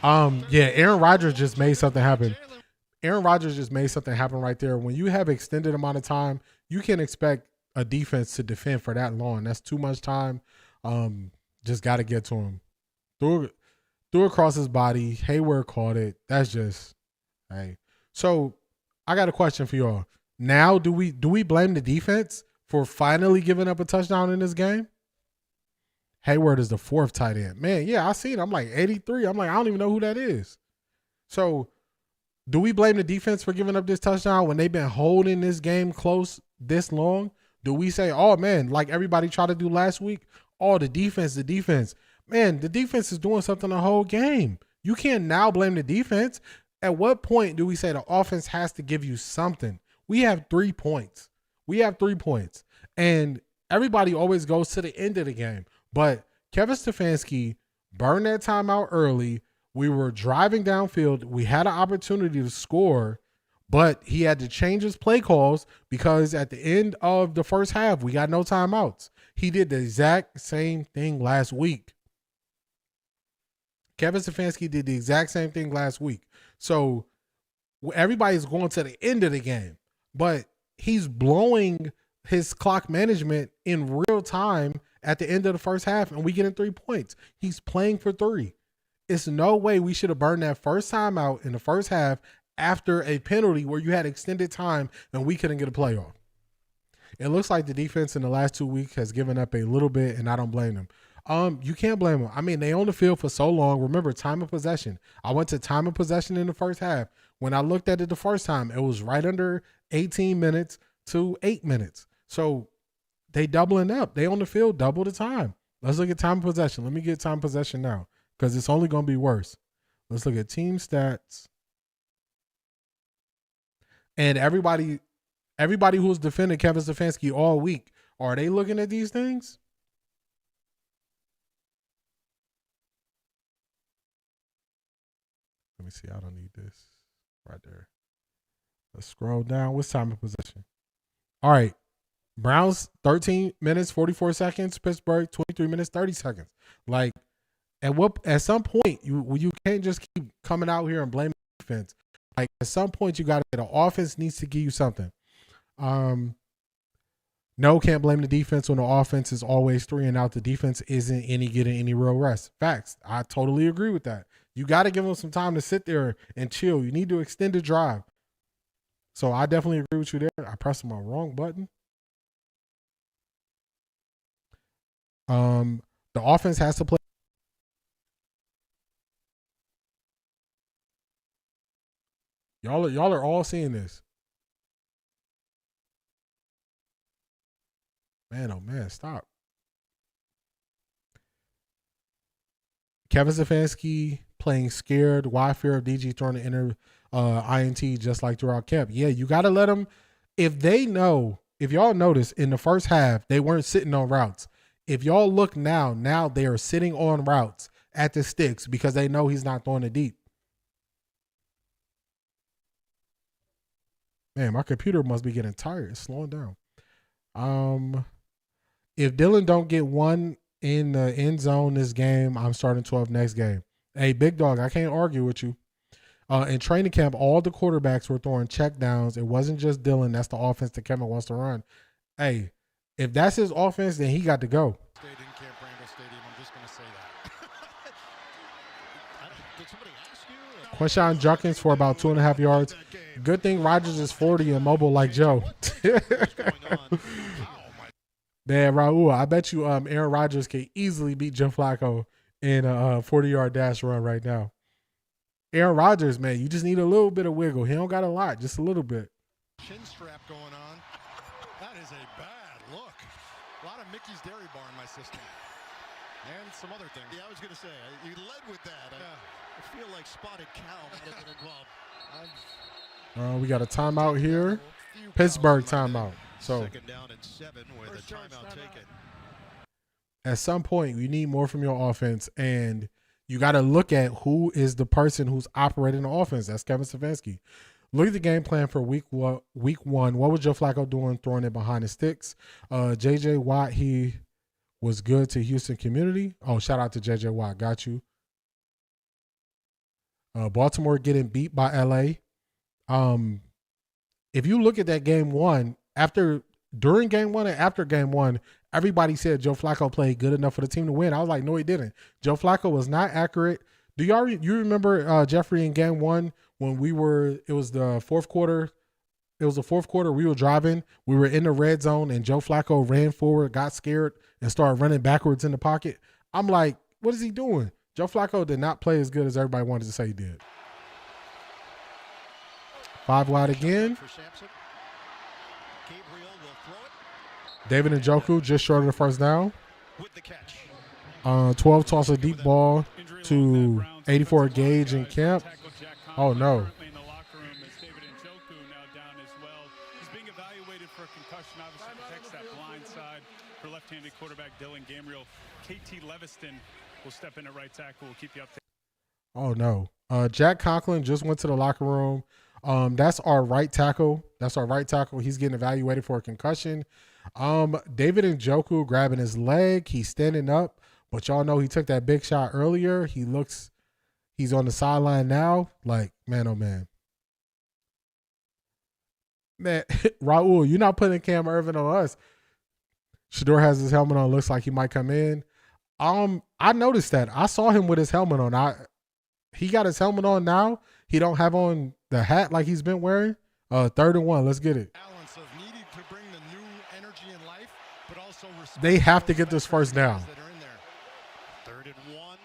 Yeah, Aaron Rodgers just made something happen. Aaron Rodgers just made something happen right there. When you have extended amount of time, you can't expect a defense to defend for that long. That's too much time. Just got to get to him. Threw across his body. Hayward caught it. That's just, hey. So I got a question for y'all. Now, do we blame the defense for finally giving up a touchdown in this game? Hayward is the fourth tight end. Man, yeah, I seen it. I'm like 83. I'm like, I don't even know who that is. So do we blame the defense for giving up this touchdown when they've been holding this game close this long? Do we say, oh, man, like everybody tried to do last week, oh, the defense. Man, the defense is doing something the whole game. You can't now blame the defense. At what point do we say the offense has to give you something? We have 3 points. And everybody always goes to the end of the game. But Kevin Stefanski burn that timeout early. We were driving downfield. We had an opportunity to score, but he had to change his play calls because at the end of the first half, we got no timeouts. He did the exact same thing last week. Kevin Stefanski did the exact same thing last week. So everybody's going to the end of the game, but he's blowing his clock management in real time at the end of the first half, and we getting 3 points. He's playing for 3. It's no way we should have burned that first time out in the first half after a penalty where you had extended time and we couldn't get a playoff. It looks like the defense in the last 2 weeks has given up a little bit, and I don't blame them. You can't blame them. I mean, they on the field for so long. Remember, time of possession. I went to time of possession in the first half. When I looked at it the first time, it was right under 18 minutes to 8 minutes. So they doubling up. They on the field double the time. Let's look at time of possession. Let me get time of possession now because it's only going to be worse. Let's look at team stats. And everybody who's defending Kevin Stefanski all week, are they looking at these things? Let me see. I don't need this. Right there. Let's scroll down. What's time of possession? All right. Browns, 13 minutes, 44 seconds. Pittsburgh, 23 minutes, 30 seconds. Like, at some point, you can't just keep coming out here and blaming the defense. Like, at some point, the offense needs to give you something. No, can't blame the defense when the offense is always 3 and out. The defense isn't getting any real rest. Facts. I totally agree with that. You got to give them some time to sit there and chill. You need to extend the drive. So I definitely agree with you there. I pressed my wrong button. The offense has to play. Y'all are all seeing this. Man, oh man, stop. Kevin Stefanski playing scared. Why fear of DG throwing the inner INT just like throughout camp? Yeah, you got to let them. If y'all notice in the first half, they weren't sitting on routes. If y'all look now they are sitting on routes at the sticks because they know he's not throwing it deep. Man, my computer must be getting tired. It's slowing down. If Dillon don't get one in the end zone this game, I'm starting 12 next game. Hey, big dog, I can't argue with you. In training camp, all the quarterbacks were throwing check downs. It wasn't just Dillon. That's the offense that Kevin wants to run. Hey, if that's his offense, then he got to go. Stayed in Camp Randall Stadium. I'm just going to say that. Did somebody ask you? Quinshon Judkins for about 2.5 yards. Good thing Rodgers is 40 and mobile like Joe. Man, Raul, I bet you Aaron Rodgers can easily beat Joe Flacco in a 40-yard dash run right now. Aaron Rodgers, man, you just need a little bit of wiggle. He don't got a lot, just a little bit. Chin strap going on. That is a bad look. A lot of Mickey's Dairy Bar in my system. And some other things. Yeah, I was going to say, you led with that. I feel like Spotted Cow might have been involved. We got a timeout here. Pittsburgh timeout. So second down and 7 with a timeout taken. At some point, you need more from your offense, and you got to look at who is the person who's operating the offense. That's Kevin Stefanski. Look at the game plan for week one. What was Joe Flacco doing? Throwing it behind the sticks. J.J. Watt, he was good to Houston community. Oh, shout out to J.J. Watt. Got you. Baltimore getting beat by L.A. If you look at that game one, during game one and after game one, everybody said Joe Flacco played good enough for the team to win. I was like, no, he didn't. Joe Flacco was not accurate. Do you remember Jeffrey in game one when it was the fourth quarter? It was the fourth quarter. We were driving. We were in the red zone, and Joe Flacco ran forward, got scared, and started running backwards in the pocket. I'm like, what is he doing? Joe Flacco did not play as good as everybody wanted to say he did. 5 wide again. David Njoku just short of the first down. 12 toss a deep ball to 84 Gage in camp. Oh, no. In the locker room as David Njoku now down as well. He's being evaluated for a concussion. Obviously protects that blind side for left-handed quarterback Dillon Gabriel. KT Leviston will step in at right tackle. We'll keep you updated. Oh, no. Jack Conklin just went to the locker room. That's our right tackle. He's getting evaluated for a concussion. David Njoku grabbing his leg. He's standing up, but y'all know he took that big shot earlier. He's on the sideline now. Like, man, oh, man. Man, Raul, you're not putting Cam Irvin on us. Shador has his helmet on. Looks like he might come in. I noticed that. I saw him with his helmet on. He got his helmet on now. He don't have on the hat like he's been wearing. 3rd and 1. Let's get it. Balance of needing to bring the new energy in life, but also they have to get this first down. 3rd and 1 on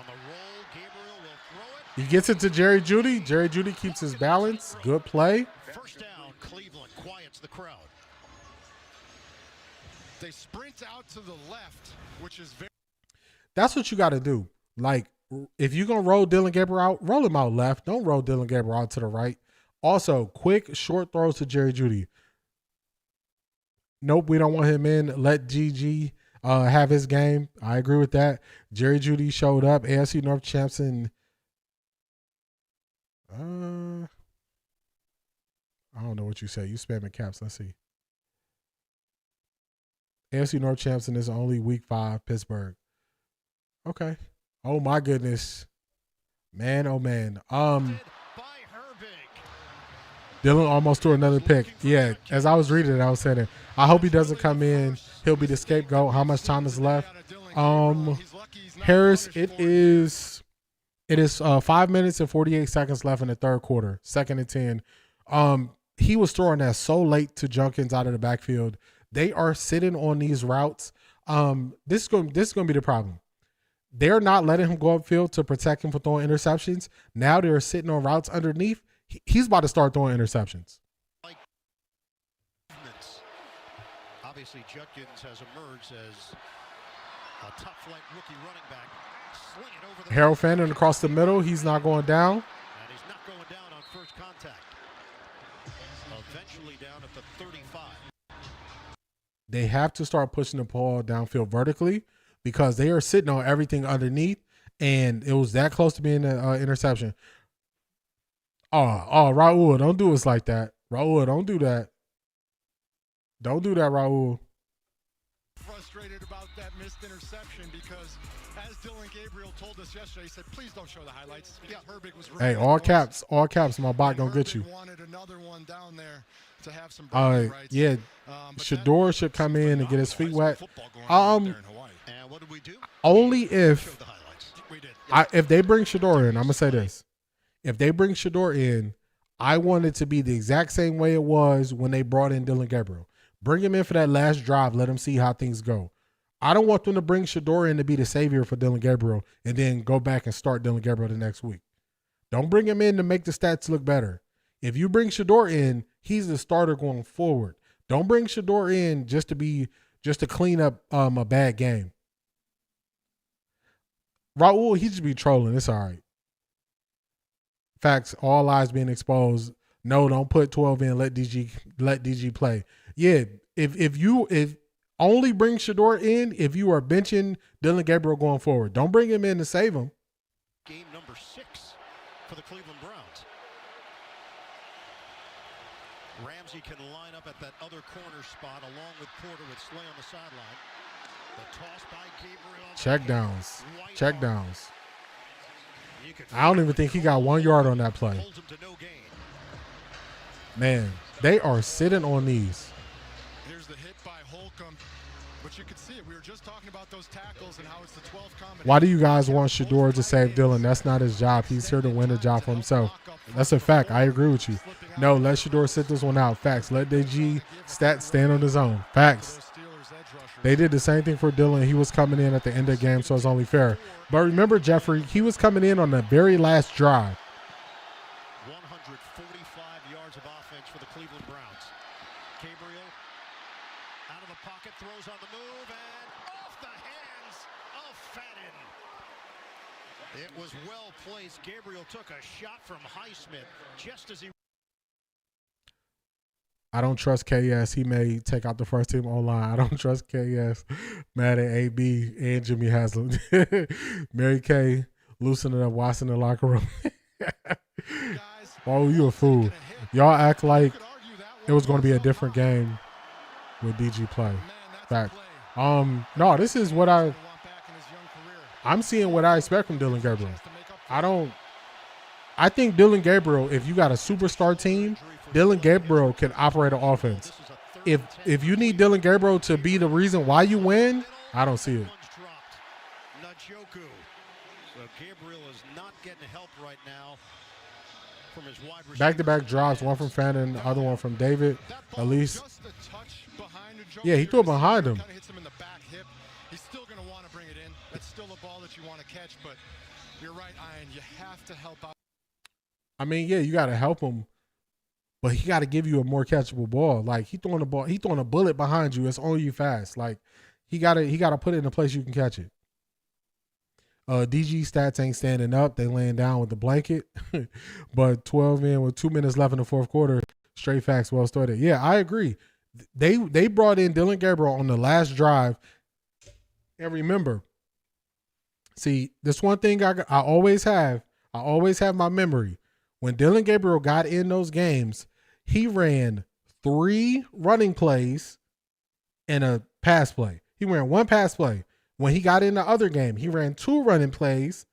the roll. Gabriel will throw it. He gets it to Jerry Jeudy. Jerry Jeudy keeps his balance. Good play. First down. Cleveland quiets the crowd. They sprint out to the left, which is very. That's what you got to do. Like, if you're going to roll Dillon Gabriel out, roll him out left. Don't roll Dillon Gabriel out to the right. Also, quick, short throws to Jerry Jeudy. Nope, we don't want him in. Let GG have his game. I agree with that. Jerry Jeudy showed up. AFC North champs in I don't know what you say. You spamming caps. Let's see. AFC North champs in this only week 5, Pittsburgh. Okay. Oh my goodness. Man, oh man. Dillon almost threw another pick. Yeah, as I was reading it, I was saying it. I hope he doesn't come in. He'll be the scapegoat. How much time is left? Harris, it is 5 minutes and 48 seconds left in the 3rd quarter. 2nd and 10. He was throwing that so late to Junkins out of the backfield. They are sitting on these routes. This is going to be the problem. They're not letting him go upfield to protect him from throwing interceptions. Now they're sitting on routes underneath. He's about to start throwing interceptions. Obviously, Judkins has emerged as a top-flight rookie running back. Sling it over the Harold Fannin across the middle. He's not going down. And he's not going down on first contact. Eventually down at the 35. They have to start pushing the ball downfield vertically because they are sitting on everything underneath, and it was that close to being an interception. Oh, Raul, don't do us like that. Raul, don't do that. Don't do that, Raul. Frustrated about that missed interception because, as Dillon Gabriel told us yesterday, he said, "Please don't show the highlights." Yeah, Herbig was. Hey, all caps. My bot gonna get you. Wanted another one down there to have some rights. Yeah. Shador should come in and get his feet wet. And what did we do? Only if they bring Shador in. I'm gonna say this: if they bring Shador in, I want it to be the exact same way it was when they brought in Dillon Gabriel. Bring him in for that last drive. Let him see how things go. I don't want them to bring Shador in to be the savior for Dillon Gabriel and then go back and start Dillon Gabriel the next week. Don't bring him in to make the stats look better. If you bring Shador in, he's the starter going forward. Don't bring Shador in just to clean up a bad game. Raul, he just be trolling. It's all right. Facts, all lies being exposed. No, don't put 12 in. Let DG play. Yeah, if only bring Shador in if you are benching Dillon Gabriel going forward. Don't bring him in to save him. Game number 6 for the Cleveland Browns. Ramsey can line up at that other corner spot along with Porter with Slay on the sideline. The toss by Gabriel. Check downs. I don't even think he got 1 yard on that play. Man, they are sitting on these. Here's the hit by Holcomb, but you can see it. We were just talking about those tackles and how it's the 12th combination. Why do you guys want Shador to save Dillon? That's not his job. He's here to win the job for himself. That's a fact. I agree with you. No, let Shador sit this one out. Facts. Let DG stats stand on his own. Facts. They did the same thing for Dillon. He was coming in at the end of the game, so it's only fair. But remember, Jeffrey, he was coming in on the very last drive. 145 yards of offense for the Cleveland Browns. Gabriel out of the pocket, throws on the move, and off the hands of Fannin. It was well placed. Gabriel took a shot from Highsmith just as he... I don't trust KS. He may take out the first team O-line. I don't trust KS. Mad at AB and Jimmy Haslam. Mary Kay loosening up Watson in the locker room. Oh, you a fool. Y'all act like it was going to be a different game with DG play. Fact. No, this is what I'm seeing what I expect from Dillon Gabriel. I think Dillon Gabriel, if you got a superstar team, Dillon Gabriel can operate an offense. If you need Dillon Gabriel to be the reason why you win, I don't see it. So Gabriel is not getting help right now from his wide receiver. Back-to-back drops, one from Fannin, the other one from David. At least. Yeah, he threw it behind him. Hits him in the back hip. He's still going to want to bring it in. That's still a ball that you want to catch, but you're right, Ian. You have to help out. I mean, yeah, you got to help him, but he got to give you a more catchable ball. Like he throwing a bullet behind you. It's on you fast. Like he got to put it in a place you can catch it. DG stats ain't standing up. They laying down with the blanket. But 12 in with 2 minutes left in the fourth quarter. Straight facts, well started. Yeah, I agree. They brought in Dillon Gabriel on the last drive. And remember, see, this one thing I always have my memory. When Dillon Gabriel got in those games, he ran 3 running plays and a pass play. He ran 1 pass play. When he got in the other game, he ran 2 running plays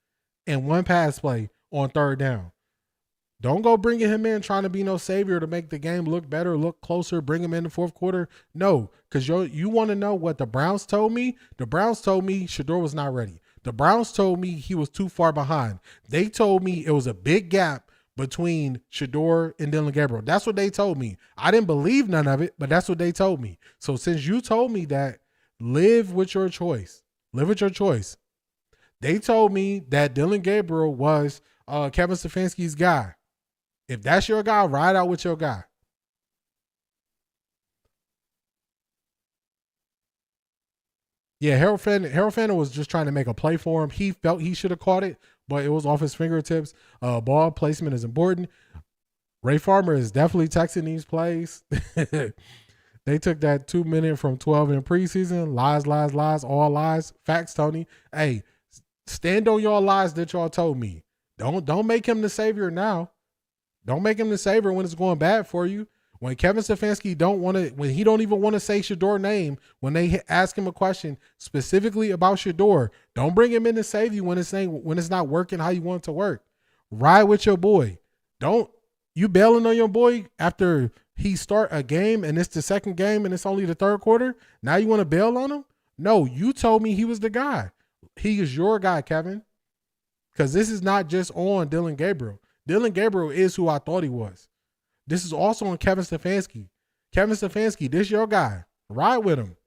and 1 pass play on third down. Don't go bringing him in trying to be no savior to make the game look better, look closer, bring him in the fourth quarter. No, because you want to know what the Browns told me? The Browns told me Shedeur was not ready. The Browns told me he was too far behind. They told me it was a big gap between Shedeur and Dillon Gabriel. That's what they told me. I didn't believe none of it, but that's what they told me. So since you told me that, live with your choice. Live with your choice. They told me that Dillon Gabriel was Kevin Stefanski's guy. If that's your guy, ride out with your guy. Yeah, Harold Fannin was just trying to make a play for him. He felt he should have caught it, but it was off his fingertips. Ball placement is important. Ray Farmer is definitely texting these plays. They took that 2 minute from 12 in preseason. Lies, lies, lies, all lies. Facts, Tony. Hey, stand on your lies that y'all told me. Don't make him the savior now. Don't make him the savior when it's going bad for you. When Kevin Stefanski when he don't even want to say Shedeur's name, when they ask him a question specifically about Shedeur, don't bring him in to save you when it's not working how you want it to work. Ride with your boy. Don't you bailing on your boy after he start a game and it's the second game and it's only the third quarter. Now you want to bail on him? No, you told me he was the guy. He is your guy, Kevin. Because this is not just on Dillon Gabriel. Dillon Gabriel is who I thought he was. This is also on Kevin Stefanski. Kevin Stefanski, this your guy. Ride with him.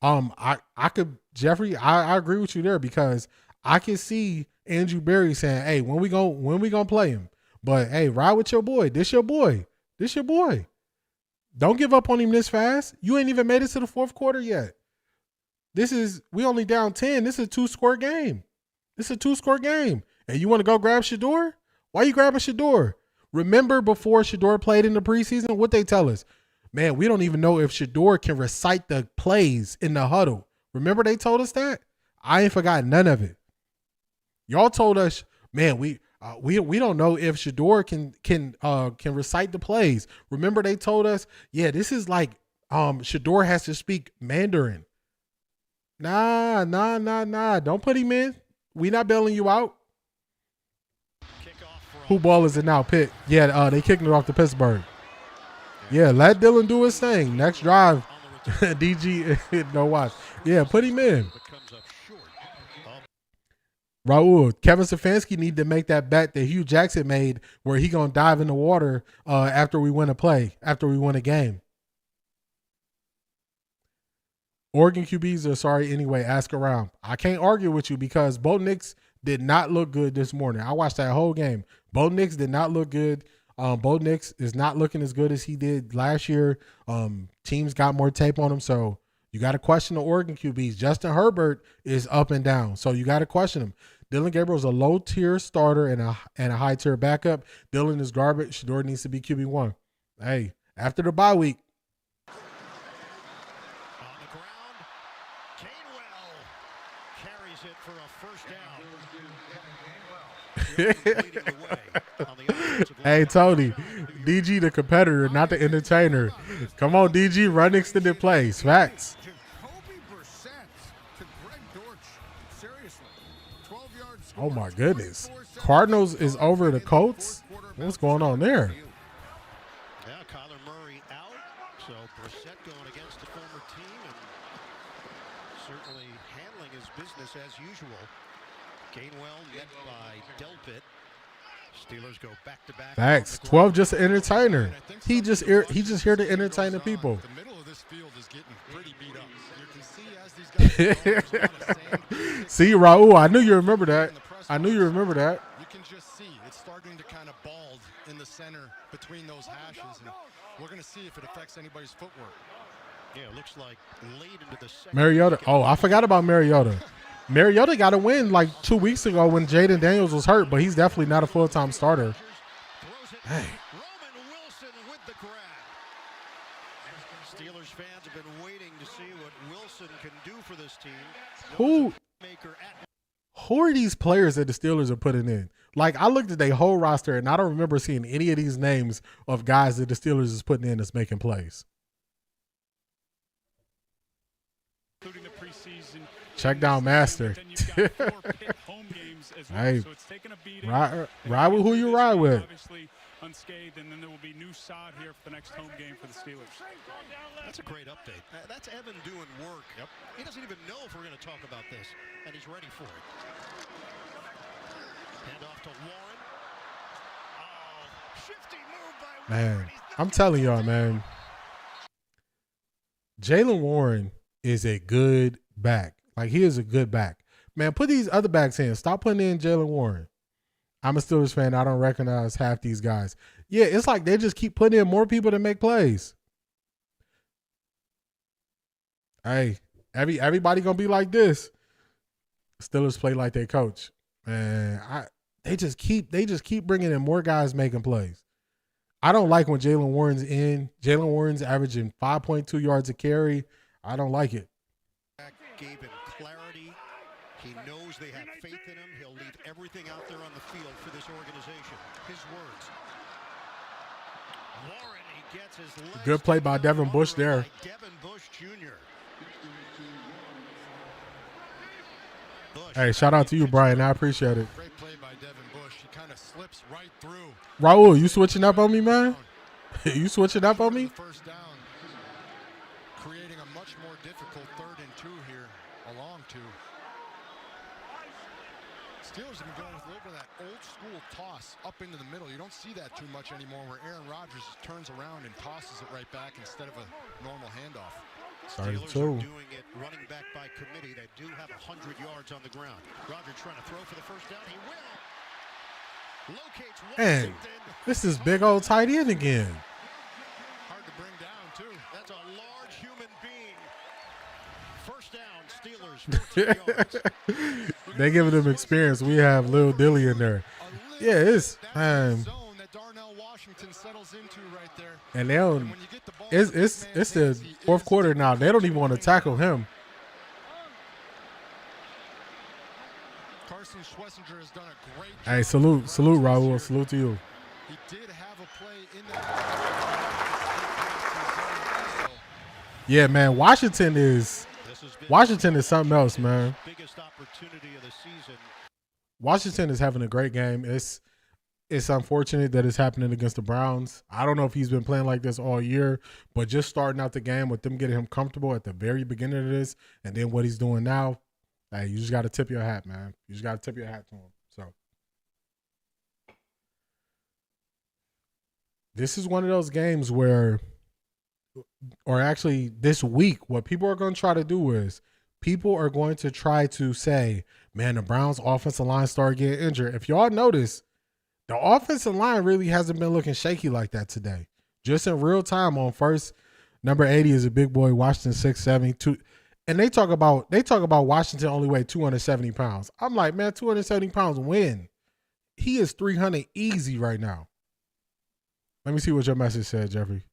I agree with you there because I can see Andrew Berry saying, "Hey, when we gonna play him?" But hey, ride with your boy. This your boy. This your boy. Don't give up on him this fast. You ain't even made it to the fourth quarter yet. We only down 10. This is a 2-score game. And you want to go grab Shedeur? Why you grabbing Shedeur? Remember before Shedeur played in the preseason, what they tell us? Man, we don't even know if Shedeur can recite the plays in the huddle. Remember they told us that? I ain't forgot none of it. Y'all told us, man, we don't know if Shedeur can recite the plays. Remember they told us, yeah, this is like Shedeur has to speak Mandarin. Nah. Don't put him in. We not bailing you out. Who ball is it now? Pitt. Yeah, they kicking it off to Pittsburgh. Yeah, let Dillon do his thing. Next drive, DG, no watch. Yeah, put him in. Raul, Kevin Stefanski need to make that bet that Hugh Jackson made where he going to dive in the water after we win a game. Oregon QBs are sorry anyway. Ask around. I can't argue with you because Bo Nix did not look good this morning. I watched that whole game. Bo Nix did not look good. Bo Nix is not looking as good as he did last year. Teams got more tape on him, so you got to question the Oregon QBs. Justin Herbert is up and down, so you got to question him. Dillon Gabriel is a low-tier starter and a high-tier backup. Dillon is garbage. Shedeur needs to be QB1. Hey, after the bye week. On the ground, Gainwell carries it for a first down. Hey, Tony, DG the competitor, not the entertainer. Come on, DG, run extended plays. Facts. Oh, my goodness. Cardinals is over the Colts? What's going on there? Yeah, Kyler Murray out, so Brissett going against the former team and certainly handling his business as usual. Gainwell met by Delpit. Steelers go back-to-back. Facts. 12 just an entertainer. He just here to entertain the people. The middle of this field is getting pretty beat up. You can see as these guys see, Raul, I knew you remember that. I knew you remember that. You can just see it's starting to kind of bald in the center between those hashes, and we're going to see if it affects anybody's footwork. Yeah, it looks like late into the second. Mariota. Oh, I forgot about Mariota. Mariota got a win like 2 weeks ago when Jaden Daniels was hurt, but he's definitely not a full-time starter. Hey. Roman Wilson with the grab. Steelers fans have been waiting to see what Wilson can do for this team. Who are these players that the Steelers are putting in? Like, I looked at their whole roster, and I don't remember seeing any of these names of guys that the Steelers is putting in that's making plays. Including the preseason. Check down master. Hey, ride with who you ride with. Obviously unscathed, and then there will be new sod here for the next home game for the Steelers. That's a great update. That's Evan doing work. Yep. He doesn't even know if we're going to talk about this, and he's ready for it. Hand off to Warren. Oh, shifty move by Warren. Man, I'm telling y'all, man. Jaylen Warren is a good back. Like, he is a good back. Man, put these other backs in. Stop putting in Jaylen Warren. I'm a Steelers fan. I don't recognize half these guys. Yeah, it's like they just keep putting in more people to make plays. Hey, everybody gonna be like this. Steelers play like they coach. Man, they just keep bringing in more guys making plays. I don't like when Jaylen Warren's in. Jaylen Warren's averaging 5.2 yards a carry. I don't like it. Gave him clarity. He knows they have faith in him. He'll leave everything out there on the field for this organization. His words. Warren, he gets his legs. Good play by Devin Bush there. Devin Bush Jr. Hey, shout out to you, Brian. I appreciate it. Great play by Devin Bush. He kind of slips right through. Raul, you switching up on me, man? You switching up on me? First down, creating a much more difficult 3rd and 2 here, a long 2. Steelers have been going with a little bit of that old school toss up into the middle. You don't see that too much anymore, where Aaron Rodgers turns around and tosses it right back instead of a normal handoff. Steelers are doing it running back by committee. They do have 100 yards on the ground. Rodgers trying to throw for the first down. He will. Locates Man, this is big old tight end again. Hard to bring down, too. That's a large human being. First down, Steelers, 14 yards. They giving them experience. We have Lil Dilly in there. Yeah, it's and they don't. It's the 4th quarter now. They don't even want to tackle him. Hey, salute, Raul. Salute to you. He did have a play in Yeah, man. Washington is something else, man. Biggest opportunity of the season. Washington is having a great game. It's unfortunate that it's happening against the Browns. I don't know if he's been playing like this all year, but just starting out the game with them getting him comfortable at the very beginning of this, and then what he's doing now, hey, you just got to tip your hat, man. You just got to tip your hat to him. So this is one of those games where, or actually this week, what people are going to try to do is people are going to try to say, man, the Browns offensive line started getting injured. If y'all notice, the offensive line really hasn't been looking shaky like that today. Just in real time on first, number 80 is a big boy, Washington 6'7". And they talk about Washington only weighed 270 pounds. I'm like, man, 270 pounds win. He is 300 easy right now. Let me see what your message said, Jeffrey.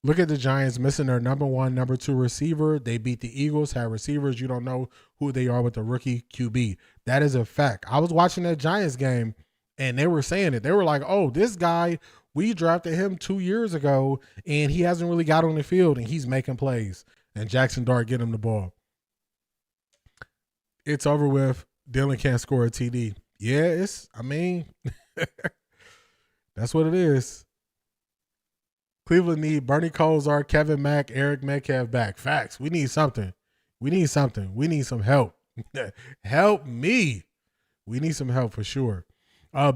Look at the Giants missing their number 1, number 2 receiver. They beat the Eagles, had receivers. You don't know who they are with the rookie QB. That is a fact. I was watching that Giants game, and they were saying it. They were like, oh, this guy, we drafted him 2 years ago, and he hasn't really got on the field, and he's making plays. And Jackson Dart get him the ball. It's over with. Dillon can't score a TD. Yeah, that's what it is. Cleveland need Bernie Kosar, Kevin Mack, Eric Metcalf back. Facts. We need something. We need some help. Help me. We need some help for sure.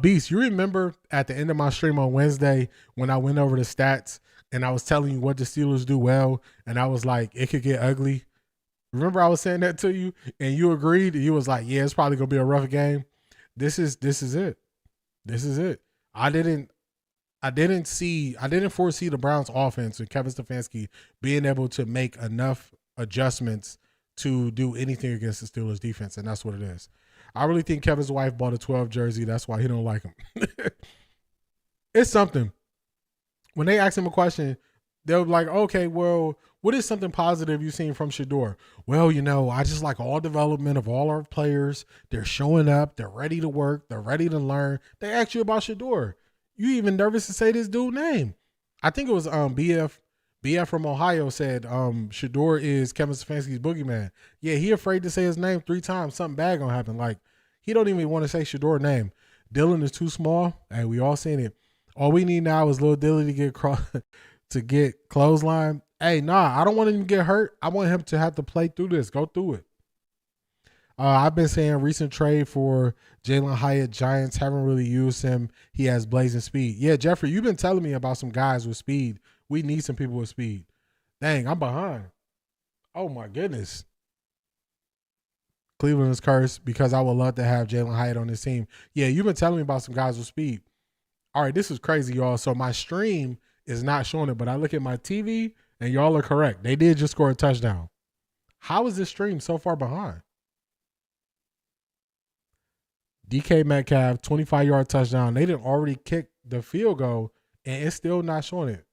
Beast, you remember at the end of my stream on Wednesday when I went over the stats and I was telling you what the Steelers do well, and I was like, it could get ugly. Remember I was saying that to you, and you agreed. You was like, yeah, it's probably gonna be a rough game. This is it. This is it. I didn't foresee the Browns offense and Kevin Stefanski being able to make enough adjustments to do anything against the Steelers defense, and that's what it is. I really think Kevin's wife bought a 12 jersey. That's why he don't like him. It's something. When they ask him a question, they'll be like, okay, well, what is something positive you've seen from Shedeur? Well, I just like all development of all our players. They're showing up. They're ready to work. They're ready to learn. They ask you about Shedeur. You even nervous to say this dude's name. I think it was BF from Ohio said Shedeur is Kevin Stefanski's boogeyman. Yeah, he afraid to say his name 3 times. Something bad gonna happen. Like, he don't even want to say Shedeur's name. Dillon is too small, and we all seen it. All we need now is Lil Dilly to get clothesline. Hey, nah, I don't want him to get hurt. I want him to have to play through this. Go through it. I've been saying recent trade for Jalen Hyatt. Giants haven't really used him. He has blazing speed. Yeah, Jeffrey, you've been telling me about some guys with speed. We need some people with speed. Dang, I'm behind. Oh, my goodness. Cleveland is cursed because I would love to have Jalen Hyatt on this team. Yeah, you've been telling me about some guys with speed. All right, this is crazy, y'all. So my stream is not showing it, but I look at my TV, and y'all are correct. They did just score a touchdown. How is this stream so far behind? DK Metcalf, 25-yard touchdown. They didn't already kick the field goal, and it's still not showing it.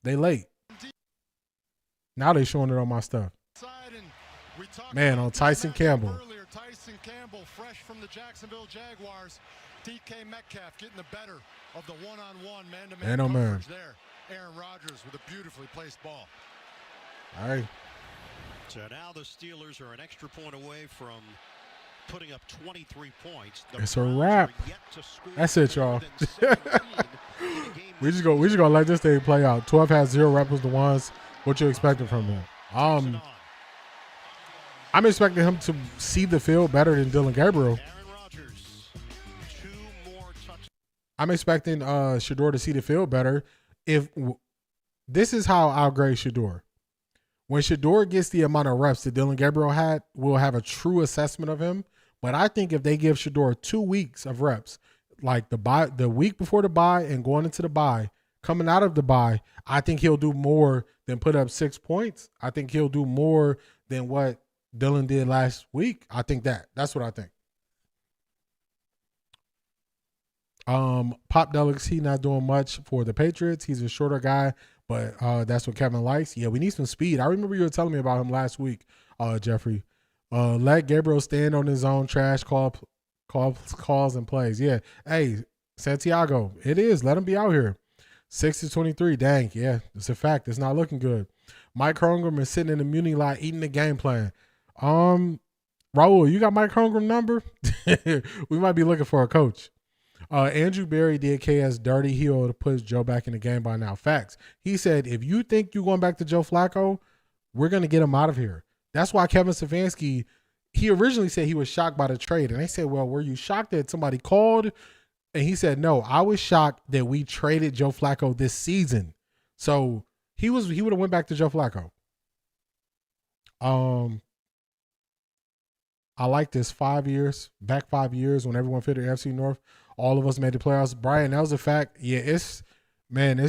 They late. Now they showing it on my stuff. Man, on Tyson Campbell. Earlier, Tyson Campbell, fresh from the Jacksonville Jaguars. DK Metcalf getting the better of the one-on-one, man-to-man coverage there. Aaron Rodgers with a beautifully placed ball. All right. So now the Steelers are an extra point away from putting up 23 points. It's a wrap. That's it, y'all. we just gonna let this thing play out. 12 has 0 reps the ones. What you expecting from him? I'm expecting him to see the field better than Dillon Gabriel. I'm expecting Shedeur to see the field better. If this is how I'll grade Shedeur. When Shedeur gets the amount of reps that Dillon Gabriel had, we'll have a true assessment of him. But I think if they give Shedeur 2 weeks of reps, like the week before the bye and going into the bye, coming out of the bye, I think he'll do more than put up 6 points. I think he'll do more than what Dillon did last week. I think that's what I think. Pop Deluxe, he not doing much for the Patriots. He's a shorter guy, but that's what Kevin likes. Yeah, we need some speed. I remember you were telling me about him last week, Jeffrey. Let Gabriel stand on his own, trash calls and plays. Yeah. Hey, Santiago, it is. Let him be out here. 6-23. Dang, yeah, it's a fact. It's not looking good. Mike Holmgren is sitting in the Muni lot eating the game plan. Raul, you got Mike Holmgren number? We might be looking for a coach. Andrew Berry did KS dirty. He'll put Joe back in the game by now. Facts. He said, if you think you're going back to Joe Flacco, we're going to get him out of here. That's why Kevin Stefanski, he originally said he was shocked by the trade. And they said, well, were you shocked that somebody called? And he said, no, I was shocked that we traded Joe Flacco this season. So he would have went back to Joe Flacco. I like this 5 years, back 5 years when everyone fit the AFC North. All of us made the playoffs. Brian, that was a fact. Yeah, it's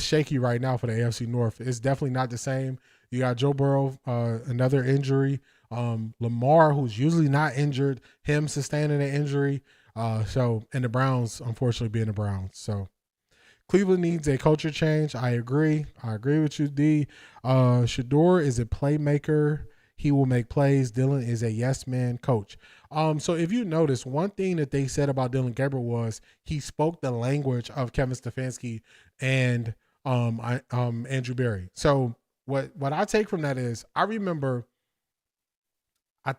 shaky right now for the AFC North. It's definitely not the same. You got Joe Burrow, another injury. Lamar, who's usually not injured, him sustaining an injury. And the Browns, unfortunately, being the Browns. So Cleveland needs a culture change. I agree. I agree with you, D. Shador is a playmaker. He will make plays. Dillon is a yes man coach. So if you notice, one thing that they said about Dillon Gabriel was he spoke the language of Kevin Stefanski and Andrew Berry. So what I take from that is I remember I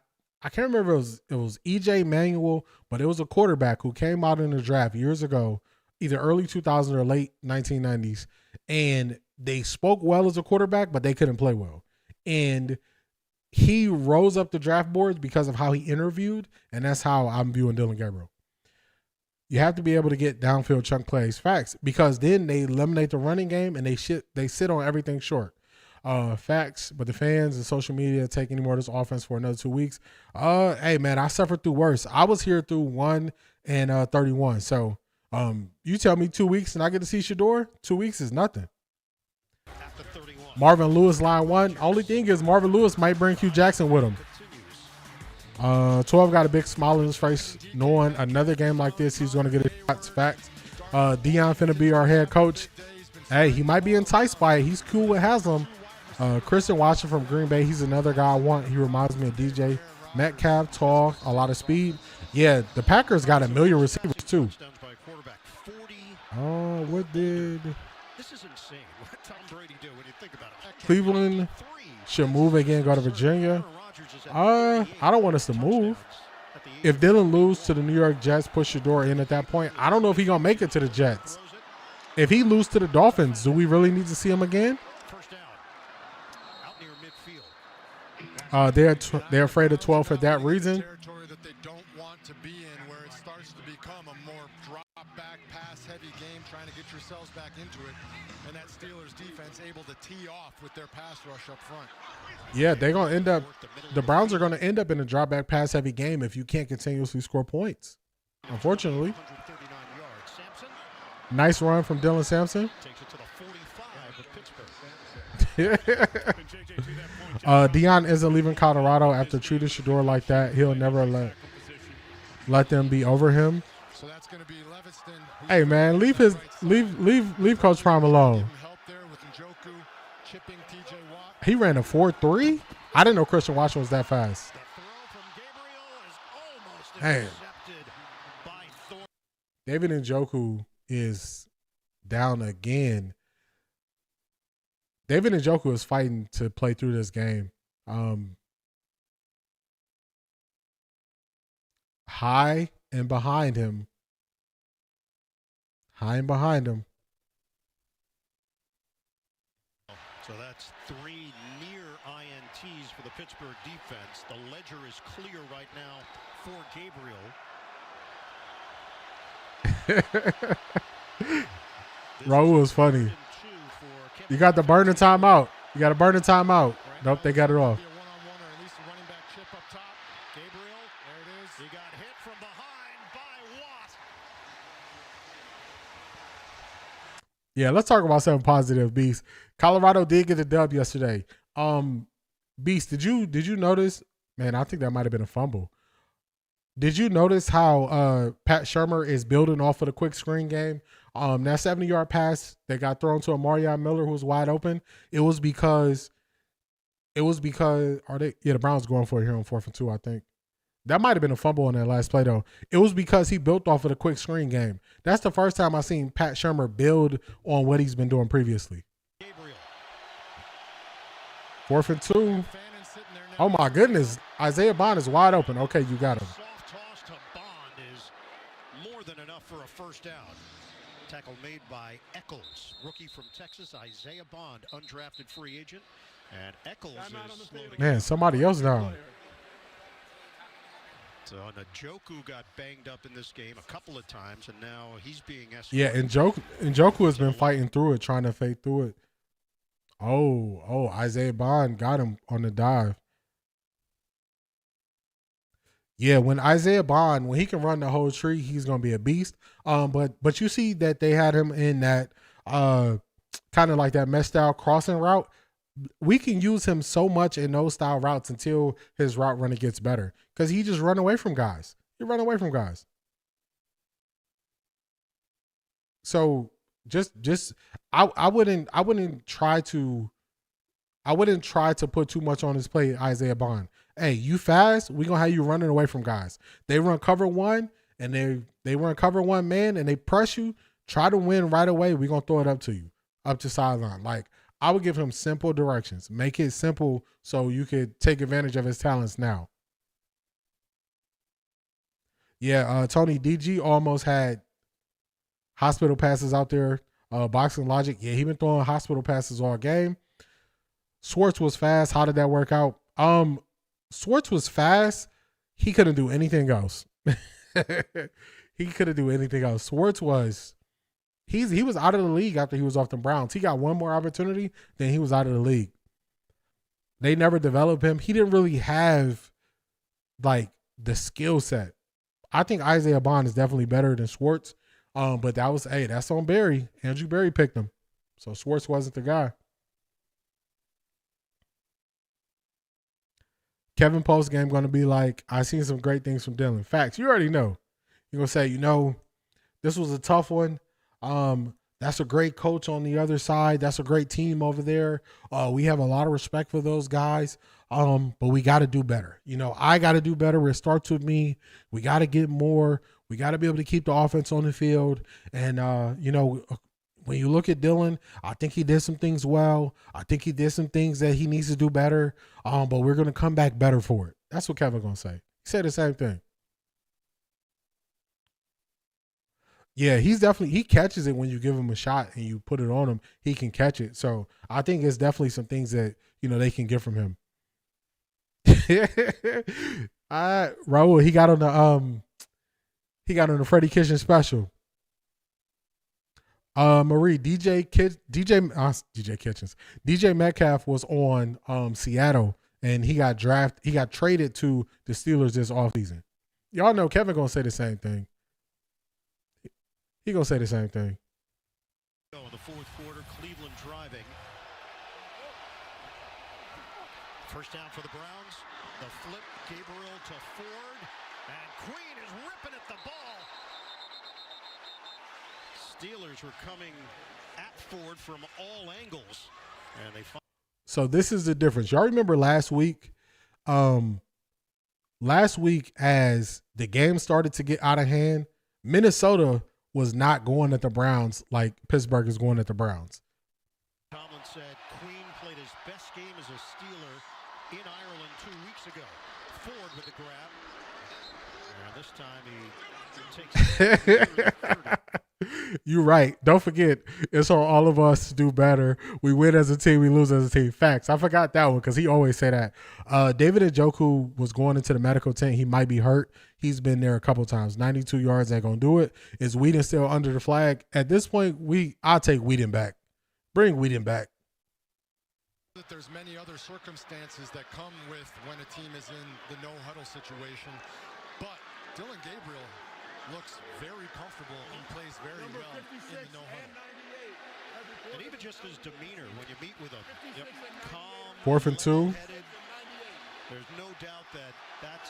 can't remember if it was EJ Manuel, but it was a quarterback who came out in the draft years ago, either early 2000s or late 1990s, and they spoke well as a quarterback, but they couldn't play well. And he rose up the draft boards because of how he interviewed, and that's how I'm viewing Dillon Gabriel. You have to be able to get downfield chunk plays, facts, because then they eliminate the running game and they sit on everything short. Facts, but the fans and social media take any more of this offense for another 2 weeks. Hey man, I suffered through worse. I was here through 1 and 31. So you tell me 2 weeks and I get to see Shador? 2 weeks is nothing. Marvin Lewis, line 1. Only thing is Marvin Lewis might bring Hugh Jackson with him. 12 got a big smile on his face, knowing another game like this, he's going to get a shots. Facts. Deion finna be our head coach. Hey, he might be enticed by it. He's cool with Haslam. Christian Watson from Green Bay, he's another guy I want. He reminds me of DJ Metcalf, tall, a lot of speed. Yeah, the Packers got 1 million receivers too. Oh, what did... This is insane. What Tom Brady do when you think about it? Cleveland should move again, go to Virginia. I don't want us to move. If Dillon lose to the New York Jets, push Shador in at that point, I don't know if he's going to make it to the Jets. If he lose to the Dolphins, do we really need to see him again? They're afraid of 12 for that reason. Territory that they don't want to be in, where it starts to become a more drop-back, pass-heavy game, trying to get yourselves back into it, and that Steelers defense able to tee off with their pass rush up front. Yeah, they're going to end up – the Browns are going to end up in a drop-back, pass-heavy game if you can't continuously score points, unfortunately. Nice run from Dylan Sampson. Deion isn't leaving Colorado after treating Shador like that. He'll never let them be over him. So that's going to be Leviston. Hey man, leave Coach Prime alone. He ran a 4.3. I didn't know Christian Watson was that fast. Hey, David Njoku is down again. David Njoku is fighting to play through this game. High and behind him. High and behind him. So that's 3 near INTs for the Pittsburgh defense. The ledger is clear right now for Gabriel. Raul was funny. You got the burn the timeout. You got to burn the timeout. Nope, they got it off. Yeah, let's talk about something positive, Beast. Colorado did get a dub yesterday. Beast, did you notice? Man, I think that might have been a fumble. Did you notice how Pat Shurmur is building off of the quick screen game? That 70-yard pass that got thrown to Amarion Miller, who was wide open. It was because the Browns going for it here on 4th and 2, I think. That might have been a fumble on that last play, though. It was because he built off of the quick screen game. That's the first time I've seen Pat Shurmur build on what he's been doing previously. 4th and 2. Oh, my goodness. Isaiah Bond is wide open. Okay, you got him. Soft toss to Bond is more than enough for a first down. Tackle made by Eccles, rookie from Texas. Isaiah Bond, undrafted free agent. And Eccles is slow to Man, somebody else down. So Njoku got banged up in this game a couple of times, and now he's being escorted. Yeah, and Njoku has been fighting through it, trying to fake through it. Oh, Isaiah Bond got him on the dive. Yeah, when Isaiah Bond, when he can run the whole tree, he's gonna be a beast. But you see that they had him in that kind of like that messed out crossing route. we can use him so much in those style routes until his route running gets better because he just run away from guys. He run away from guys. So I wouldn't try to put too much on his plate, Isaiah Bond. Hey, you fast, we gonna have you running away from guys. They run cover one and they run cover one man and they press you, try to win right away. We're gonna throw it up to you, up to sideline. Like I would give him simple directions. Make it simple so you could take advantage of his talents now. Yeah, Tony DG almost had hospital passes out there. Boxing Logic, yeah, he been throwing hospital passes all game. Schwartz was fast. How did that work out? Schwartz was fast. He couldn't do anything else. He couldn't do anything else. Schwartz was he was out of the league after he was off the Browns. He got one more opportunity, then he was out of the league. They never developed him. He didn't really have like the skill set. I think Isaiah Bond is definitely better than Schwartz. But that's on Barry. Andrew Barry picked him. So Schwartz wasn't the guy. Kevin post game going to be like, I seen some great things from Dillon. Facts. You already know. You're going to say, this was a tough one. That's a great coach on the other side. That's a great team over there. We have a lot of respect for those guys. But we got to do better. I got to do better. It starts with me. We got to get more. We got to be able to keep the offense on the field. And, when you look at Dillon, I think he did some things well. I think he did some things that he needs to do better. But we're going to come back better for it. That's what Kevin's going to say. He said the same thing. Yeah, he catches it when you give him a shot and you put it on him. He can catch it. So I think it's definitely some things that, they can get from him. Raul, he got on the Freddie Kitchen special. Marie, DJ Metcalf was on Seattle and he got traded to the Steelers this offseason. Y'all know Kevin gonna say the same thing. He gonna say the same thing. In the fourth quarter, Cleveland driving. First down for the Browns. The flip, Gabriel to Ford, and Queen is ripping at the ball. Steelers were coming at Ford from all angles, and they. So this is the difference. Y'all remember last week? Last week, as the game started to get out of hand, Minnesota was not going at the Browns like Pittsburgh is going at the Browns. Tomlin said Queen played his best game as a Steeler in Ireland 2 weeks ago. Ford with the grab. And this time he takes it. You're right. Don't forget, it's on all of us to do better. We win as a team, we lose as a team. Facts. I forgot that one because he always say that. David Njoku was going into the medical tent. He might be hurt. He's been there a couple times. 92 yards ain't going to do it. Is Whedon still under the flag? At this point, I'll take Whedon back. Bring Whedon back. That there's many other circumstances that come with when a team is in the no-huddle situation. But Dillon Gabriel looks very comfortable and plays very well in the no-huddle. And even just his demeanor when you meet with him. Yep. Calm. 4th and 2. There's no doubt that that's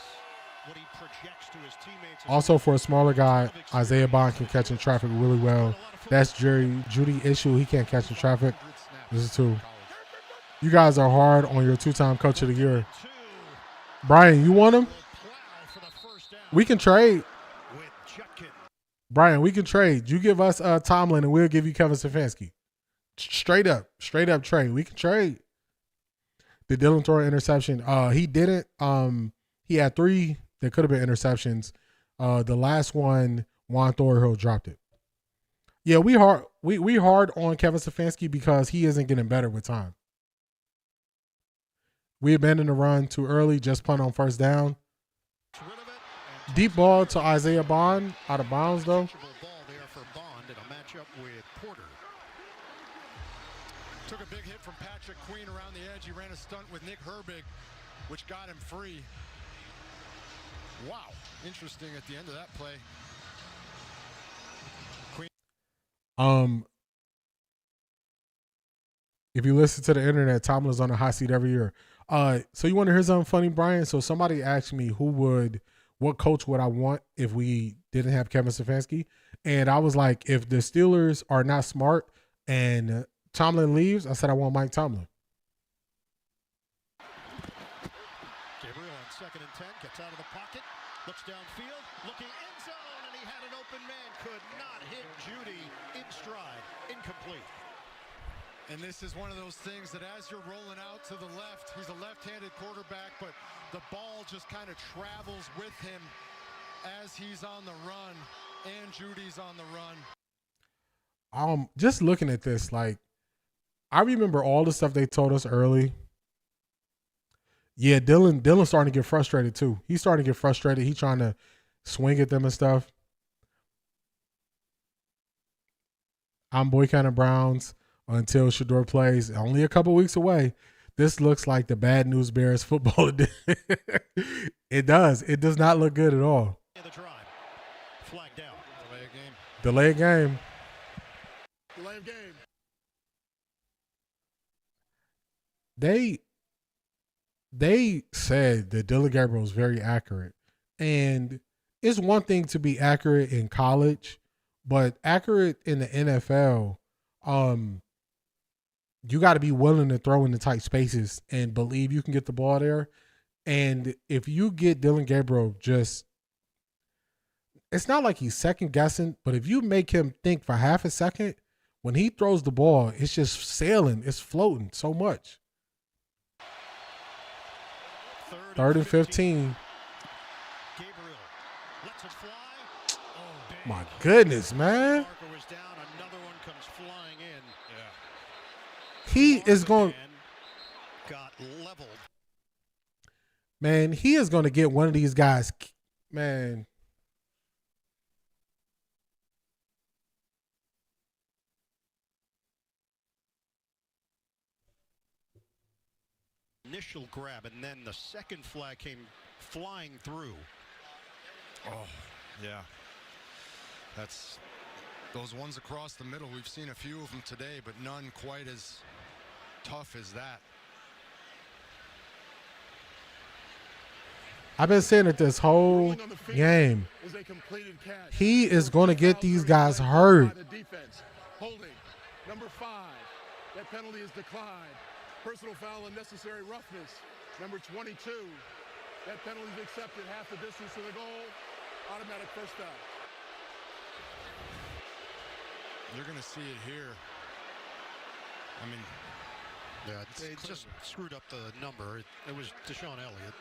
what he projects to his teammates. Also, for a smaller guy, Isaiah Bond can catch in traffic really well. That's Judy issue. He can't catch in traffic. This is 2. You guys are hard on your 2-time Coach of the Year. Brian, you want him? We can trade. Brian, we can trade. You give us Tomlin and we'll give you Kevin Stefanski. Straight up trade. We can trade. Did Dillon throw an interception? He didn't. He had 3 that could have been interceptions. The last one, Juan Thorhill dropped it. Yeah, we hard on Kevin Stefanski because he isn't getting better with time. We abandoned the run too early, just punt on first down. Deep ball to Isaiah Bond, out of bounds though. Ball there for Bond in a matchup with Porter. Took a big hit from Patrick Queen around the edge. He ran a stunt with Nick Herbig, which got him free. Wow, interesting at the end of that play. Queen. If you listen to the internet, Tomlin's on the hot seat every year. So you want to hear something funny, Brian? So somebody asked me what coach would I want if we didn't have Kevin Stefanski? And I was like, if the Steelers are not smart and Tomlin leaves, I said I want Mike Tomlin. Gabriel on 2nd and 10, gets out of the pocket, looks downfield, looking end zone, and he had an open man, could not hit Judy in stride, incomplete. And this is one of those things that as you're rolling out to the left, he's a left-handed quarterback, but the ball just kind of travels with him as he's on the run and Judy's on the run. Just looking at this, like, I remember all the stuff they told us early. Yeah, Dillon's starting to get frustrated too. He's starting to get frustrated. He's trying to swing at them and stuff. I'm boycotting Browns until Shador plays. Only a couple weeks away. This looks like the bad news bears football. It does. It does not look good at all. The drive. Flag down. Delay a game. Delay of game. They said that Dillon Gabriel was very accurate. And it's one thing to be accurate in college, but accurate in the NFL, you got to be willing to throw in the tight spaces and believe you can get the ball there. And if you get Dillon Gabriel it's not like he's second guessing, but if you make him think for half a second, when he throws the ball, it's just sailing. It's floating so much. 3rd and 15. Gabriel lets it fly. Oh, My goodness, man. Marker was down. Another one comes flying in. Yeah. He is going. Got leveled. Man, he is going to get one of these guys. Man. Initial grab, and then the second flag came flying through. Oh, yeah. That's those ones across the middle. We've seen a few of them today, but none quite as tough as that. I've been saying it this whole game. He is going to get these guys hurt. Holding. Number 5. That penalty is declined. Personal foul, unnecessary roughness. Number 22. That penalty is accepted half the distance to the goal. Automatic first down. You're going to see it here. I mean, yeah, they just screwed up the number. It was Deshaun Elliott.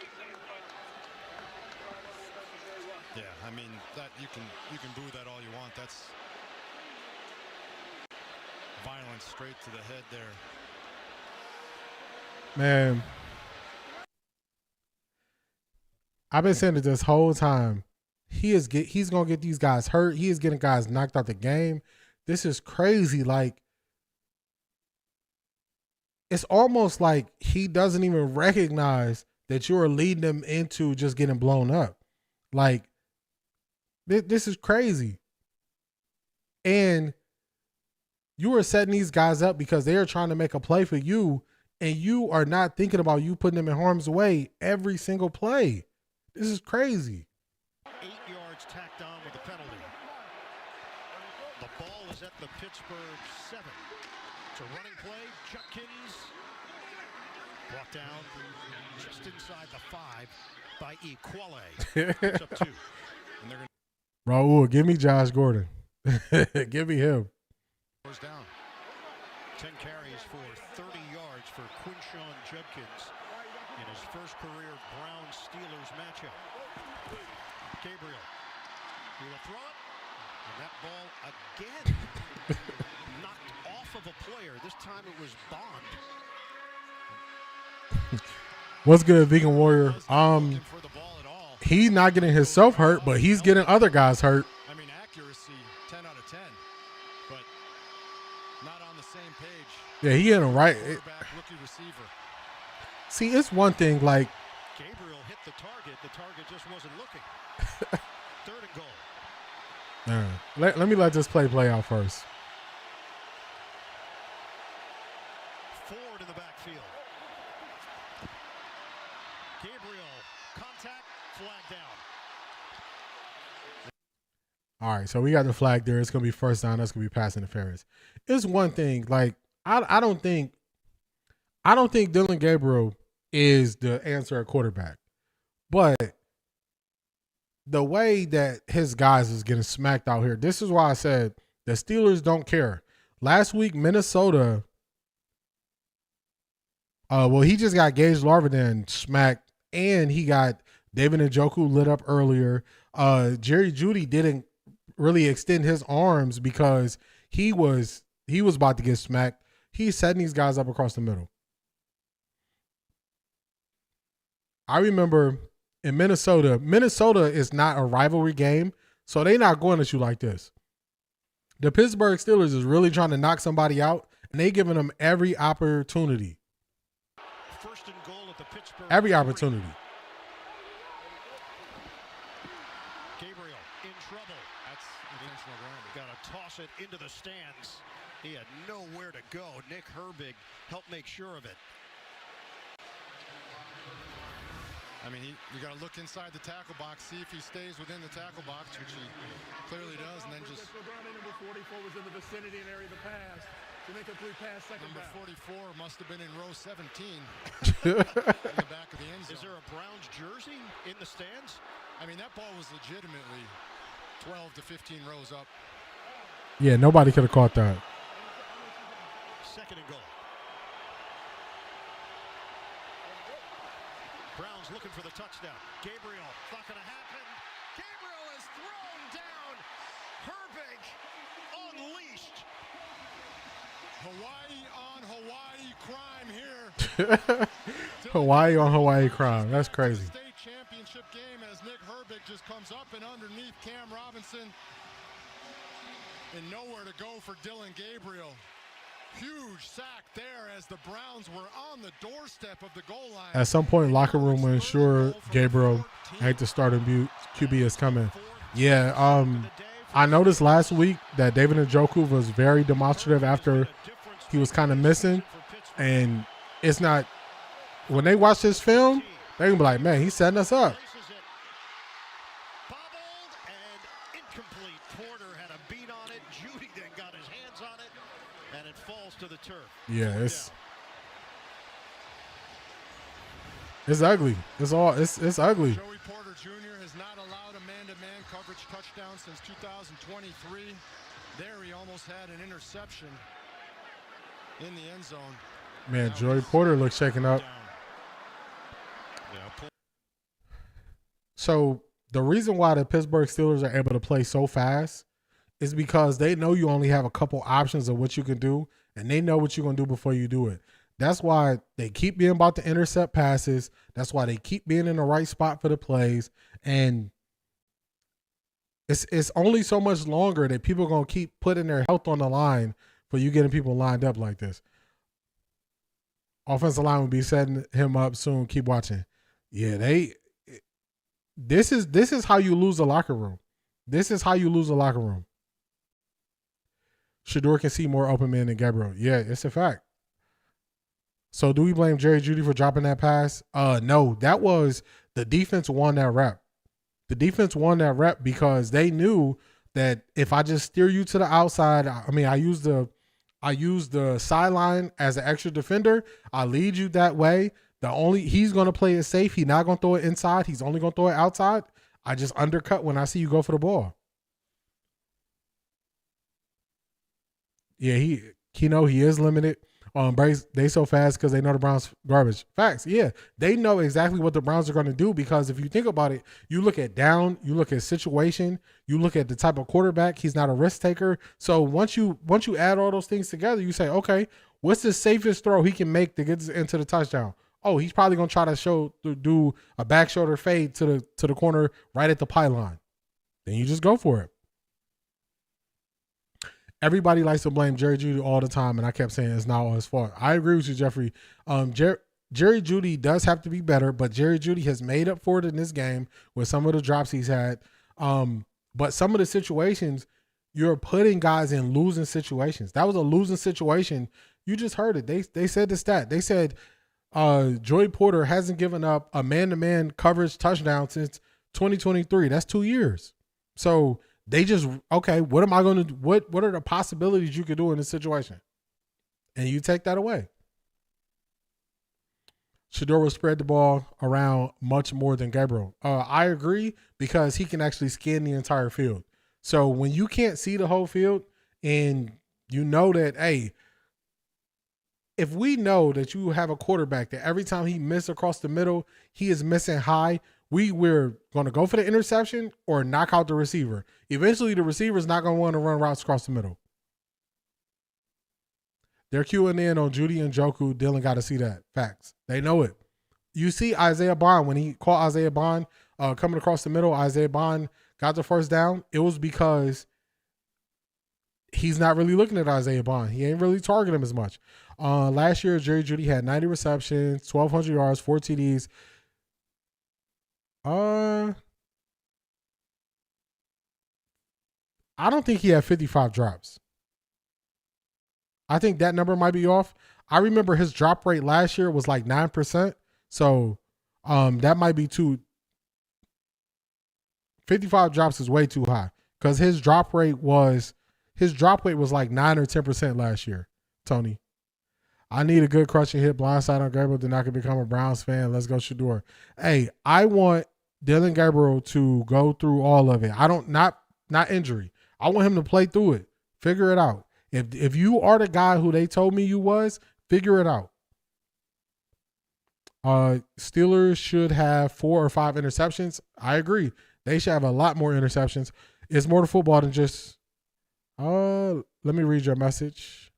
Yeah, I mean that you can boo that all you want. That's violence straight to the head there. Man, I've been saying it this whole time. He's gonna get these guys hurt. He is getting guys knocked out the game. This is crazy. Like, it's almost like he doesn't even recognize that you are leading them into just getting blown up. Like, this is crazy. And you are setting these guys up because they are trying to make a play for you, and you are not thinking about you putting them in harm's way every single play. This is crazy. 8 yards tacked on with the penalty. The ball is at the Pittsburgh 7. It's a running play. Judkins brought down just inside the 5 by Equale. It's up 2. And they're Raul, give me Josh Gordon. Give me him. Down. 10 carries for 30 yards for Quinshawn Judkins in his first career Browns-Steelers matchup. Gabriel, he will throw it, and that ball again knocked off of a player. This time it was Bond. What's good, Vegan Warrior? He's not getting himself hurt, but he's getting other guys hurt. I mean, accuracy 10 out of 10, but not on the same page. Yeah, he hit him right. Rookie receiver. See, it's one thing, like, Gabriel hit the target just wasn't looking. 3rd and goal. Let me let this play out first. Gabriel, contact, flag down. All right, so we got the flag there. It's gonna be first down. That's gonna be pass interference. It's one thing. Like I don't think Dillon Gabriel is the answer at quarterback, but the way that his guys is getting smacked out here. This is why I said the Steelers don't care. Last week, Minnesota. Well, he just got Gage Larvin smacked, and he got David Njoku lit up earlier. Jerry Jeudy didn't really extend his arms because he was about to get smacked. He's setting these guys up across the middle. I remember in Minnesota is not a rivalry game, so they're not going at you like this. The Pittsburgh Steelers is really trying to knock somebody out, and they giving them every opportunity. First and goal at the Pittsburgh. Every opportunity. Gabriel in trouble. That's intentional grounding. Got to toss it into the stands. He had nowhere to go. Nick Herbig helped make sure of it. I mean, you got to look inside the tackle box, see if he stays within the tackle box, which he clearly does, and then just. Number 44 was in the vicinity and area of the pass. To make a complete pass, second Number down. 44 must have been in row 17 in the back of the end zone. Is there a Browns jersey in the stands? I mean, that ball was legitimately 12 to 15 rows up. Yeah, nobody could have caught that. Second and goal. Browns looking for the touchdown. Gabriel, not going to happen. Gabriel is thrown down. Herbig unleashed. Hawaii on Hawaii crime here. Hawaii on Hawaii crime. That's crazy. State championship game as Nick Herbig just comes up and underneath Cam Robinson. And nowhere to go for Dillon Gabriel. Huge sack there as the Browns were on the doorstep of the goal line. At some point, locker room will ensure Gabriel ain't the starting QB is coming. Yeah, I noticed last week that David Njoku was very demonstrative after he was kind of missing. And it's not – when they watch this film, they're going to be like, man, he's setting us up. Yeah, it's ugly. It's ugly. Joey Porter Jr. has not allowed a man-to-man coverage touchdown since 2023. There he almost had an interception in the end zone. Man, Joey Porter looks shaken up. So the reason why the Pittsburgh Steelers are able to play so fast is because they know you only have a couple options of what you can do, and they know what you're going to do before you do it. That's why they keep being about to intercept passes. That's why they keep being in the right spot for the plays. And it's only so much longer that people are going to keep putting their health on the line for you getting people lined up like this. Offensive line will be setting him up soon. Keep watching. Yeah, this is how you lose a locker room. This is how you lose a locker room. Shedeur can see more open men than Gabriel. Yeah, it's a fact. So do we blame Jerry Jeudy for dropping that pass? No, that was the defense won that rep. The defense won that rep because they knew that if I just steer you to the outside, I mean, I use the sideline as an extra defender. I lead you that way. He's going to play it safe. He's not going to throw it inside. He's only going to throw it outside. I just undercut when I see you go for the ball. Yeah, he is limited. They so fast because they know the Browns garbage. Facts, yeah. They know exactly what the Browns are going to do because if you think about it, you look at down, you look at situation, you look at the type of quarterback. He's not a risk taker. So once you add all those things together, you say, okay, what's the safest throw he can make to get into the touchdown? Oh, he's probably going to try to do a back shoulder fade to the corner right at the pylon. Then you just go for it. Everybody likes to blame Jerry Jeudy all the time, and I kept saying it's not all his fault. I agree with you, Jeffrey. Jerry Jeudy does have to be better, but Jerry Jeudy has made up for it in this game with some of the drops he's had. But some of the situations, you're putting guys in losing situations. That was a losing situation. You just heard it. They said the stat. They said Joey Porter hasn't given up a man-to-man coverage touchdown since 2023. That's 2 years. So they just, okay, what am I going to do? What are the possibilities you could do in this situation? And you take that away. Shedeur will spread the ball around much more than Gabriel. I agree, because he can actually scan the entire field. So when you can't see the whole field and you know that, hey, if we know that you have a quarterback that every time he misses across the middle, he is missing high, we're going to go for the interception or knock out the receiver. Eventually, the receiver is not going to want to run routes across the middle. They're queuing in on Judy and Njoku. Dillon got to see that. Facts. They know it. You see Isaiah Bond, when he caught Isaiah Bond coming across the middle, Isaiah Bond got the first down. It was because he's not really looking at Isaiah Bond. He ain't really targeting him as much. Last year, Jerry Jeudy had 90 receptions, 1,200 yards, 4 TDs. I don't think he had 55 drops. I think that number might be off. I remember his drop rate last year was like 9%. So that might be too. 55 drops is way too high, because his drop rate was like 9 or 10% last year, Tony. I need a good crushing hit blindside on Gabriel, then I can become a Browns fan. Let's go, Shedeur. Hey, I want Dillon Gabriel to go through all of it. I don't, not injury. I want him to play through it. Figure it out. If you are the guy who they told me you was, figure it out. Steelers should have 4 or 5 interceptions. I agree. They should have a lot more interceptions. It's more to football than just, let me read your message.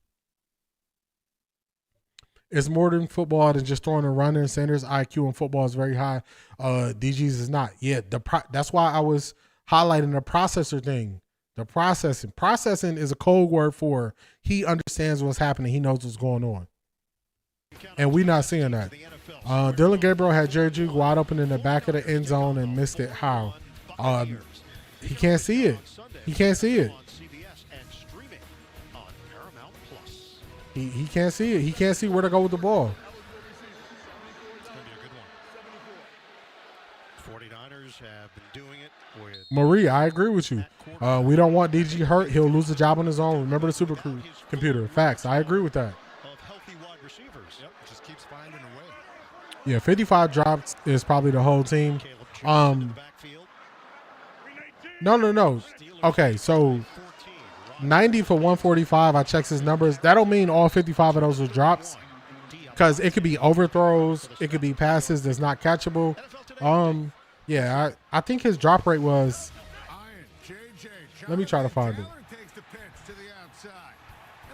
It's more than football than just throwing a runner. Sanders' IQ in football is very high. DG's is not. Yeah, that's why I was highlighting the processor thing. The processing is a code word for he understands what's happening. He knows what's going on. And we're not seeing that. Dillon Gabriel had Jerry Jeudy wide open in the back of the end zone and missed it. How? He can't see it. He can't see it. He can't see it. He can't see where to go with the ball. It's going to be a good one. 49ers have been doing it with Marie, I agree with you. We don't want DG hurt. He'll lose the job on his own. Remember the supercomputer. Facts. I agree with that. of healthy wide receivers. Yep, just keeps finding a way. Yeah, 55 drops is probably the whole team. No. Okay, so 90 for 145. I checked his numbers. That don't mean all 55 of those are drops, because it could be overthrows. It could be passes that's not catchable. Yeah, I think his drop rate was. Let me try to find it.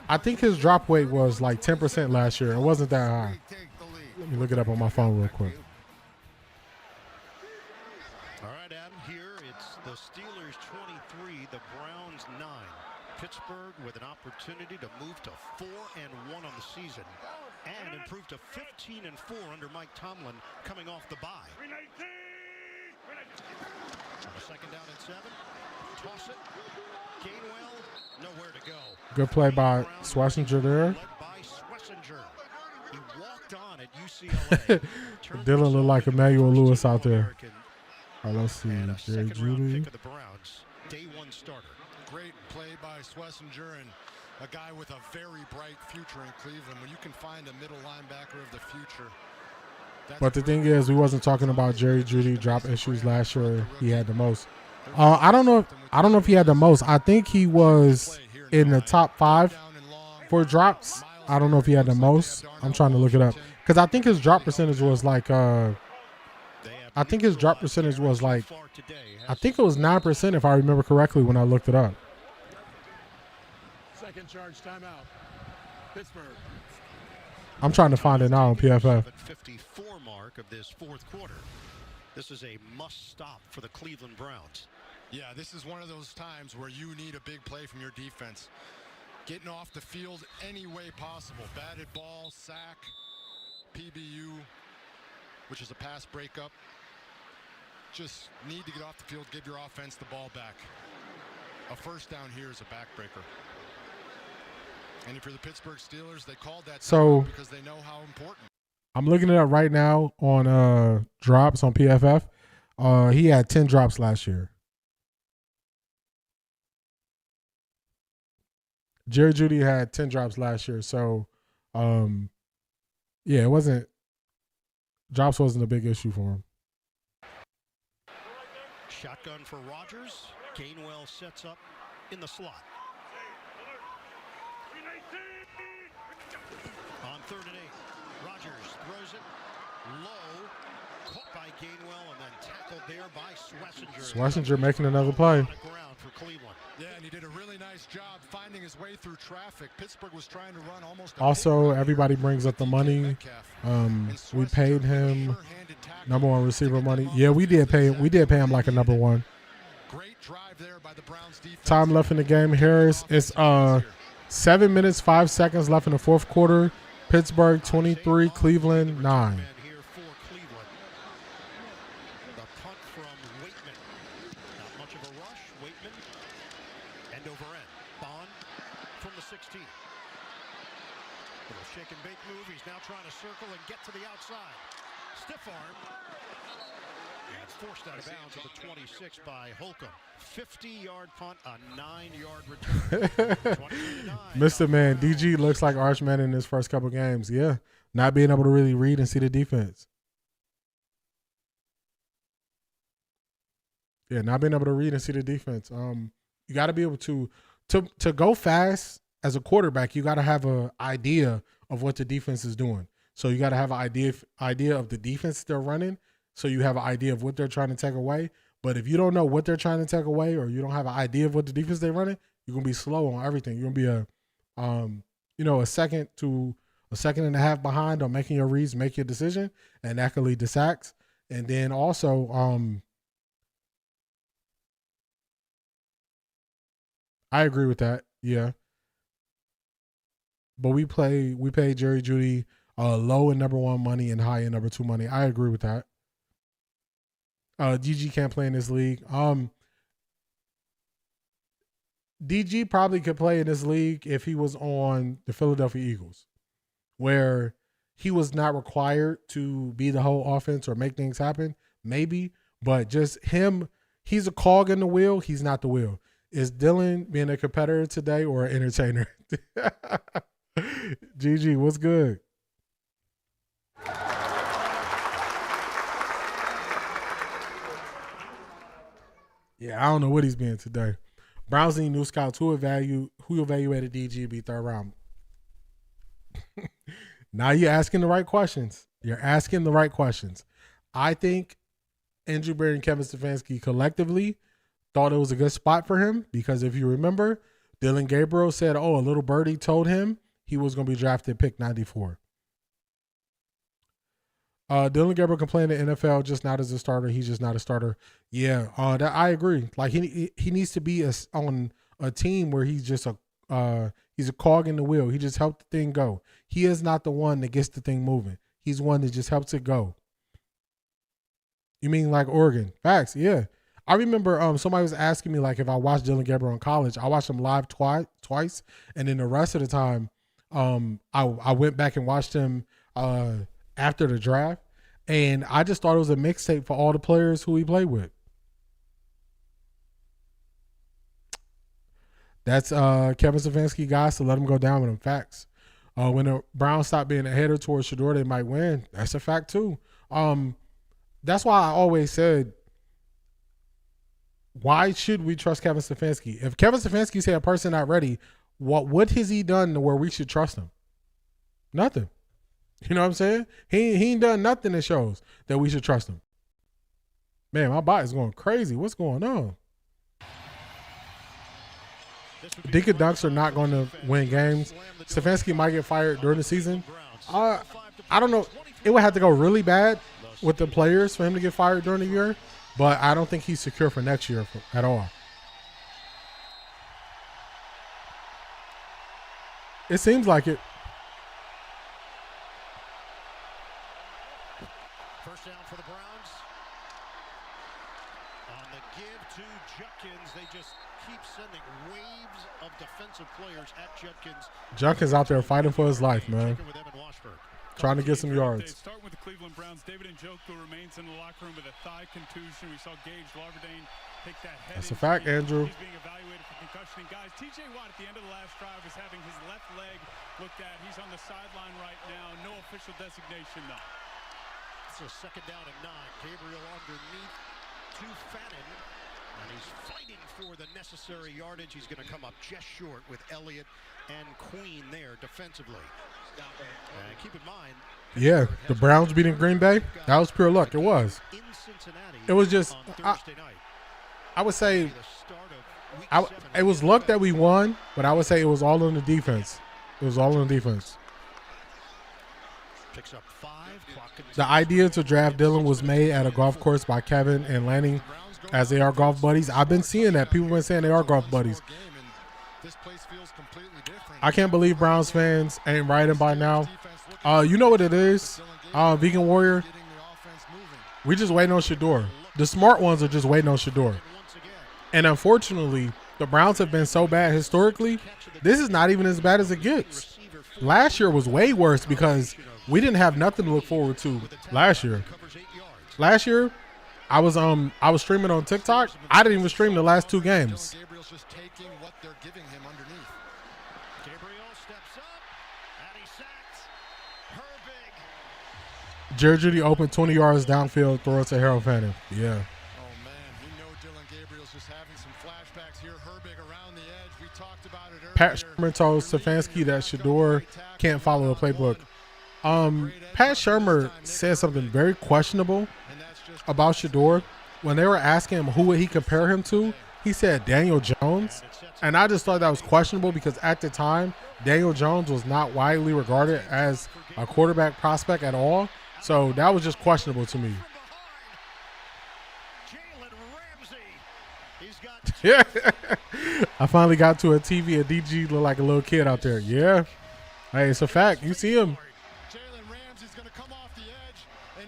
I think his drop rate was like 10% last year. It wasn't that high. Let me look it up on my phone real quick. All right, Adam, here it's the Steelers 23, the Browns 9. Pittsburgh with an opportunity to move to 4-1 on the season and improve to 15-4 under Mike Tomlin coming off the bye. On a second down and 7. Toss it. Gainwell, nowhere to go. Good play by Schlesinger there. Led by Schlesinger. He walked on at UCLA. Dillon looked like Emmanuel Lewis out there. All right, let's see. Jerry Jeudy. Pick of the Browns. Day 1 starter. Great play by Schlesinger, and a guy with a very bright future in Cleveland. When you can find a middle linebacker of the future. But the thing is, we wasn't talking about Jerry Jeudy drop issues last year. He had the most. I don't know if he had the most. I think he was in the top 5 for drops. I don't know if he had the most. I'm trying to look it up, because I think his drop percentage was like I think it was 9% if I remember correctly when I looked it up. Second charge timeout. Pittsburgh. I'm trying to find it now on PFF. 54 mark of this fourth quarter. This is a must stop for the Cleveland Browns. Yeah, this is one of those times where you need a big play from your defense. Getting off the field any way possible. Batted ball, sack, PBU, which is a pass breakup. Just need to get off the field, give your offense the ball back. A first down here is a backbreaker. And if you're the Pittsburgh Steelers, they called that so because they know how important. I'm looking it up right now on drops on PFF. He had 10 drops last year. Jerry Jeudy had 10 drops last year. So, yeah, drops wasn't a big issue for him. Shotgun for Rodgers. Gainwell sets up in the slot. On 3rd and 8, Rodgers throws it low, caught by Gainwell, and then tackled there by Schlesinger making another play. Yeah, and he did a really nice job finding his way through traffic. Pittsburgh was trying to run almost. Also, everybody brings up the money. We paid him number one receiver money. Yeah, we did pay him like a number one. Great drive there by the Browns defense. Time left in the game, Harris. It's 7 minutes, 5 seconds left in the fourth quarter. Pittsburgh 23, Cleveland 9. The punt from Waitman. Not much of a rush. Waitman. End over end. Bond from the 16. Little shake and bake move. He's now trying to circle and get to the outside. Stiff arm. And it's forced out of bounds at the 26 by Holcomb. 50-yard punt, a 9-yard return. Mr. Man, DG looks like Archman in his first couple games. Yeah, not being able to really read and see the defense. Yeah, not being able to read and see the defense. You got to be able to go fast as a quarterback. You got to have an idea of what the defense is doing. So you got to have an idea of the defense they're running. So you have an idea of what they're trying to take away. But if you don't know what they're trying to take away, or you don't have an idea of what the defense they're running, you're gonna be slow on everything. You're gonna be a second to a second and a half behind on making your reads, make your decision, and that could lead to sacks. And then also, I agree with that. Yeah. But we pay Jerry Jeudy low in number one money and high in number two money. I agree with that. DG can't play in this league. DG probably could play in this league if he was on the Philadelphia Eagles, where he was not required to be the whole offense or make things happen. Maybe, but just him, he's a cog in the wheel. He's not the wheel. Is Dillon being a competitor today or an entertainer? GG, what's good? Yeah, I don't know what he's being today. Browns need new scouts. Who evaluated DG be third round? Now you're asking the right questions. I think Andrew Berry and Kevin Stefanski collectively thought it was a good spot for him because if you remember, Dillon Gabriel said, a little birdie told him he was going to be drafted pick 94. Dillon Gabriel can play in the NFL, just not as a starter. He's just not a starter. Yeah, that I agree. Like he needs to be on a team where he's just he's a cog in the wheel. He just helped the thing go. He is not the one that gets the thing moving. He's one that just helps it go. You mean like Oregon? Facts. Yeah, I remember somebody was asking me like if I watched Dillon Gabriel in college. I watched him live twice, and then the rest of the time, I went back and watched him after the draft, and I just thought it was a mixtape for all the players who he played with. That's Kevin Stefanski guys to let him go down with him. Facts. When the Browns stop being a header towards Shador, they might win. That's a fact too. That's why I always said, why should we trust Kevin Stefanski? If Kevin Stefanski said a person not ready, what has he done to where we should trust him? Nothing. You know what I'm saying? He ain't done nothing that shows that we should trust him. Man, my body's going crazy. What's going on? Dink and dunks are not going to win games. Stefanski might get fired during the season. I don't know. It would have to go really bad with the players for him to get fired during the year, but I don't think he's secure for next year at all. It seems like it. First down for the Browns. On the give to Judkins, they just keep sending waves of defensive players at Judkins. Judkins out there fighting for his life, man. trying to get some yards. Start with the Cleveland Browns. David Njoku remains in the locker room with a thigh contusion. We saw Gage Larverdane take that head. That's a fact, Andrew. He's being evaluated for concussion. And guys, TJ Watt at the end of the last drive is having his left leg looked at. He's on the sideline right now. No official designation, though. It's a second down and 9. Gabriel underneath to Fannin. And he's fighting for the necessary yardage. He's going to come up just short with Elliott and Queen there defensively. And keep in mind, yeah, the Browns beating Green Bay, that was pure luck. It was. It was just, I would say, it was luck that we won, but I would say it was all on the defense. It was all on the defense. Picks up 5. The idea to draft Dillon was made at a golf course by Kevin and Lanning, as they are golf buddies. I've been seeing that. People have been saying they are golf buddies. I can't believe Browns fans ain't riding by now. You know what it is, Vegan Warrior? We just waiting on Shador. The smart ones are just waiting on Shador. And unfortunately, the Browns have been so bad historically, this is not even as bad as it gets. Last year was way worse because we didn't have nothing to look forward to last year. Last year, I was streaming on TikTok. I didn't even stream the last 2 games. Gabriel's just taking what they're giving him underneath. Gabriel steps up, and he sacks Herbig. Jerry Jeudy open 20 yards downfield, throw it to Harold Fannin. Yeah. Oh, man, we know Dillon Gabriel's just having some flashbacks here. Herbig around the edge. We talked about it earlier. Pat Shermer told Stefanski that Shador can't follow a playbook. Pat Shermer said something very questionable about Shador. When they were asking him who would he compare him to, he said Daniel Jones. And I just thought that was questionable because at the time, Daniel Jones was not widely regarded as a quarterback prospect at all. So that was just questionable to me. Yeah. I finally got to a TV and DG looked like a little kid out there. Yeah. Hey, it's a fact. You see him.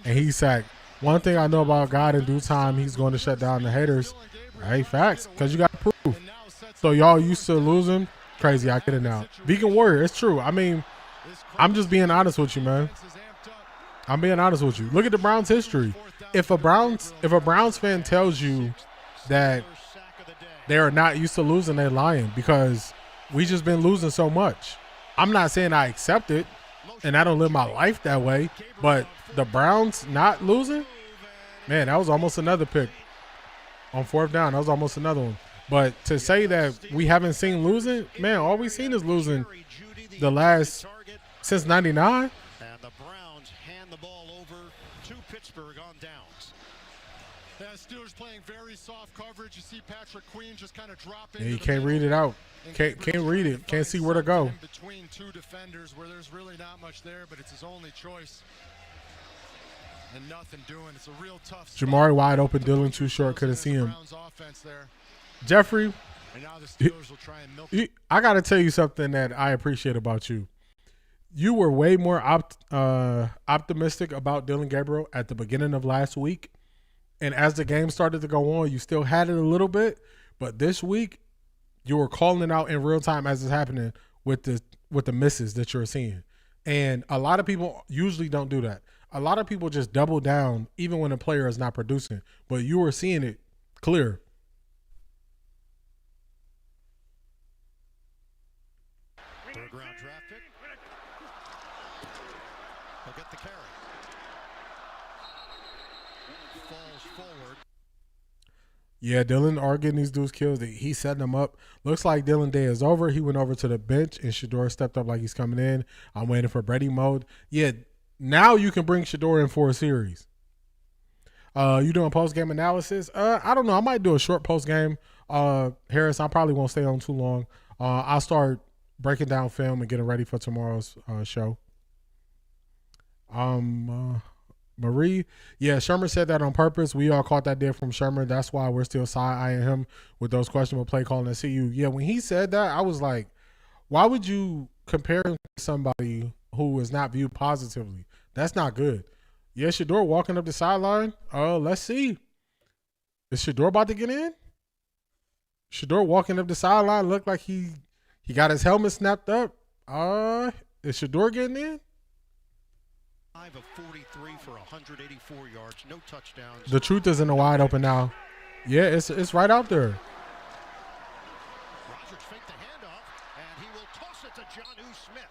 And he sacked. One thing I know about God, in due time, he's going to shut down the haters. Hey, facts, because you got proof. So y'all used to losing? Crazy, I get it now. Vegan Warrior, it's true. I mean, I'm just being honest with you, man. I'm being honest with you. Look at the Browns' history. If a Browns fan tells you that they are not used to losing, they're lying because we just been losing so much. I'm not saying I accept it, and I don't live my life that way, but the Browns not losing, man, that was almost another pick on 4th down. That was almost another one. But to say that we haven't seen losing, man, all we've seen is losing the last since 99. And the Browns hand the ball over to Pittsburgh on downs. Yeah, Steelers playing very soft coverage. You see Patrick Queen just kind of drop in. Yeah, you can't read it out. Can't read it. Can't see where to go. Between 2 defenders where there's really not much there, but it's his only choice. And nothing doing. It's a real tough spot. Jamari wide open. Dillon too short. Couldn't see him. Jeffrey, I got to tell you something that I appreciate about you. You were way more optimistic about Dillon Gabriel at the beginning of last week. And as the game started to go on, you still had it a little bit. But this week, you were calling it out in real time as it's happening with the misses that you're seeing. And a lot of people usually don't do that. A lot of people just double down even when a player is not producing. But you were seeing it clear. Third round draft pick. He'll get the carry. Falls forward. Yeah, Dillon are getting these dudes kills. He's setting them up. Looks like Dillon day is over. He went over to the bench, and Shador stepped up like he's coming in. I'm waiting for Brady mode. Yeah, now you can bring Shador in for a series. You doing post-game analysis? I don't know. I might do a short post-game. Harris, I probably won't stay on too long. I'll start breaking down film and getting ready for tomorrow's show. Marie, yeah, Shermer said that on purpose. We all caught that deal from Shermer. That's why we're still side-eyeing him with those questionable play calling at CU. Yeah, when he said that, I was like, why would you compare him to somebody who is not viewed positively? That's not good. Yeah, Shador walking up the sideline. Let's see. Is Shador about to get in? Shador walking up the sideline looked like he got his helmet snapped up. Is Shador getting in? 5 of 43 for 184 yards, no touchdowns. The truth is in the wide open now. Yeah, it's right out there. Rodgers faked the handoff, and he will toss it to Jonnu Smith.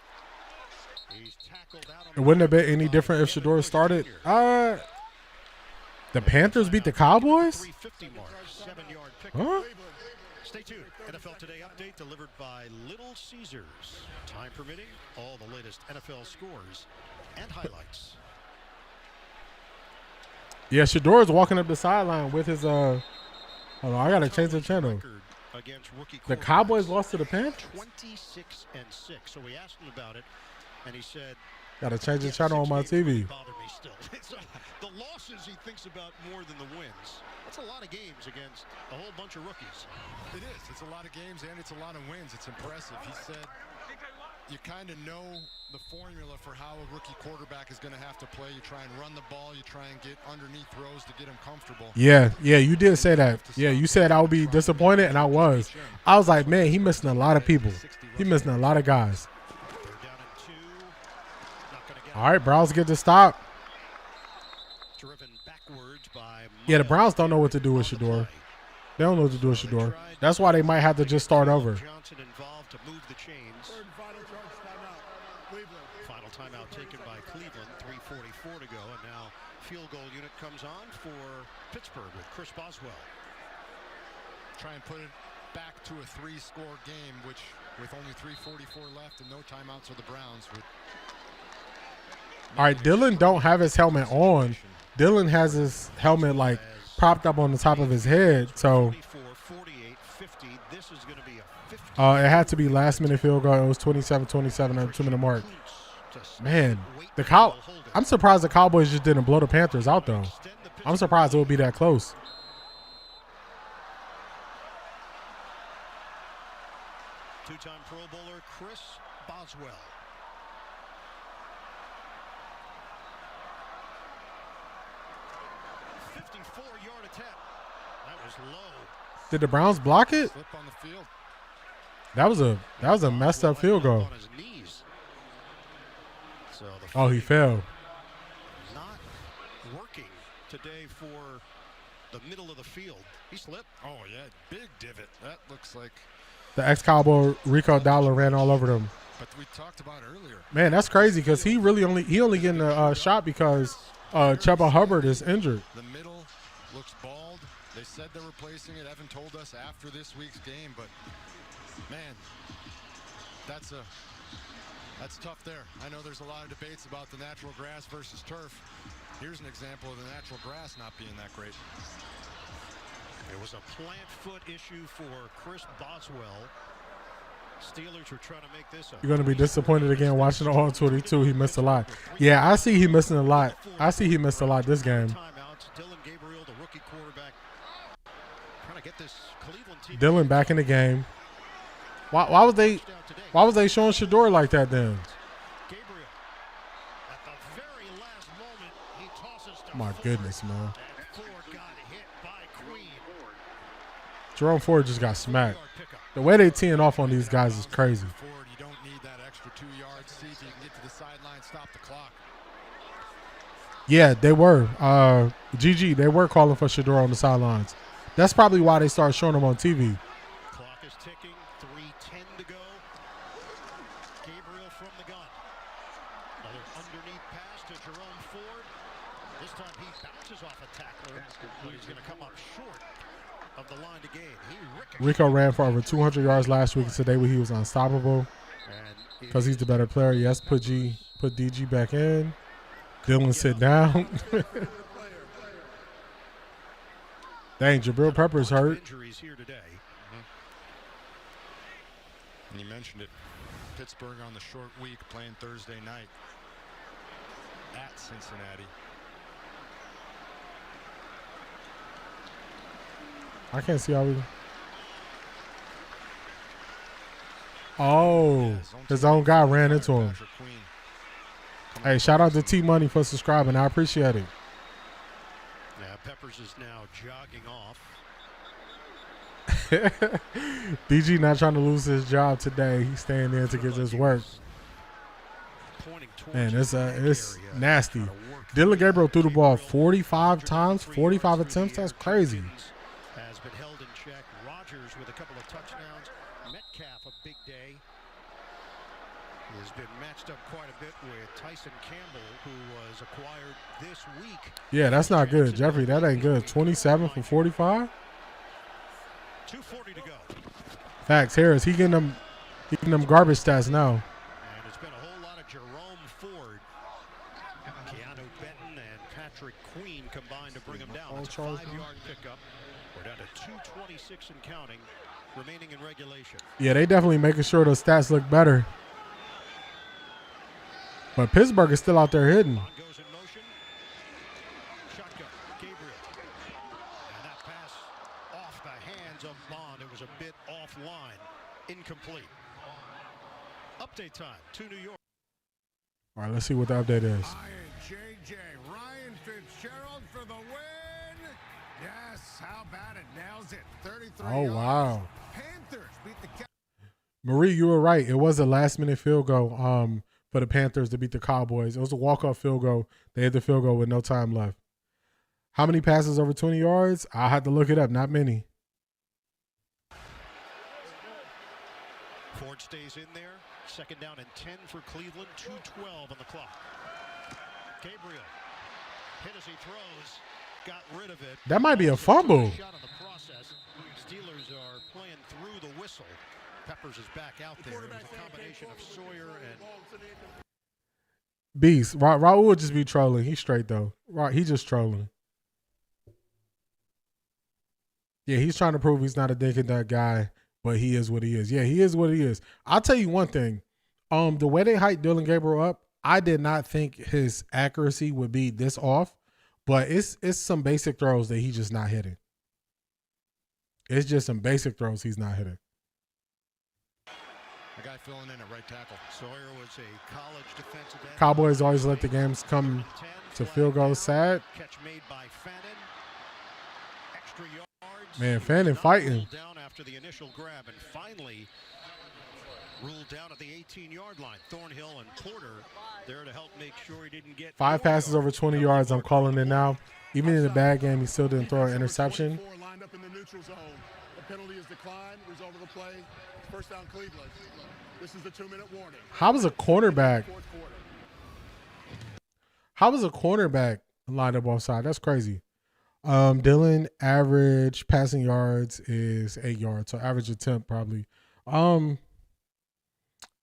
He's tackled out. It wouldn't have been any different if Shador started. The Panthers beat the Cowboys? 350 mark, 7-yard pick. Huh? Stay tuned. NFL Today update delivered by Little Caesars. Time permitting, all the latest NFL scores and highlights. Yeah, Shador is walking up the sideline with his hold on, I gotta change the channel. The Cowboys lost to the Panthers? 26-6. So we asked him about it, and he said, Gotta change the channel on my TV. bother me still. The losses he thinks about more than the wins. That's a lot of games against a whole bunch of rookies. It is. It's a lot of games and it's a lot of wins. It's impressive. He said you kind of know the formula for how a rookie quarterback is going to have to play. You try and run the ball. You try and get underneath throws to get him comfortable. Yeah, you did say that. Yeah, you said I would be disappointed, and I was. I was like, man, he missing a lot of people. He missing a lot of guys. All right, Browns get the stop. Yeah, the Browns don't know what to do with Shador. They don't know what to do with Shador. That's why they might have to just start over. Johnson involved to move the chains. Final timeout taken by Cleveland. 3:44 to go, and now field goal unit comes on for Pittsburgh with Chris Boswell. Try and put it back to a 3-score game, which with only 3:44 left and no timeouts for the Browns would. All right, Dillon don't have his helmet on. Dillon has his helmet like propped up on the top of his head, so it had to be last-minute field goal. It was 27-27 at the 2-minute mark. Man, I'm surprised the Cowboys just didn't blow the Panthers out, though. I'm surprised it would be that close. Two-time Pro Bowler Chris Boswell. Did the Browns block it? That was a messed up field goal. Oh, he fell. Not working today for the middle of the field. He slipped. Oh yeah, big divot. That looks like the ex-Cowboy Rico Dowdle ran all over them. But we talked about earlier. Man, that's crazy because he only getting a shot because Chuba Hubbard is injured. The middle looks bald. They said they're replacing it. Evan told us after this week's game, but man, that's tough there. I know there's a lot of debates about the natural grass versus turf. Here's an example of the natural grass not being that great. It was a plant foot issue for Chris Boswell. Steelers were trying to make this up. You're going to be disappointed again watching all 22. He missed a lot. Yeah, I see he missing a lot. I see he missed a lot this game. Dillon Gabriel, the rookie quarterback, trying to get this Cleveland team. Dillon back in the game. Why was they showing Shador like that then? Gabriel, at the very last moment, he tosses to My goodness, man. and Ford got hit by Queen. Jerome Ford just got smacked. The way they teeing off on these guys is crazy. Ford, you don't need that extra 2 yards. See if you can get to the sideline, stop the clock. Yeah, they were. GG, they were calling for Shador on the sidelines. That's probably why they started showing him on TV. Clock is ticking. 3:10 to go. Gabriel from the gun. Another underneath pass to Jerome Ford. This time he bounces off a tackler, but he's going to come up short of the line to gain. Rico ran for over 200 yards last week. Today he was unstoppable because he's the better player. Yes, put DG back in. Dillon sit down. Dang, Jabril Peppers hurt. Injuries here today. And you mentioned it. Pittsburgh on the short week playing Thursday night at Cincinnati. I can't see how we. Oh, his own guy ran into him. Hey, shout out to T Money for subscribing. I appreciate it. Yeah, Peppers is now jogging off. DG not trying to lose his job today. He's staying there to get his work. Man, it's nasty. Dillon Gabriel threw the ball 45 times, 45 attempts. That's crazy. Has been held in check. Rodgers with a couple of touchdowns. Metcalf a big day. He has been matched up quite a bit with Tyson Campbell, who was acquired this week. Yeah, that's not good, Jeffrey. That ain't good. 27 for 45. 2:40 to go. Facts. Harris, he getting them garbage stats now. And it's been a whole lot of Jerome Ford. Keanu Benton and Patrick Queen combined to bring him down. It's a 5-yard pickup. We're down to 2:26 and counting remaining in regulation. Yeah, they definitely making sure those stats look better. But Pittsburgh is still out there hidden. Bond goes in motion. Shotgun. Gabriel. And that pass off the hands of Bond. It was a bit offline. Incomplete. Update time to New York. All right, let's see what the update is. Ryan Fitzgerald for the win. Yes, how about it? Nails it. 33 Oh, wow. Panthers beat the Marie, you were right. It was a last-minute field goal for the Panthers to beat the Cowboys. It was a walk-off field goal. They had the field goal with no time left. How many passes over 20 yards? I had to look it up. Not many. Ford stays in there. Second down and 10 for Cleveland. 2:12 on the clock. Gabriel hit as he throws. Got rid of it. That might be a fumble. Shot on the process. Steelers are playing through the whistle. Peppers is back out there. It was a combination of Sawyer and Beast. Raul would just be trolling. He's straight, though. He's just trolling. Yeah, he's trying to prove he's not a dick and that guy, but he is what he is. Yeah, he is what he is. I'll tell you one thing. The way they hyped Dillon Gabriel up, I did not think his accuracy would be this off, but it's some basic throws that he's just not hitting. It's just some basic throws he's not hitting. a guy filling in at right tackle. Sawyer was a college defensive end. Cowboys always let the games come to field goals. Sad. Catch made by Fannin. Extra yards. Man, Fannin fighting. Down after the initial grab and finally ruled down at the 18-yard line. Thornhill and Porter there to help make sure he didn't get 5 passes over 20 yards. I'm calling it now. Even in the bad game, he still didn't throw an interception. Lined up in the neutral zone. The penalty is declined. Result of the play. First down, Cleveland. This is the 2-minute warning. How was a cornerback? How was a cornerback lined up offside? That's crazy. Dillon average passing yards is 8 yards, so average attempt probably.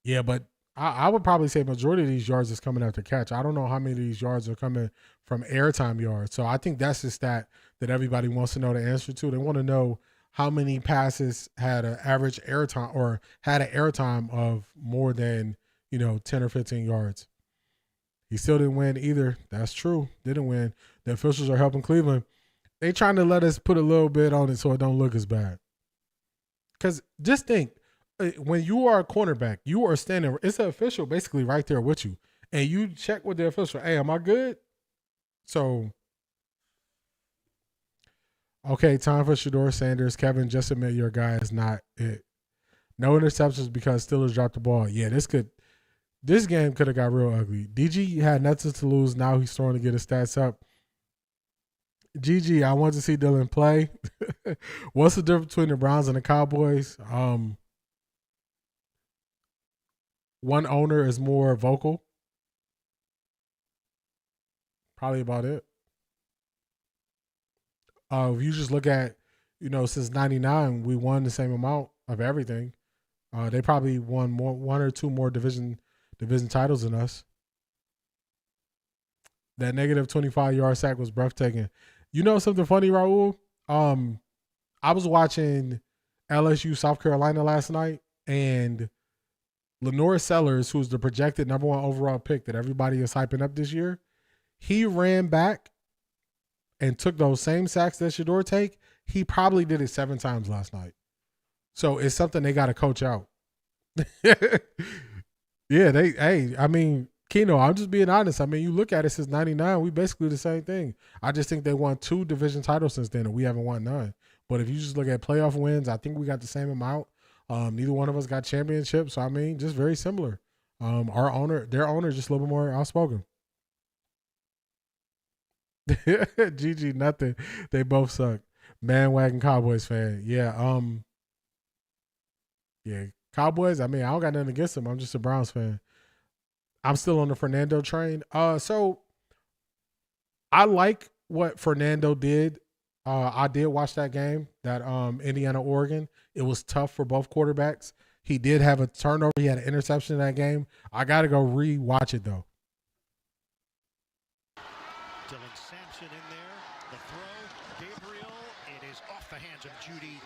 Yeah, but I would probably say majority of these yards is coming after catch. I don't know how many of these yards are coming from airtime yards. So I think that's the stat that everybody wants to know the answer to. They want to know how many passes had an average airtime or had an airtime of more than, 10 or 15 yards. He still didn't win either. That's true. Didn't win. The officials are helping Cleveland. They trying to let us put a little bit on it so it don't look as bad. Because just think, when you are a cornerback, you are standing, it's an official basically right there with you. And you check with the official, hey, am I good? So, okay, time for Shedeur Sanders. Kevin, just admit your guy is not it. No interceptions because Steelers dropped the ball. Yeah, this game could have got real ugly. DG had nothing to lose. Now he's throwing to get his stats up. GG, I want to see Dillon play. What's the difference between the Browns and the Cowboys? One owner is more vocal. Probably about it. If you just look at, since '99, we won the same amount of everything. They probably won one or two more division titles than us. That negative 25-yard sack was breathtaking. You know something funny, Raul? I was watching LSU South Carolina last night, and Lenore Sellers, who's the projected number 1 overall pick that everybody is hyping up this year, he ran back and took those same sacks that Shedeur take. He probably did it 7 times last night. So it's something they got to coach out. Yeah, Keno, I'm just being honest. You look at it since '99, we basically the same thing. I just think they won 2 division titles since then, and we haven't won none. But if you just look at playoff wins, I think we got the same amount. Neither one of us got championships. So, just very similar. Their owner, just a little bit more outspoken. GG, nothing. They both suck. Bandwagon Cowboys fan. Yeah. Yeah. Cowboys. I mean, I don't got nothing against them. I'm just a Browns fan. I'm still on the Fernando train. So I like what Fernando did. I did watch that game, that Indiana Oregon. It was tough for both quarterbacks. He did have a turnover. He had an interception in that game. I got to go re-watch it though. Dillon Sampson in there. The throw. Gabriel. It is off the hands of Judy.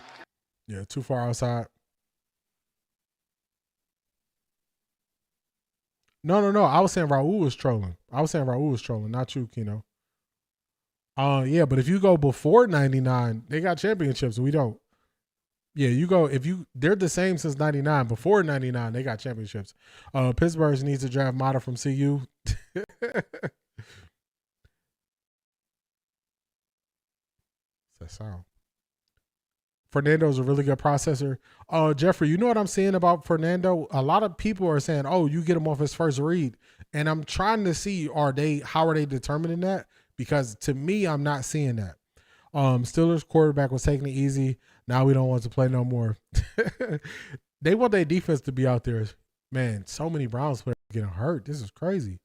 Yeah, too far outside. No. I was saying Raul was trolling. Not you, Keno. Yeah, but if you go before 99, they got championships. We don't. Yeah, you go they're the same since 99. Before 99, they got championships. Pittsburgh needs to draft Mata from CU. That sound. Fernando's a really good processor. Jeffrey, you know what I'm saying about Fernando? A lot of people are saying, "Oh, you get him off his first read," and I'm trying to see how are they determining that? Because to me, I'm not seeing that. Steelers quarterback was taking it easy. Now we don't want to play no more. They want their defense to be out there. Man, so many Browns players getting hurt. This is crazy.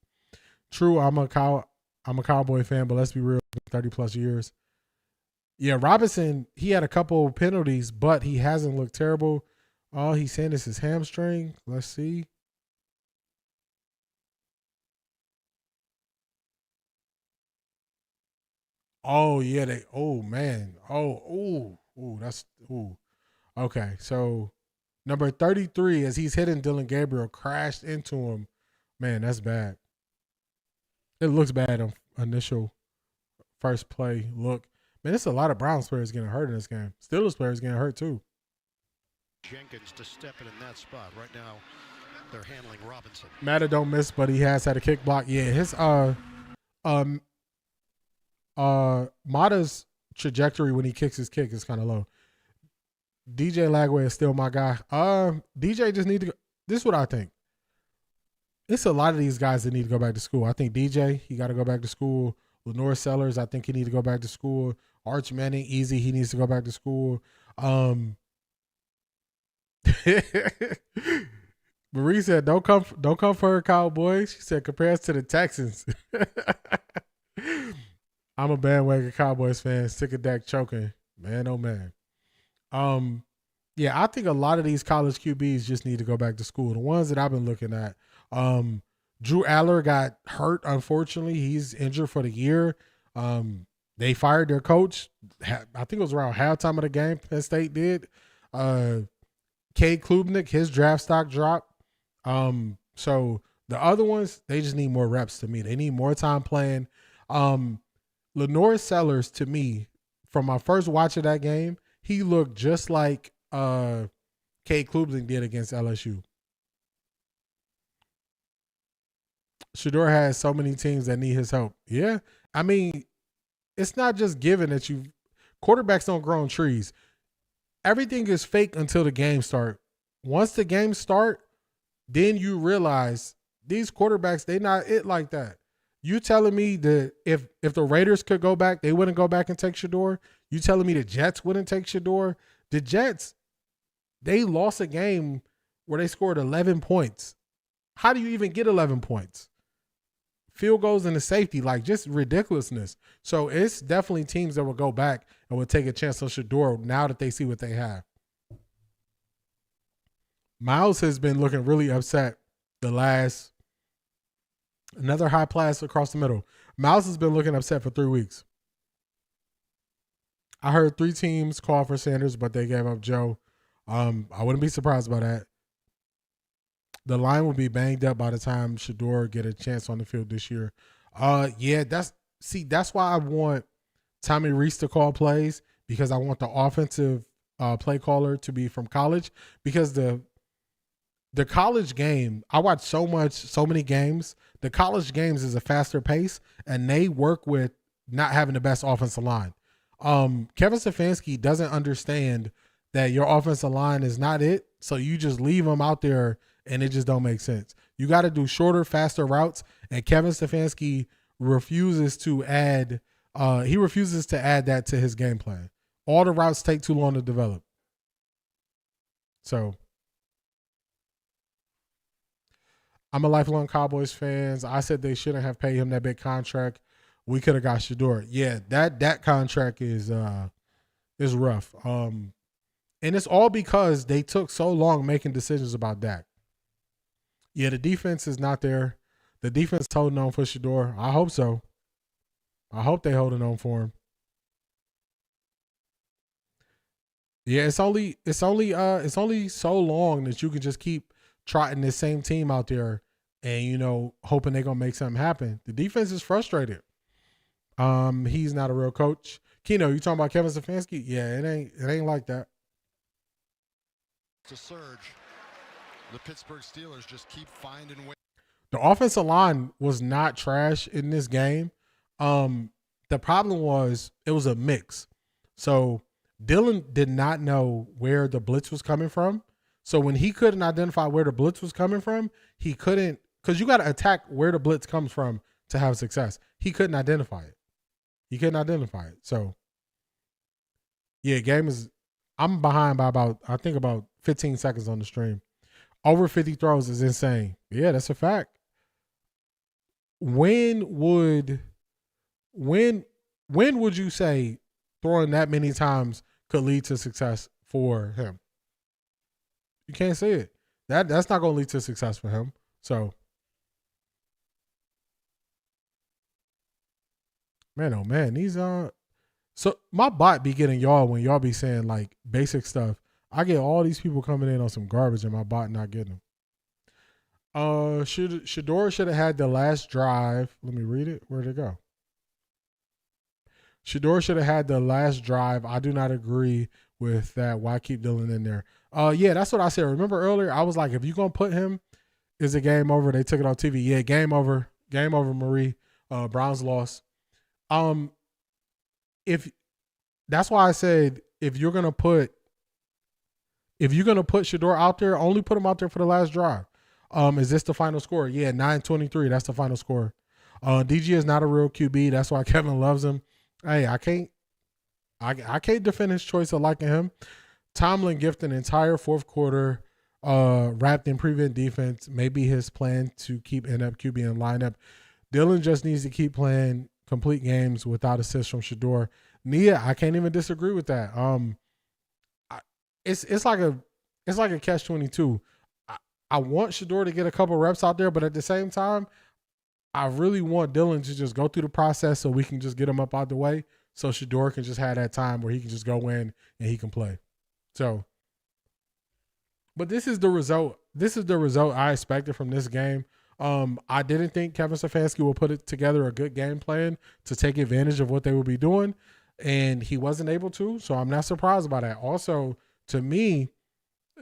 True, I'm a Cowboy fan, but let's be real, 30 plus years. Yeah, Robinson, he had a couple of penalties, but he hasn't looked terrible. All he's saying is his hamstring. Let's see. Oh, yeah, man. Okay, so number 33, as he's hitting Dillon Gabriel, crashed into him. Man, that's bad. It looks bad on initial first play look. Man, there's a lot of Browns players getting hurt in this game. Steelers players getting hurt too. Jenkins to step in that spot. Right now, they're handling Robinson. Matta don't miss, but he has had a kick block. Yeah, his Mata's trajectory when he kicks his kick is kind of low. DJ Lagway is still my guy. DJ just need to go. This is what I think. It's a lot of these guys that need to go back to school. I think DJ, he got to go back to school. Lenore Sellers, I think he need to go back to school. Arch Manning, easy, he needs to go back to school. Marie said, "Don't come for her, Cowboys." She said, "Compares to the Texans." I'm a bandwagon Cowboys fan. Sick of Dak choking, man. Oh man. Yeah, I think a lot of these college QBs just need to go back to school. The ones that I've been looking at, Drew Aller got hurt. Unfortunately, he's injured for the year. They fired their coach. I think it was around halftime of the game. Penn State did. Cade Klubnik, his draft stock dropped. So the other ones, they just need more reps to me. They need more time playing. Lenore Sellers, to me, from my first watch of that game, he looked just like Cade Klubnik did against LSU. Shador has so many teams that need his help. Yeah. I mean, it's not just given that quarterbacks don't grow on trees. Everything is fake until the game start. Once the game start, then you realize these quarterbacks, they not it like that. You telling me that if the Raiders could go back, they wouldn't go back and take Shador? You telling me the Jets wouldn't take Shador? The Jets, they lost a game where they scored 11 points. How do you even get 11 points? Field goals and the safety, like just ridiculousness. So it's definitely teams that will go back and will take a chance on Shador now that they see what they have. Myles has been looking really upset another high pass across the middle. Myles has been looking upset for 3 weeks. I heard 3 teams call for Sanders, but they gave up Joe. I wouldn't be surprised by that. The line will be banged up by the time Shador get a chance on the field this year. Yeah, that's why I want Tommy Reese to call plays, because I want the offensive play caller to be from college, because the college game, I watch so many games. The college games is a faster pace, and they work with not having the best offensive line. Kevin Stefanski doesn't understand that your offensive line is not it, so you just leave them out there and it just don't make sense. You got to do shorter, faster routes, and Kevin Stefanski refuses to add that to his game plan. All the routes take too long to develop. So I'm a lifelong Cowboys fan. I said they shouldn't have paid him that big contract. We could have got Shedeur. Yeah, that contract is rough. And it's all because they took so long making decisions about Dak. Yeah, the defense is not there. The defense holding on for Shedeur. I hope so. I hope they holding on for him. Yeah, it's only so long that you can just keep trotting this same team out there and, hoping they're going to make something happen. The defense is frustrated. He's not a real coach. Keno, you talking about Kevin Stefanski? Yeah, it ain't like that. To surge, the Pittsburgh Steelers just keep finding ways. The offensive line was not trash in this game. The problem was it was a mix. So Dillon did not know where the blitz was coming from. So when he couldn't identify where the blitz was coming from, he couldn't, because you got to attack where the blitz comes from to have success. He couldn't identify it. So, yeah, I'm behind by about 15 seconds on the stream. Over 50 throws is insane. Yeah, that's a fact. When would you say throwing that many times could lead to success for him? You can't say it. That's not going to lead to success for him. So, man, oh man, these so my bot be getting y'all when y'all be saying like basic stuff. I get all these people coming in on some garbage and my bot not getting them. Shedeur should have had the last drive. Let me read it. Where'd it go? Shedeur should have had the last drive. I do not agree with that. Why keep Dillon in there? Yeah, that's what I said. Remember earlier, I was like, if you're going to put him, is it game over? They took it on TV. Yeah, game over. Game over, Marie. Browns lost. If that's why I said if you're gonna put Shedeur out there, only put him out there for the last drive. Is this the final score? Yeah, 9-23. That's the final score. DG is not a real QB. That's why Kevin loves him. Hey, I can't defend his choice of liking him. Tomlin gifted an entire fourth quarter wrapped in prevent defense. Maybe his plan to keep inept QB in lineup. Dillon just needs to keep playing complete games without assists from Shedeur. Nia, I can't even disagree with that. It's like a catch-22. I want Shedeur to get a couple reps out there, but at the same time, I really want Dillon to just go through the process so we can just get him up out the way so Shedeur can just have that time where he can just go in and he can play. So, but this is the result. This is the result I expected from this game. I didn't think Kevin Stefanski will put it together a good game plan to take advantage of what they will be doing, and he wasn't able to, so I'm not surprised by that. Also, to me,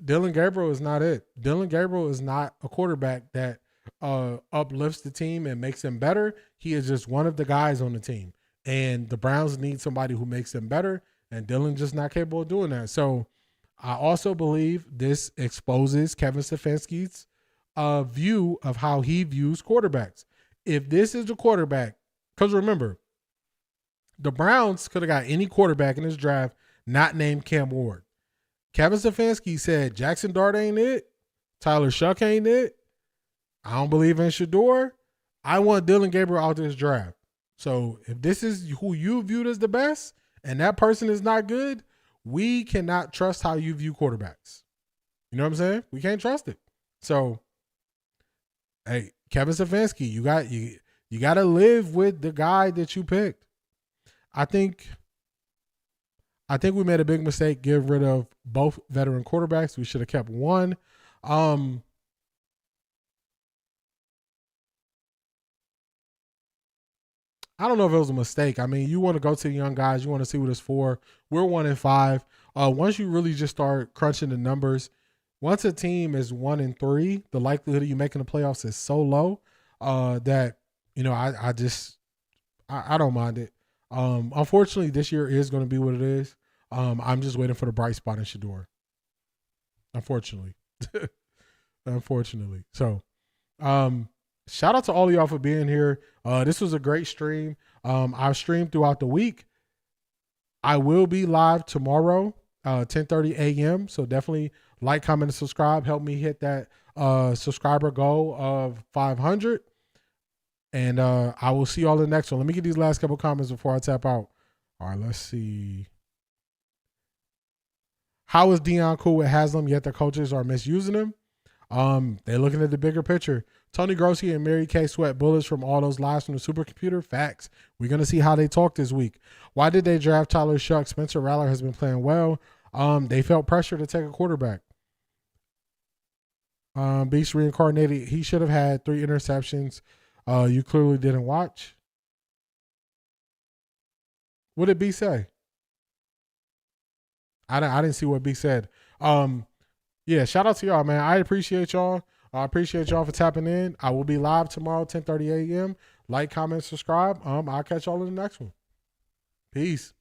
Dillon Gabriel is not it. Dillon Gabriel is not a quarterback that uplifts the team and makes them better. He is just one of the guys on the team, and the Browns need somebody who makes them better, and Dillon's just not capable of doing that. So I also believe this exposes Kevin Stefanski's view of how he views quarterbacks. If this is the quarterback, because remember, the Browns could have got any quarterback in this draft not named Cam Ward. Kevin Stefanski said Jackson Dart ain't it. Tyler Shuck ain't it. I don't believe in Shedeur. I want Dillon Gabriel out this draft. So if this is who you viewed as the best and that person is not good, we cannot trust how you view quarterbacks. You know what I'm saying? We can't trust it. So, hey, Kevin Stefanski, you got to live with the guy that you picked. I think we made a big mistake getting rid of both veteran quarterbacks. We should have kept one. I don't know if it was a mistake. I mean, you want to go to the young guys. You want to see what it's for. We're 1-5. Once you really just start crunching the numbers, once a team is 1-3, the likelihood of you making the playoffs is so low that, I don't mind it. Unfortunately, this year is going to be what it is. I'm just waiting for the bright spot in Shedeur. Unfortunately. unfortunately. So, shout out to all of y'all for being here. This was a great stream. I've streamed throughout the week. I will be live tomorrow, 10:30 a.m. So definitely like, comment, and subscribe. Help me hit that subscriber goal of 500. And I will see y'all in the next one. Let me get these last couple comments before I tap out. All right, let's see. How is Deion cool with Haslam, yet the coaches are misusing him? They're looking at the bigger picture. Tony Grossi and Mary Kay sweat bullets from all those lies from the supercomputer. Facts. We're going to see how they talk this week. Why did they draft Tyler Shuck? Spencer Rattler has been playing well. They felt pressure to take a quarterback. Beast reincarnated. He should have had 3 interceptions. You clearly didn't watch. What did B say? I didn't see what B said. Yeah, shout out to y'all, man. I appreciate y'all. I appreciate y'all for tapping in. I will be live tomorrow, 10:30 a.m. Like, comment, subscribe. I'll catch y'all in the next one. Peace.